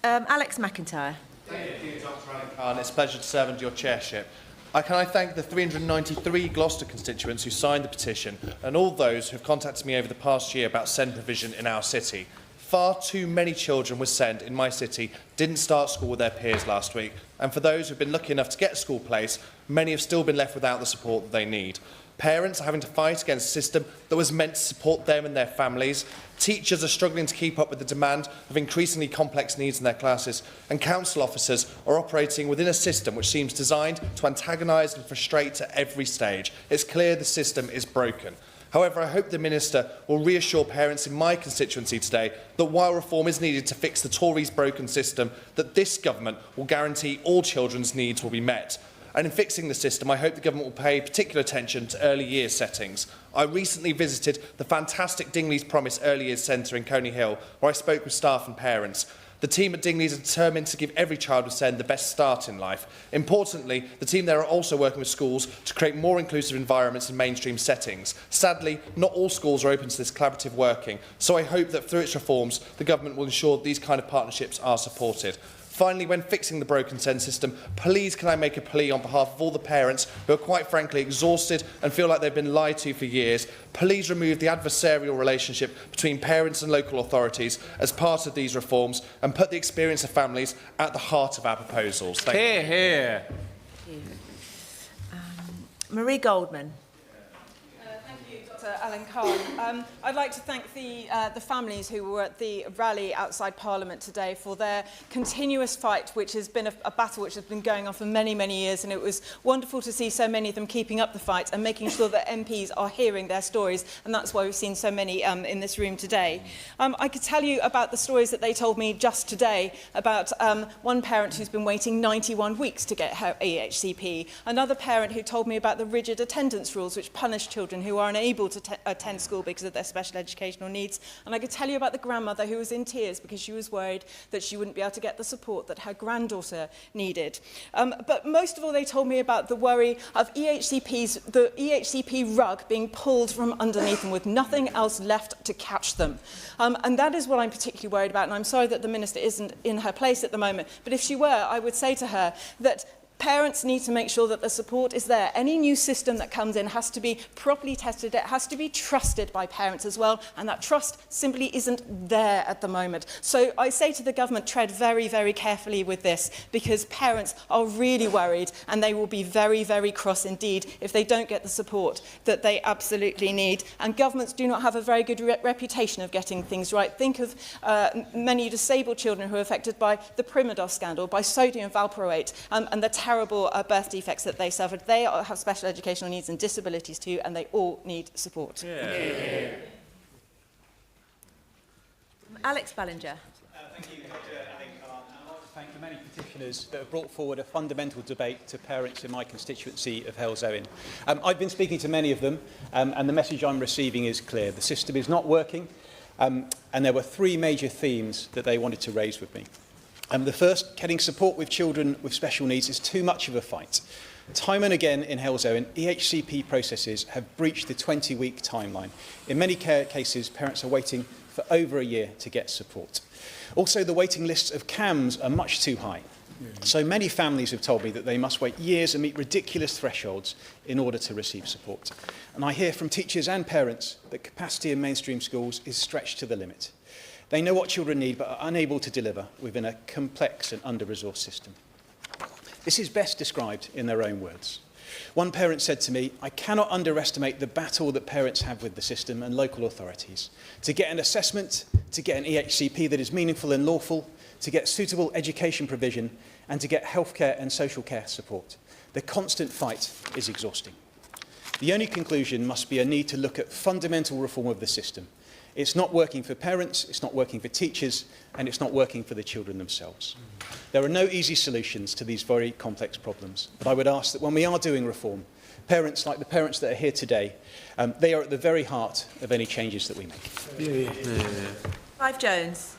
Speaker 9: Alex McIntyre.
Speaker 19: Thank you, Dr. Alan. It's a pleasure to serve under your chairship. Can I thank the 393 Gloucester constituents who signed the petition and all those who have contacted me over the past year about SEND provision in our city. Far too many children with SEND in my city didn't start school with their peers last week, and for those who have been lucky enough to get a school place, many have still been left without the support that they need. Parents are having to fight against a system that was meant to support them and their families. Teachers are struggling to keep up with the demand of increasingly complex needs in their classes, and council officers are operating within a system which seems designed to antagonise and frustrate at every stage. It's clear the system is broken. However, I hope the Minister will reassure parents in my constituency today that while reform is needed to fix the Tories' broken system, that this government will guarantee all children's needs will be met. And in fixing the system, I hope the government will pay particular attention to early years settings. I recently visited the fantastic Dingley's Promise Early Years Centre in Coney Hill, where I spoke with staff and parents. The team at Dingley's are determined to give every child with SEND the best start in life. Importantly, the team there are also working with schools to create more inclusive environments in mainstream settings. Sadly, not all schools are open to this collaborative working, so I hope that through its reforms, the government will ensure these kind of partnerships are supported. Finally, when fixing the broken SEND system, please can I make a plea on behalf of all the parents who are quite frankly exhausted and feel like they've been lied to for years. Please remove the adversarial relationship between parents and local authorities as part of these reforms and put the experience of families at the heart of our proposals. Thank you.
Speaker 9: Hear. Marie Goldman.
Speaker 1: Thank you, Dr.
Speaker 3: Dr. Alan Khan. I'd like to thank the families who were at the rally outside Parliament today for their continuous fight, which has been a battle which has been going on for many, many years, and it was wonderful to see so many of them keeping up the fight and making sure that MPs are hearing their stories, and that's why we've seen so many in this room today. I could tell you about the stories that they told me just today about one parent who's been waiting 91 weeks to get her EHCP, another parent who told me about the rigid attendance rules which punish children who are unable to attend school because of their special educational needs, and I could tell you about the grandmother who was in tears because she was worried that she wouldn't be able to get the support that her granddaughter needed. But most of all, they told me about the worry of the EHCP rug being pulled from underneath them with nothing else left to catch them. And that is what I'm particularly worried about, and I'm sorry that the Minister isn't in her place at the moment, but if she were, I would say to her that parents need to make sure that the support is there. Any new system that comes in has to be properly tested. It has to be trusted by parents as well, and that trust simply isn't there at the moment. So I say to the government, tread very, very carefully with this, because parents are really worried, and they will be very, very cross indeed if they don't get the support that they absolutely need. And governments do not have a very good reputation of getting things right. Think of many disabled children who are affected by the Primados scandal, by sodium valproate, and the terrible birth defects that they suffered. They have special educational needs and disabilities too, and they all need support.
Speaker 9: Yeah. Alex Ballinger.
Speaker 20: Thank you, Dr. Alan Khan. I'd like to thank the many petitioners that have brought forward a fundamental debate to parents in my constituency of Hellsowen. I've been speaking to many of them, and the message I'm receiving is clear. The system is not working, and there were three major themes that they wanted to raise with me. The first, getting support with children with special needs is too much of a fight. Time and again in Hellsowen, EHCP processes have breached the 20-week timeline. In many cases, parents are waiting for over a year to get support. Also, the waiting lists of CAMs are much too high. So many families have told me that they must wait years and meet ridiculous thresholds in order to receive support. And I hear from teachers and parents that capacity in mainstream schools is stretched to the limit. They know what children need but are unable to deliver within a complex and under-resourced system. This is best described in their own words. One parent said to me, "I cannot underestimate the battle that parents have with the system and local authorities. To get an assessment, to get an EHCP that is meaningful and lawful, to get suitable education provision, and to get healthcare and social care support. The constant fight is exhausting. The only conclusion must be a need to look at fundamental reform of the system. It's not working for parents, it's not working for teachers, and it's not working for the children themselves. There are no easy solutions to these very complex problems, but I would ask that when we are doing reform, parents like the parents that are here today, they are at the very heart of any changes that we make."
Speaker 9: Clive Jones.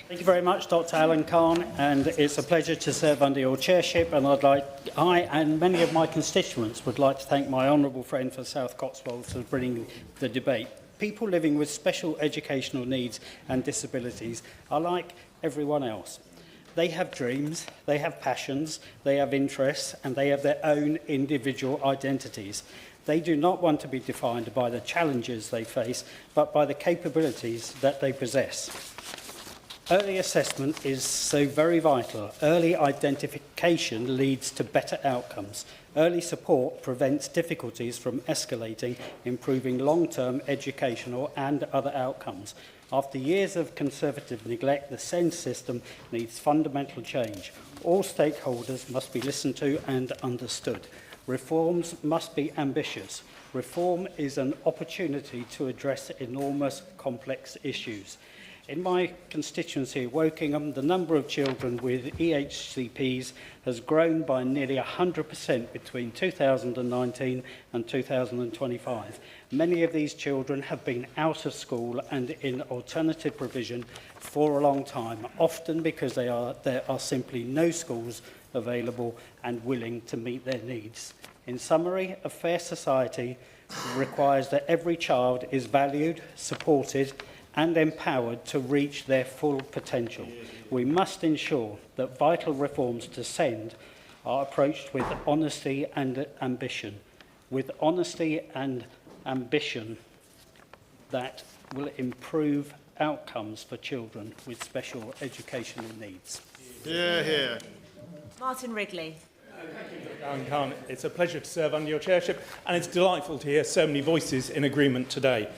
Speaker 22: Thank you very much, Dr. Alan Khan, and it's a pleasure to serve under your chairship, and I and many of my constituents would like to thank my honourable friend for South Cotswolds for bringing the debate. People living with special educational needs and disabilities are like everyone else. They have dreams, they have passions, they have interests, and they have their own individual identities. They do not want to be defined by the challenges they face, but by the capabilities that they possess. Early assessment is so very vital. Early identification leads to better outcomes. Early support prevents difficulties from escalating, improving long-term educational and other outcomes. After years of conservative neglect, the SEND system needs fundamental change. All stakeholders must be listened to and understood. Reforms must be ambitious. Reform is an opportunity to address enormous, complex issues. In my constituency, Wokingham, the number of children with EHCPs has grown by nearly 100% between 2019 and 2025. Many of these children have been out of school and in alternative provision for a long time, often because there are simply no schools available and willing to meet their needs. In summary, a fair society requires that every child is valued, supported, and empowered to reach their full potential. We must ensure that vital reforms to SEND are approached with honesty and ambition. With honesty and ambition that will improve outcomes for children with special educational needs.
Speaker 6: Hear, hear.
Speaker 9: Martin Wrigley.
Speaker 10: Alan Khan, it's a pleasure to serve under your chairship, and it's delightful to hear so many voices in agreement today.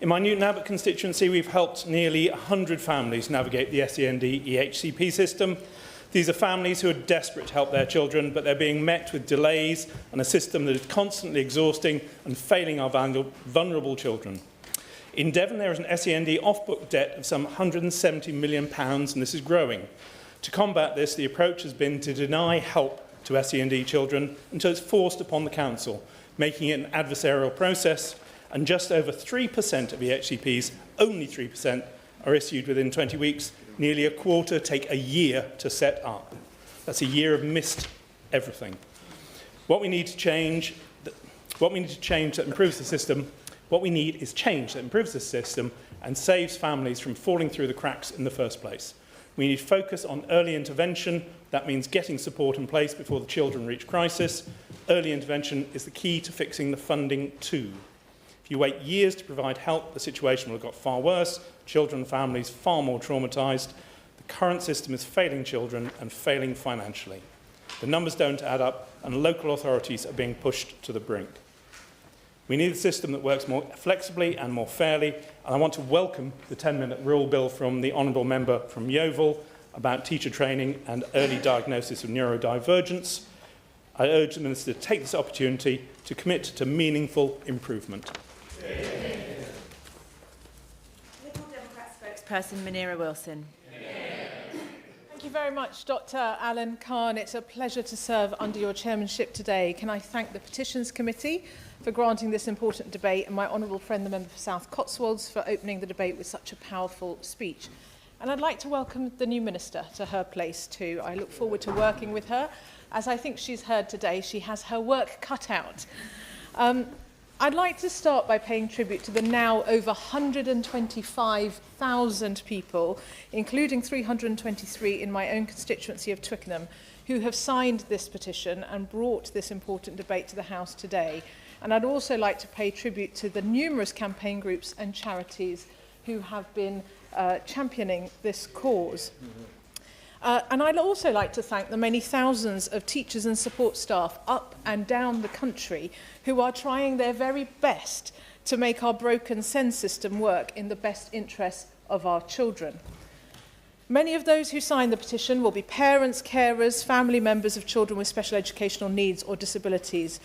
Speaker 10: In my Newton Abbot constituency, we've helped nearly 100 families navigate the SEND EHCP system. These are families who are desperate to help their children, but they're being met with delays and a system that is constantly exhausting and failing our vulnerable children. In Devon, there is an SEND off-book debt of some £170 million, and this is growing. To combat this, the approach has been to deny help to SEND children until it's forced upon the council, making it an adversarial process, and just over 3% of EHCPs, only 3%, are issued within 20 weeks. Nearly a quarter take a year to set up. That's a year of missed everything. What we need is change that improves the system and saves families from falling through the cracks in the first place. We need focus on early intervention. That means getting support in place before the children reach crisis. Early intervention is the key to fixing the funding too. If you wait years to provide help, the situation will have got far worse, children and families far more traumatised. The current system is failing children and failing financially. The numbers don't add up, and local authorities are being pushed to the brink. We need a system that works more flexibly and more fairly, and I want to welcome the 10-minute rule bill from the Honourable Member from Yeovil about teacher training and early diagnosis of neurodivergence. I urge the Minister to take this opportunity to commit to meaningful improvement.
Speaker 9: Liberal Democrat spokesperson Munira Wilson.
Speaker 7: Thank you very much, Dr. Alan Khan. It's a pleasure to serve under your chairmanship today. Can I thank the Petitions Committee for granting this important debate and my honourable friend, the member for South Cotswolds, for opening the debate with such a powerful speech. And I'd like to welcome the new Minister to her place too. I look forward to working with her. As I think she's heard today, she has her work cut out. I'd like to start by paying tribute to the now over 125,000 people, including 323 in my own constituency of Twickenham, who have signed this petition and brought this important debate to the House today. And I'd also like to pay tribute to the numerous campaign groups and charities who have been championing this cause. And I'd also like to thank the many thousands of teachers and support staff up and down the country who are trying their very best to make our broken SEND system work in the best interests of our children. Many of those who signed the petition will be parents, carers, family members of children with special educational needs or disabilities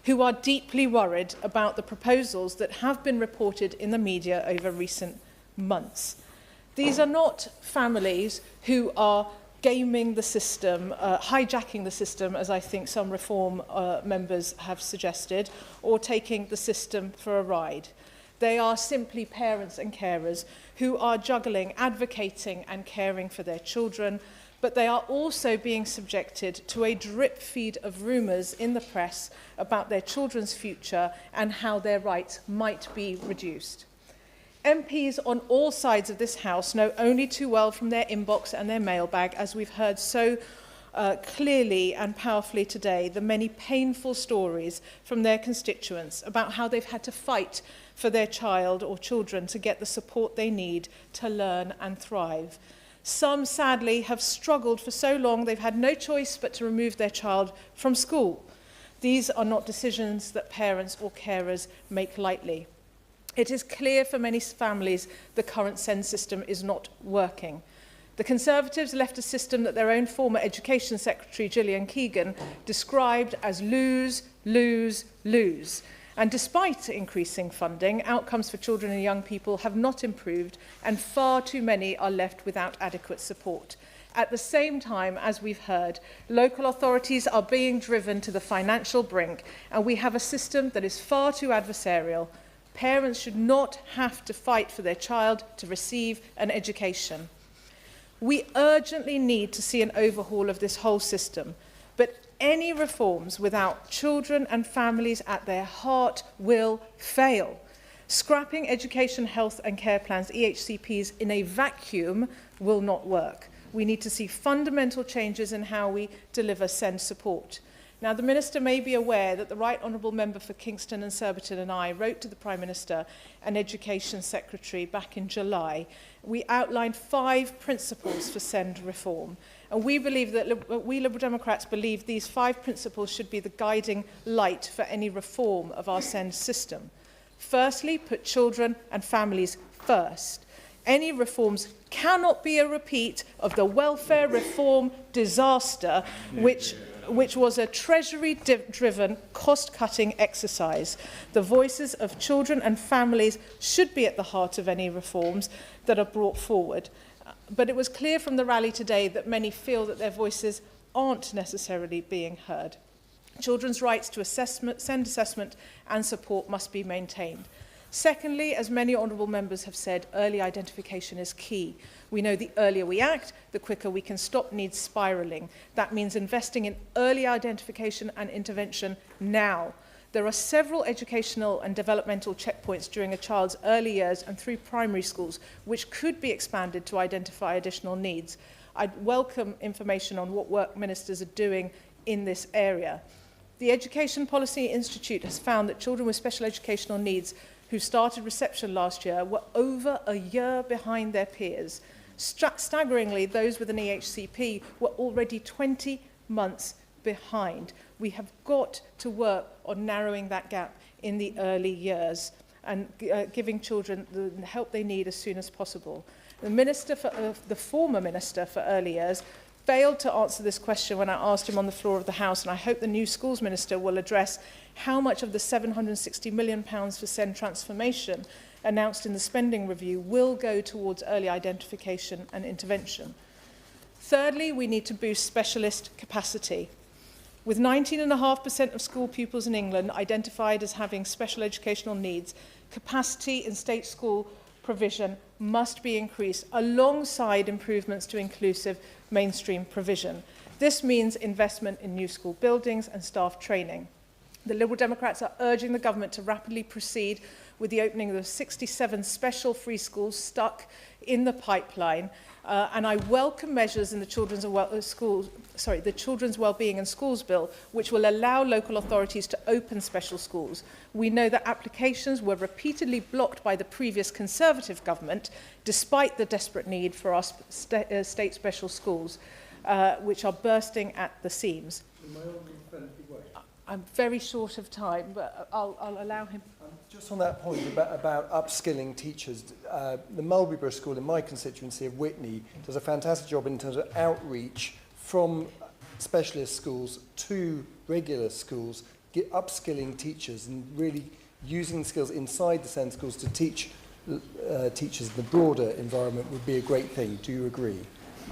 Speaker 7: who are deeply worried about the proposals that have been reported in the media over recent months. These are not families who are gaming the system, hijacking the system, as I think some reform members have suggested, or taking the system for a ride. They are simply parents and carers who are juggling, advocating and caring for their children, but they are also being subjected to a drip feed of rumours in the press about their children's future and how their rights might be reduced. MPs on all sides of this House know only too well from their inbox and their mailbag, as we've heard so clearly and powerfully today, the many painful stories from their constituents about how they've had to fight for their child or children to get the support they need to learn and thrive. Some, sadly, have struggled for so long they've had no choice but to remove their child from school. These are not decisions that parents or carers make lightly. It is clear for many families the current SEND system is not working. The Conservatives left a system that their own former Education Secretary, Gillian Keegan, described as lose, lose, lose. And despite increasing funding, outcomes for children and young people have not improved, and far too many are left without adequate support. At the same time, as we've heard, local authorities are being driven to the financial brink, and we have a system that is far too adversarial. Parents should not have to fight for their child to receive an education. We urgently need to see an overhaul of this whole system, but any reforms without children and families at their heart will fail. Scrapping education, health and care plans, EHCPs, in a vacuum will not work. We need to see fundamental changes in how we deliver SEND support.
Speaker 2: Now, the Minister may be aware that the Right Honourable Member for Kingston and Surbiton and I wrote to the Prime Minister and Education Secretary back in July. We outlined 5 principles for SEND reform. And we believe that we Liberal Democrats believe these 5 principles should be the guiding light for any reform of our SEND system. Firstly, put children and families first. Any reforms cannot be a repeat of the welfare reform disaster, which was a Treasury-driven cost-cutting exercise. The voices of children and families should be at the heart of any reforms that are brought forward. But it was clear from the rally today that many feel that their voices aren't necessarily being heard. Children's rights to SEND assessment and support must be maintained. Secondly, as many honourable members have said, early identification is key. We know the earlier we act, the quicker we can stop needs spiralling. That means investing in early identification and intervention now. There are several educational and developmental checkpoints during a child's early years and through primary schools, which could be expanded to identify additional needs. I'd welcome information on what work ministers are doing in this area. The Education Policy Institute has found that children with special educational needs who started reception last year were over a year behind their peers. Staggeringly, those with an EHCP were already 20 months behind. We have got to work on narrowing that gap in the early years and giving children the help they need as soon as possible. The former Minister for Early Years failed to answer this question when I asked him on the floor of the House, and I hope the new Schools Minister will address how much of the £760 million for SEND transformation announced in the spending review will go towards early identification and intervention. Thirdly, we need to boost specialist capacity. With 19.5% of school pupils in England identified as having special educational needs, capacity in state school provision must be increased alongside improvements to inclusive mainstream provision. This means investment in new school buildings and staff training. The Liberal Democrats are urging the government to rapidly proceed with the opening of the 67 special free schools stuck in the pipeline, and I welcome measures in the Children's Wellbeing and Schools Bill, which will allow local authorities to open special schools. We know that applications were repeatedly blocked by the previous Conservative government, despite the desperate need for our state special schools, which are bursting at the seams. I'm very short of time, but I'll allow him.
Speaker 13: Just on that point about upskilling teachers, the Mulberry School in my constituency of Witney does a fantastic job in terms of outreach from specialist schools to regular schools, upskilling teachers and really using skills inside the SEND schools to teach teachers in the broader environment would be a great thing. Do you agree?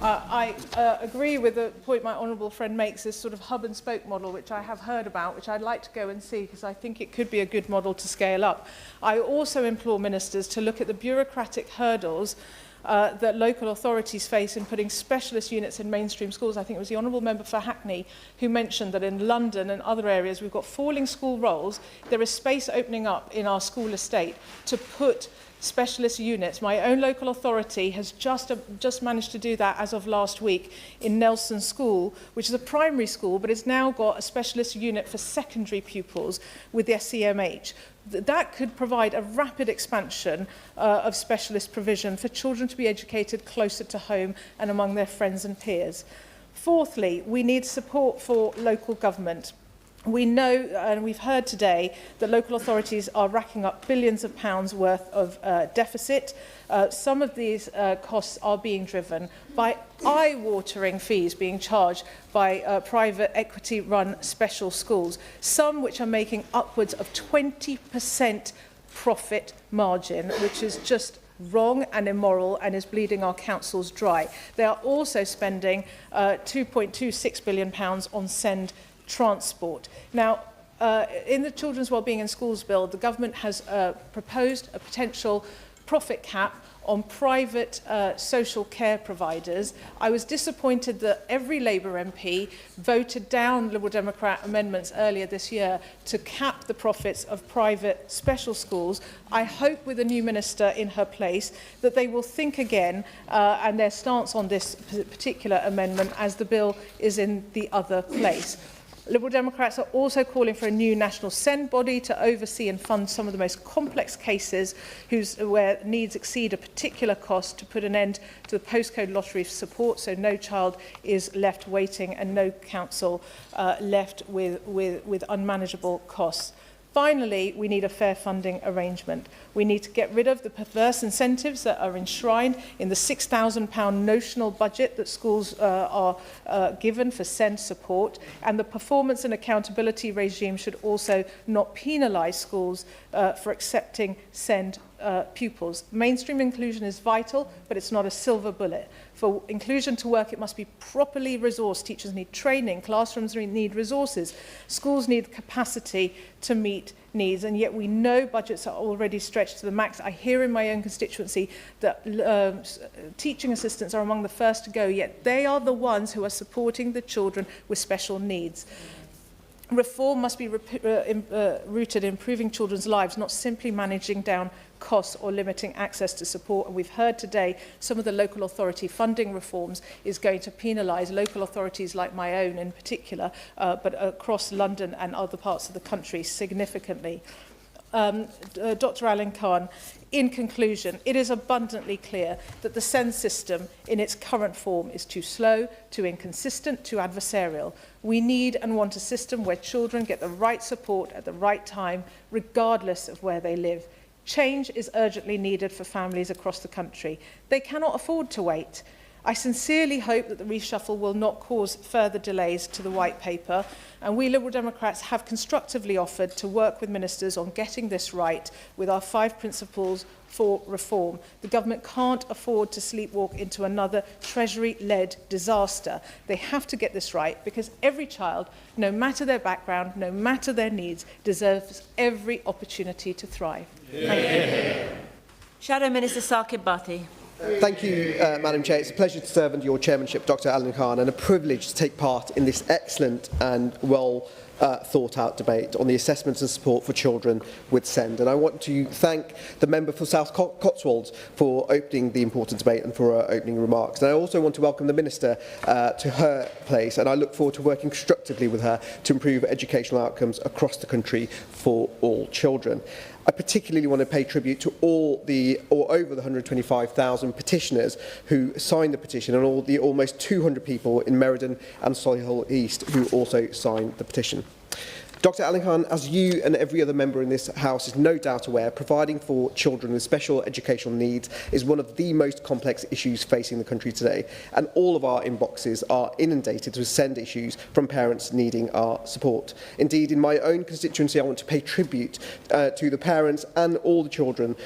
Speaker 2: I agree with the point my honourable friend makes, this sort of hub and spoke model, which I have heard about, which I'd like to go and see because I think it could be a good model to scale up. I also implore ministers to look at the bureaucratic hurdles that local authorities face in putting specialist units in mainstream schools. I think it was the honourable member for Hackney who mentioned that in London and other areas we've got falling school rolls. There is space opening up in our school estate to put specialist units. My own local authority has just managed to do that as of last week in Nelson School, which is a primary school, but it's now got a specialist unit for secondary pupils with the SEMH. That could provide a rapid expansion of specialist provision for children to be educated closer to home and among their friends and peers. Fourthly, we need support for local government. We know, and we've heard today, that local authorities are racking up billions of pounds worth of deficit. Some of these costs are being driven by eye-watering fees being charged by private equity-run special schools, some which are making upwards of 20% profit margin, which is just wrong and immoral and is bleeding our councils dry. They are also spending £2.26 billion on SEND transport. Now, in the Children's Wellbeing in Schools Bill, the government has proposed a potential profit cap on private social care providers. I was disappointed that every Labour MP voted down Liberal Democrat amendments earlier this year to cap the profits of private special schools. I hope with a new minister in her place that they will think again and their stance on this particular amendment as the bill is in the other place. Liberal Democrats are also calling for a new national SEND body to oversee and fund some of the most complex cases where needs exceed a particular cost, to put an end to the postcode lottery support so no child is left waiting and no council left with unmanageable costs. Finally, we need a fair funding arrangement. We need to get rid of the perverse incentives that are enshrined in the £6,000 notional budget that schools are given for SEND support, and the performance and accountability regime should also not penalise schools for accepting SEND pupils. Mainstream inclusion is vital, but it's not a silver bullet. For inclusion to work, it must be properly resourced. Teachers need training, classrooms need resources, schools need capacity to meet needs, and yet we know budgets are already stretched to the max. I hear in my own constituency that teaching assistants are among the first to go, yet they are the ones who are supporting the children with special needs. Reform must be rooted in improving children's lives, not simply managing down costs or limiting access to support. And we've heard today some of the local authority funding reforms is going to penalise local authorities like my own in particular, but across London and other parts of the country significantly. Dr. Alan Khan, in conclusion, it is abundantly clear that the SEND system in its current form is too slow, too inconsistent, too adversarial. We need and want a system where children get the right support at the right time, regardless of where they live. Change is urgently needed for families across the country. They cannot afford to wait. I sincerely hope that the reshuffle will not cause further delays to the White Paper, and we Liberal Democrats have constructively offered to work with ministers on getting this right with our 5 principles for reform. The government can't afford to sleepwalk into another Treasury-led disaster. They have to get this right, because every child, no matter their background, no matter their needs, deserves every opportunity to thrive. Thank you.
Speaker 9: Shadow Minister Saqib Bhatti.
Speaker 5: Thank you, Madam Chair. It's a pleasure to serve under your chairmanship, Dr. Alan Khan, and a privilege to take part in this excellent and well thought out debate on the assessment and support for children with SEND. And I want to thank the member for South Cotswolds for opening the important debate and for her opening remarks. And I also want to welcome the Minister to her place, and I look forward to working constructively with her to improve educational outcomes across the country for all children. I particularly want to pay tribute to over the 125,000 petitioners who signed the petition, and all the almost 200 people in Meriden and Solihull East who also signed the petition. Dr. Alan Khan, as you and every other member in this House is no doubt aware, providing for children with special educational needs is one of the most complex issues facing the country today, and all of our inboxes are inundated with SEND issues from parents needing our support. Indeed, in my own constituency, I want to pay tribute to the parents and all the children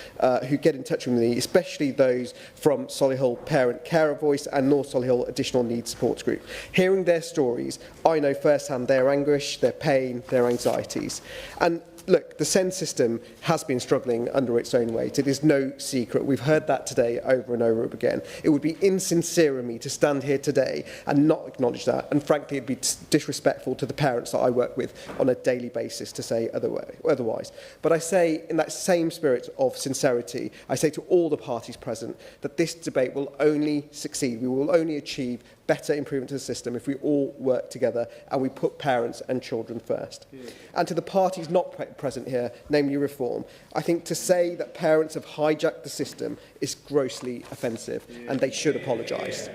Speaker 5: who get in touch with me, especially those from Solihull Parent Carer Voice and North Solihull Additional Needs Support Group. Hearing their stories, I know firsthand their anguish, their pain, their anxieties. And look, the SEND system has been struggling under its own weight. It is no secret. We've heard that today over and over again. It would be insincere of me to stand here today and not acknowledge that. And frankly, it'd be disrespectful to the parents that I work with on a daily basis to say otherwise. But I say, in that same spirit of sincerity, I say to all the parties present that this debate will only succeed. We will only achieve better improvement to the system if we all work together and we put parents and children first. Yeah. And to the parties not present here, namely Reform, I think to say that parents have hijacked the system is grossly offensive, and they should apologise.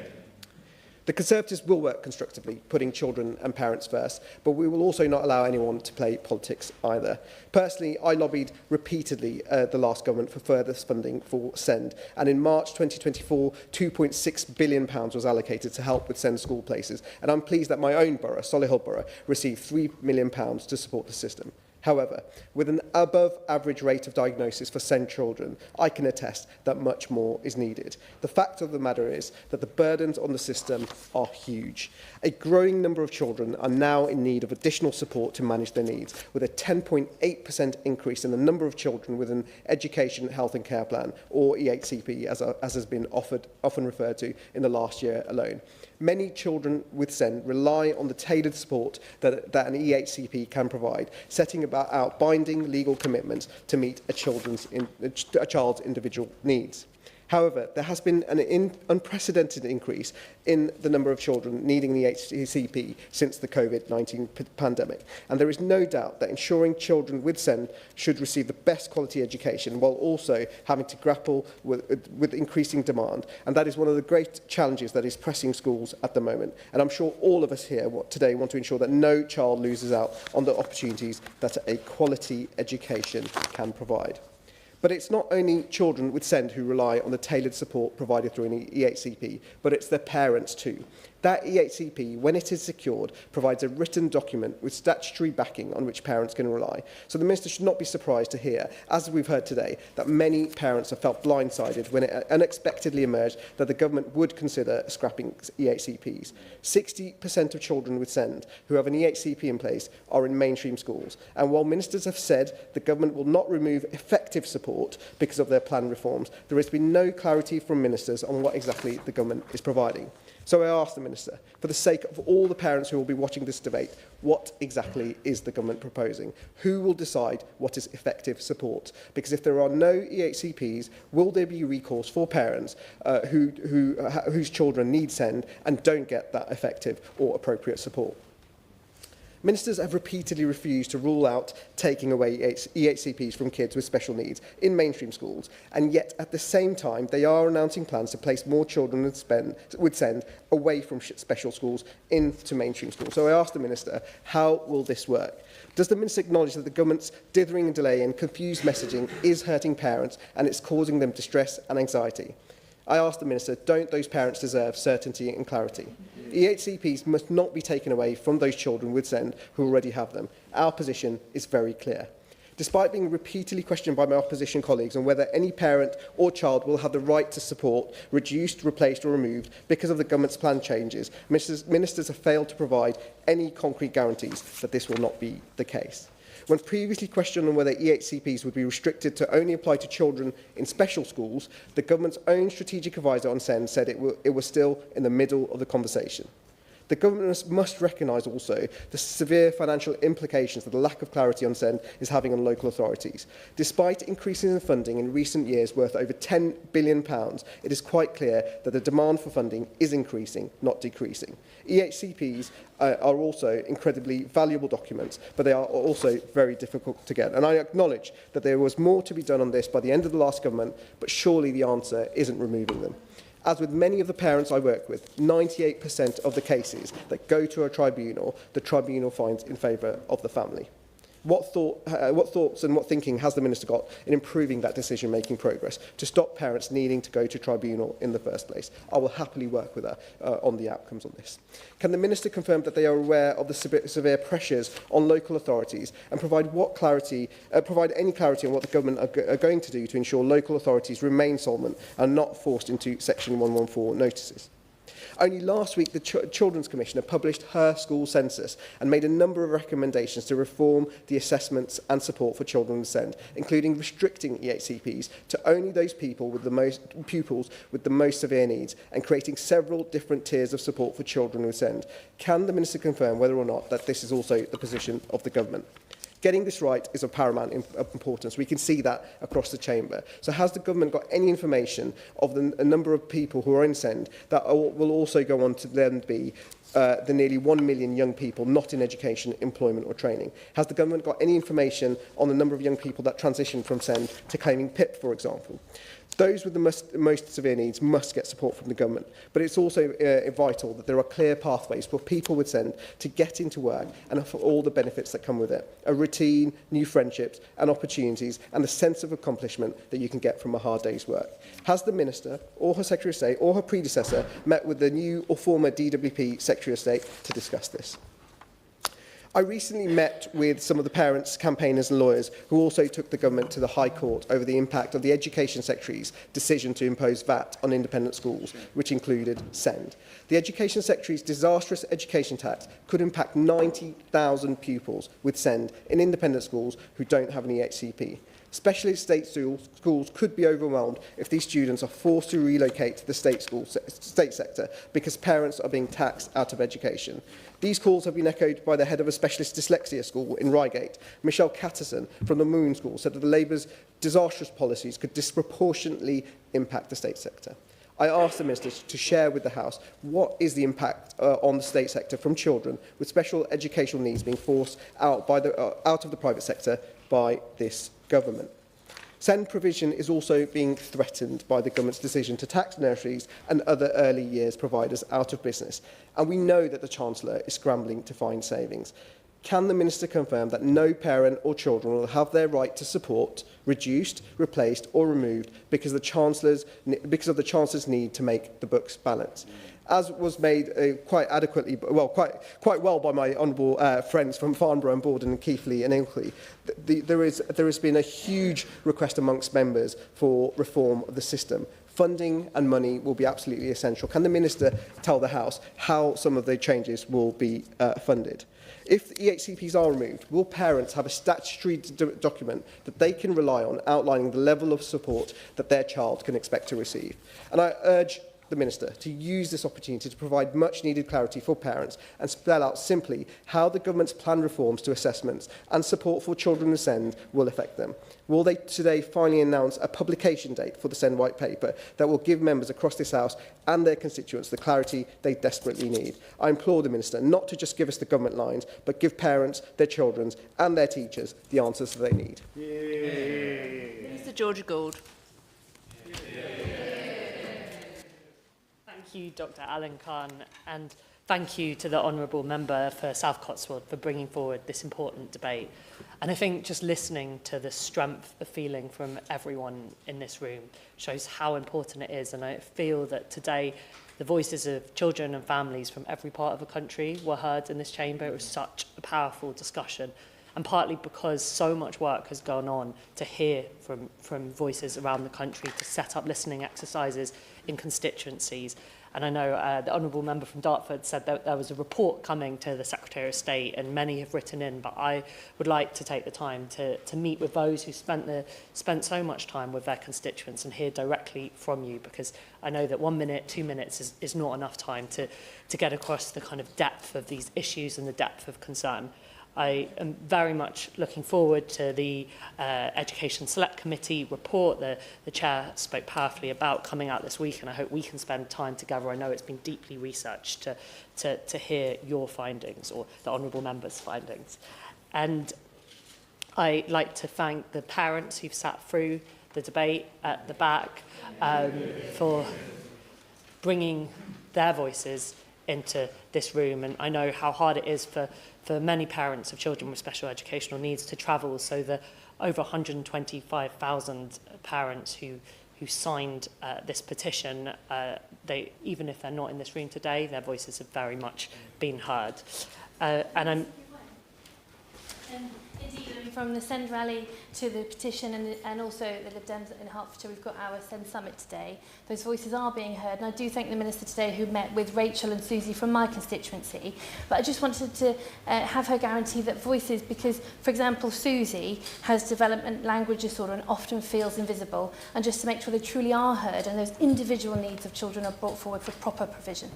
Speaker 5: The Conservatives will work constructively, putting children and parents first, but we will also not allow anyone to play politics either. Personally, I lobbied repeatedly the last government for further funding for SEND, and in March 2024, £2.6 billion was allocated to help with SEND school places, and I'm pleased that my own borough, Solihull Borough, received £3 million to support the system. However, with an above-average rate of diagnosis for SEND children, I can attest that much more is needed. The fact of the matter is that the burdens on the system are huge. A growing number of children are now in need of additional support to manage their needs, with a 10.8% increase in the number of children with an Education, Health and Care Plan, or EHCP, as has been often referred to in the last year alone. Many children with SEND rely on the tailored support that an EHCP can provide, setting out binding legal commitments to meet a child's individual needs. However, there has been an unprecedented increase in the number of children needing the HCP since the COVID-19 pandemic, and there is no doubt that ensuring children with SEND should receive the best quality education while also having to grapple with increasing demand, and that is one of the great challenges that is pressing schools at the moment. And I'm sure all of us here today want to ensure that no child loses out on the opportunities that a quality education can provide. But it's not only children with SEND who rely on the tailored support provided through an EHCP, but it's their parents too. That EHCP, when it is secured, provides a written document with statutory backing on which parents can rely. So the Minister should not be surprised to hear, as we've heard today, that many parents have felt blindsided when it unexpectedly emerged that the government would consider scrapping EHCPs. 60% of children with SEND who have an EHCP in place are in mainstream schools. And while ministers have said the government will not remove effective support because of their planned reforms, there has been no clarity from ministers on what exactly the government is providing. So I ask the Minister, for the sake of all the parents who will be watching this debate, what exactly is the government proposing? Who will decide what is effective support? Because if there are no EHCPs, will there be recourse for parents whose children need SEND and don't get that effective or appropriate support? Ministers have repeatedly refused to rule out taking away EHCPs from kids with special needs in mainstream schools, and yet at the same time they are announcing plans to place more children with SEND away from special schools into mainstream schools. So I ask the Minister, how will this work? Does the Minister acknowledge that the government's dithering and delay and confused messaging is hurting parents and it's causing them distress and anxiety? I ask the Minister, don't those parents deserve certainty and clarity? EHCPs must not be taken away from those children with SEND who already have them. Our position is very clear. Despite being repeatedly questioned by my opposition colleagues on whether any parent or child will have the right to support reduced, replaced or removed because of the government's planned changes, ministers have failed to provide any concrete guarantees that this will not be the case. When previously questioned on whether EHCPs would be restricted to only apply to children in special schools, the government's own strategic advisor on SEND said it was still in the middle of the conversation. The government must recognise also the severe financial implications that the lack of clarity on SEND is having on local authorities. Despite increasing the funding in recent years worth over £10 billion, it is quite clear that the demand for funding is increasing, not decreasing. EHCPs are also incredibly valuable documents, but they are also very difficult to get. And I acknowledge that there was more to be done on this by the end of the last government, but surely the answer isn't removing them. As with many of the parents I work with, 98% of the cases that go to a tribunal, the tribunal finds in favour of the family. What thoughts and what thinking has the Minister got in improving that decision-making progress to stop parents needing to go to tribunal in the first place? I will happily work with her on the outcomes on this. Can the Minister confirm that they are aware of the severe pressures on local authorities and provide any clarity on what the government are going to do to ensure local authorities remain solvent and not forced into Section 114 notices? Only last week, the Children's Commissioner published her school census and made a number of recommendations to reform the assessments and support for children with SEND, including restricting EHCPs to only those pupils with the most severe needs and creating several different tiers of support for children with SEND. Can the Minister confirm whether or not that this is also the position of the government? Getting this right is of paramount importance. We can see that across the chamber. So has the government got any information of the number of people who are in SEND that will also go on to then be the nearly 1 million young people not in education, employment or training? Has the government got any information on the number of young people that transition from SEND to claiming PIP, for example? Those with the most severe needs must get support from the government, but it's also vital that there are clear pathways for people with SEND to get into work and for all the benefits that come with it. A routine, new friendships and opportunities and a sense of accomplishment that you can get from a hard day's work. Has the Minister or her Secretary of State or her predecessor met with the new or former DWP Secretary of State to discuss this? I recently met with some of the parents, campaigners and lawyers who also took the government to the High Court over the impact of the Education Secretary's decision to impose VAT on independent schools, which included SEND. The Education Secretary's disastrous education tax could impact 90,000 pupils with SEND in independent schools who don't have an EHCP. Specialist state schools could be overwhelmed if these students are forced to relocate to the state sector because parents are being taxed out of education. These calls have been echoed by the head of a specialist dyslexia school in Reigate. Michelle Catterson from the Moon School said that the Labour's disastrous policies could disproportionately impact the state sector. I asked the Minister to share with the House what is the impact on the state sector from children with special educational needs being forced out of the private sector by this government. SEND provision is also being threatened by the government's decision to tax nurseries and other early years providers out of business, and we know that the Chancellor is scrambling to find savings. Can the Minister confirm that no parent or children will have their right to support reduced, replaced or removed because of the Chancellor's need to make the books balance? As was made quite well by my honourable friends from Farnborough and Borden and Keighley and Ilkley, there has been a huge request amongst members for reform of the system. Funding and money will be absolutely essential. Can the Minister tell the House how some of the changes will be funded? If the EHCPs are removed, will parents have a statutory document that they can rely on outlining the level of support that their child can expect to receive? And I urge the Minister to use this opportunity to provide much needed clarity for parents and spell out simply how the government's planned reforms to assessments and support for children with SEND will affect them. Will they today finally announce a publication date for the SEND White Paper that will give members across this House and their constituents the clarity they desperately need? I implore the Minister not to just give us the government lines, but give parents, their children and their teachers the answers that they need.
Speaker 9: Minister Georgia Gould.
Speaker 15: Thank you, Dr. Alan Khan, and thank you to the Honourable Member for South Cotswold for bringing forward this important debate. And I think just listening to the strength of feeling from everyone in this room shows how important it is. And I feel that today the voices of children and families from every part of the country were heard in this chamber. It was such a powerful discussion. And partly because so much work has gone on to hear from voices around the country, to set up listening exercises in constituencies. And I know the Honourable Member from Dartford said that there was a report coming to the Secretary of State, and many have written in, but I would like to take the time to meet with those who spent so much time with their constituents and hear directly from you, because I know that 1 minute, 2 minutes is not enough time to get across the kind of depth of these issues and the depth of concern. I am very much looking forward to the Education Select Committee report. The Chair spoke powerfully about coming out this week, and I hope we can spend time together. I know it's been deeply researched to hear your findings, or the Honourable Member's findings. And I'd like to thank the parents who've sat through the debate at the back for bringing their voices into this room. And I know how hard it is for many parents of children with special educational needs to travel. So the over 125,000 parents who signed this petition, even if they're not in this room today, their voices have very much been heard. And I'm
Speaker 17: Indeed, from the SEND rally to the petition and also the Lib Dems in Hertfordshire, we've got our SEND summit today. Those voices are being heard, and I do thank the Minister today who met with Rachel and Susie from my constituency. But I just wanted to have her guarantee that voices, because, for example, Susie has development language disorder and often feels invisible, and just to make sure they truly are heard and those individual needs of children are brought forward for proper provision.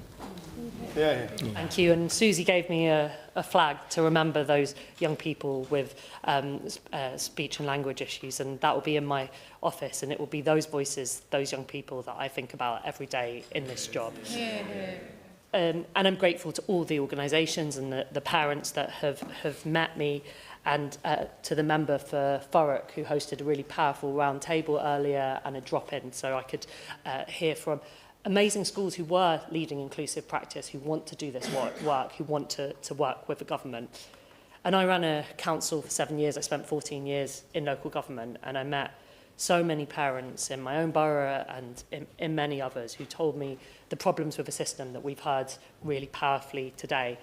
Speaker 15: Yeah. Thank you. And Susie gave me a flag to remember those young people with speech and language issues, and that will be in my office, and it will be those voices, those young people that I think about every day in this job. And I'm grateful to all the organisations and the parents that have met me, and to the member for Thurrock who hosted a really powerful round table earlier and a drop-in, so I could hear from amazing schools who were leading inclusive practice, who want to do this work, who want to work with the government. And I ran a council for 7 years. I spent 14 years in local government, and I met so many parents in my own borough and in many others who told me the problems with the system that we've heard really powerfully today.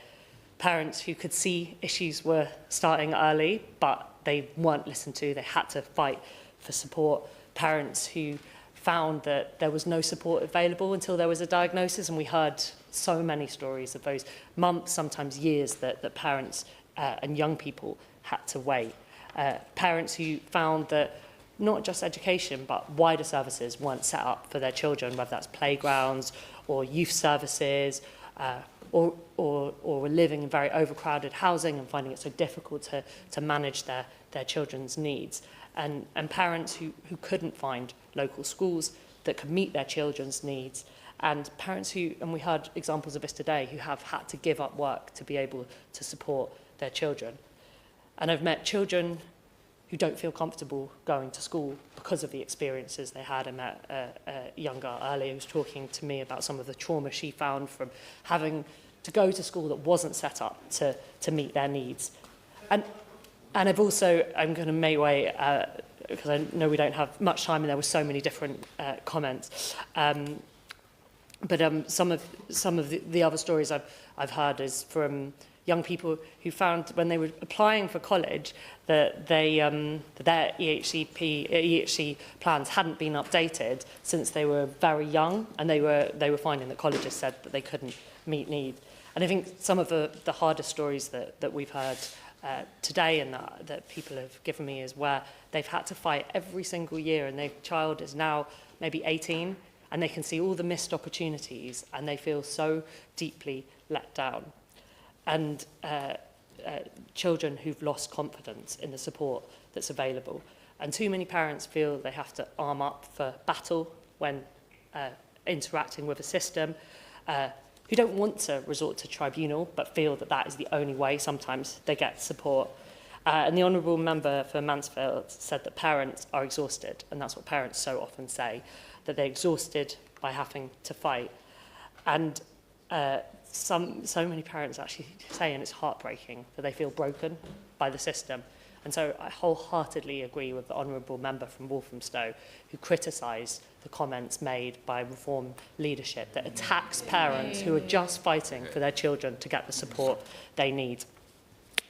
Speaker 15: Parents who could see issues were starting early, but they weren't listened to. They had to fight for support. Parents who found that there was no support available until there was a diagnosis, and we heard so many stories of those months, sometimes years, that parents and young people had to wait. Parents who found that not just education, but wider services weren't set up for their children, whether that's playgrounds or youth services, or were living in very overcrowded housing and finding it so difficult to manage their children's needs. And parents who couldn't find local schools that could meet their children's needs, and parents who, and we heard examples of this today, who have had to give up work to be able to support their children. And I've met children who don't feel comfortable going to school because of the experiences they had. I met a young girl earlier who was talking to me about some of the trauma she found from having to go to school that wasn't set up to meet their needs. And I've also, I'm going to make way, because I know we don't have much time and there were so many different comments. But some of the other stories I've heard is from young people who found when they were applying for college that that their EHC plans hadn't been updated since they were very young, and they were finding that colleges said that they couldn't meet need. And I think some of the hardest stories that we've heard today and that people have given me is where they've had to fight every single year, and their child is now maybe 18, and they can see all the missed opportunities, and they feel so deeply let down. And children who've lost confidence in the support that's available. And too many parents feel they have to arm up for battle when interacting with a system, who don't want to resort to tribunal, but feel that that is the only way sometimes they get support. And the Honourable Member for Mansfield said that parents are exhausted, and that's what parents so often say, that they're exhausted by having to fight. And so many parents actually say, and it's heartbreaking, that they feel broken by the system. And so I wholeheartedly agree with the Honourable Member from Walthamstow who criticised the comments made by Reform leadership that attacks parents who are just fighting for their children to get the support they need.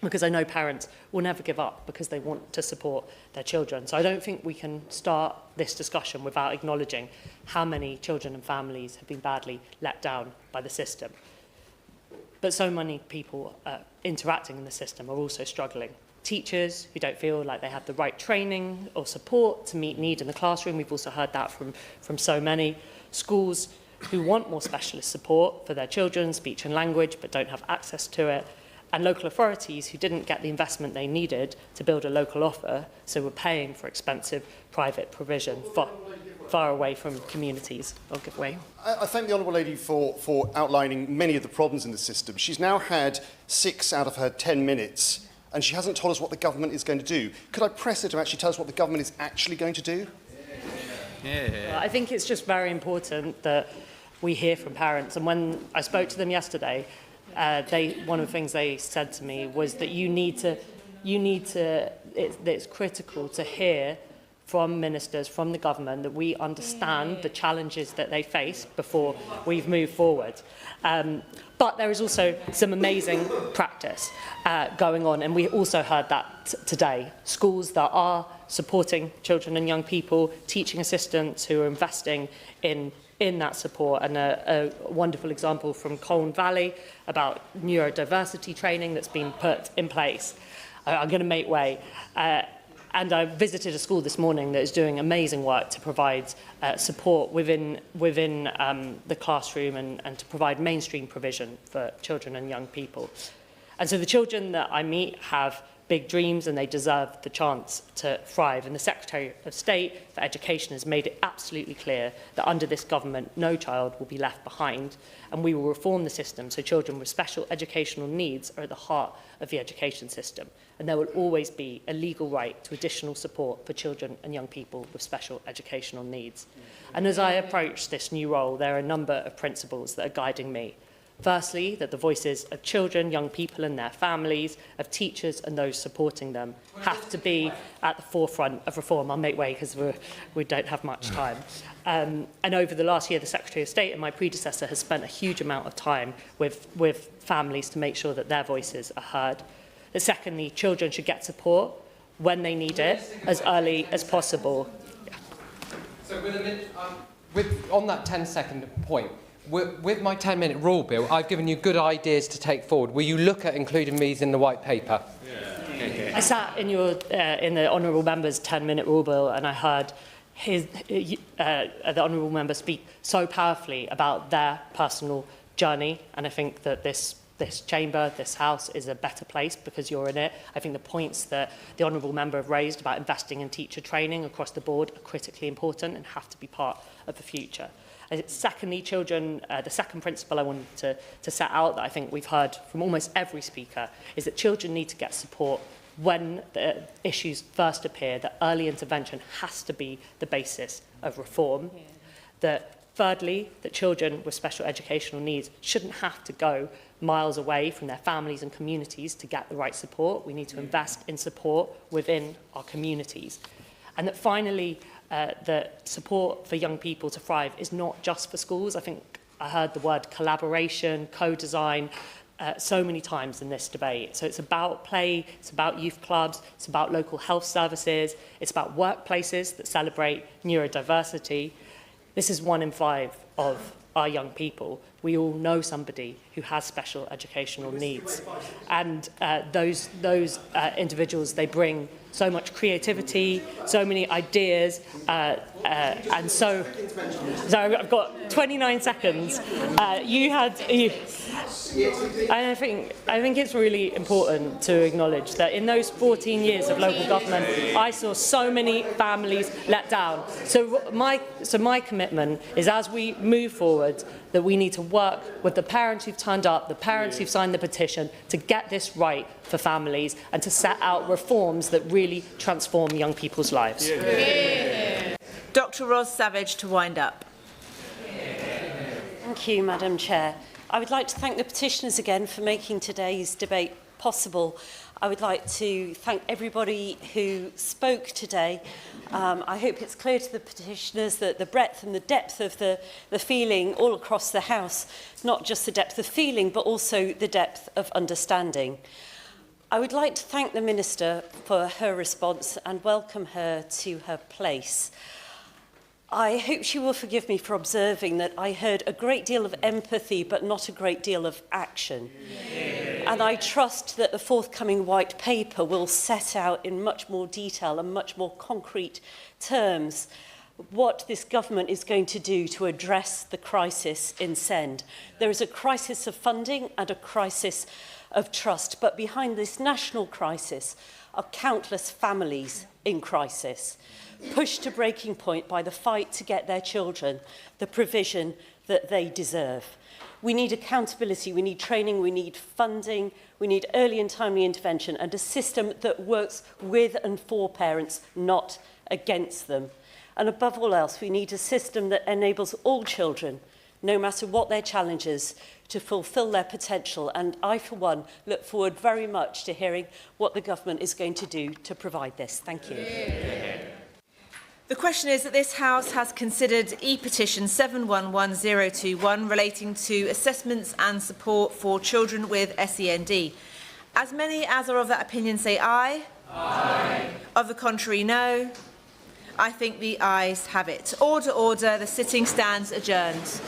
Speaker 15: Because I know parents will never give up because they want to support their children. So I don't think we can start this discussion without acknowledging how many children and families have been badly let down by the system. But so many people interacting in the system are also struggling. Teachers who don't feel like they have the right training or support to meet need in the classroom. We've also heard that from so many. Schools who want more specialist support for their children, speech and language, but don't have access to it. And local authorities who didn't get the investment they needed to build a local offer, so were paying for expensive private provision far away from communities. I'll give way.
Speaker 12: I thank the Honourable Lady for outlining many of the problems in the system. She's now had 6 out of her 10 minutes, and she hasn't told us what the government is going to do. Could I press her to actually tell us what the government is actually going to do?
Speaker 15: Well, I think it's just very important that we hear from parents. And when I spoke to them yesterday, one of the things they said to me was that it's critical to hear from ministers, from the government, that we understand the challenges that they face before we've moved forward. But there is also some amazing practice going on, and we also heard that today. Schools that are supporting children and young people, teaching assistants who are investing in that support, and a wonderful example from Colne Valley about neurodiversity training that's been put in place. I'm going to make way. And I visited a school this morning that is doing amazing work to provide support within the classroom and to provide mainstream provision for children and young people. And so the children that I meet have big dreams and they deserve the chance to thrive. And the Secretary of State for Education has made it absolutely clear that under this government, no child will be left behind. And we will reform the system so children with special educational needs are at the heart of the education system. And there will always be a legal right to additional support for children and young people with special educational needs. And as I approach this new role, there are a number of principles that are guiding me. Firstly, that the voices of children, young people and their families, of teachers and those supporting them have to be at the forefront of reform. I'll make way because we don't have much time. And over the last year, the Secretary of State and my predecessor has spent a huge amount of time with families to make sure that their voices are heard. That secondly, children should get support when they need it as early as possible. Yeah.
Speaker 16: So on that 10-second point, with my 10-minute rule bill, I've given you good ideas to take forward. Will you look at including these in the white paper? Yeah.
Speaker 15: I sat in in the honourable member's 10-minute rule bill, and I heard the honourable member speak so powerfully about their personal journey, and I think that this chamber, this house, is a better place because you're in it. I think the points that the honourable member have raised about investing in teacher training across the board are critically important and have to be part of the future. Secondly, children, the second principle I wanted to set out that I think we've heard from almost every speaker is that children need to get support when the issues first appear, that early intervention has to be the basis of reform. Yeah. That thirdly, that children with special educational needs shouldn't have to go miles away from their families and communities to get the right support. We need to invest in support within our communities. And that finally, that support for young people to thrive is not just for schools. I think I heard the word collaboration, co-design, so many times in this debate. So it's about play, it's about youth clubs, it's about local health services, it's about workplaces that celebrate neurodiversity. This is 1 in 5 of our young people. We all know somebody who has special educational needs. And those individuals, they bring so much creativity, so many ideas, and so I've got 29 seconds. I think it's really important to acknowledge that in those 14 years of local government, I saw so many families let down. So my commitment is, as we move forward, that we need to work with the parents who've turned up, the parents who've signed the petition, to get this right for families and to set out reforms that really transform young people's lives.
Speaker 9: Dr. Roz Savage to wind up.
Speaker 8: Thank you, Madam Chair. I would like to thank the petitioners again for making today's debate possible. I would like to thank everybody who spoke today. I hope it's clear to the petitioners that the breadth and the depth of the feeling all across the House, not just the depth of feeling, but also the depth of understanding. I would like to thank the Minister for her response and welcome her to her place. I hope she will forgive me for observing that I heard a great deal of empathy, but not a great deal of action. And I trust that the forthcoming white paper will set out in much more detail and much more concrete terms what this government is going to do to address the crisis in Send. There is a crisis of funding and a crisis of trust, but behind this national crisis are countless families in crisis, pushed to breaking point by the fight to get their children the provision that they deserve. We need accountability, we need training, we need funding, we need early and timely intervention, and a system that works with and for parents, not against them. And above all else, we need a system that enables all children, no matter what their challenges, to fulfil their potential. And I, for one, look forward very much to hearing what the government is going to do to provide this. Thank you.
Speaker 9: The question is that this House has considered E-petition 711021 relating to assessments and support for children with SEND. As many as are of that opinion say aye. Aye. Of the contrary, no. I think the ayes have it. Order, order. The sitting stands adjourned.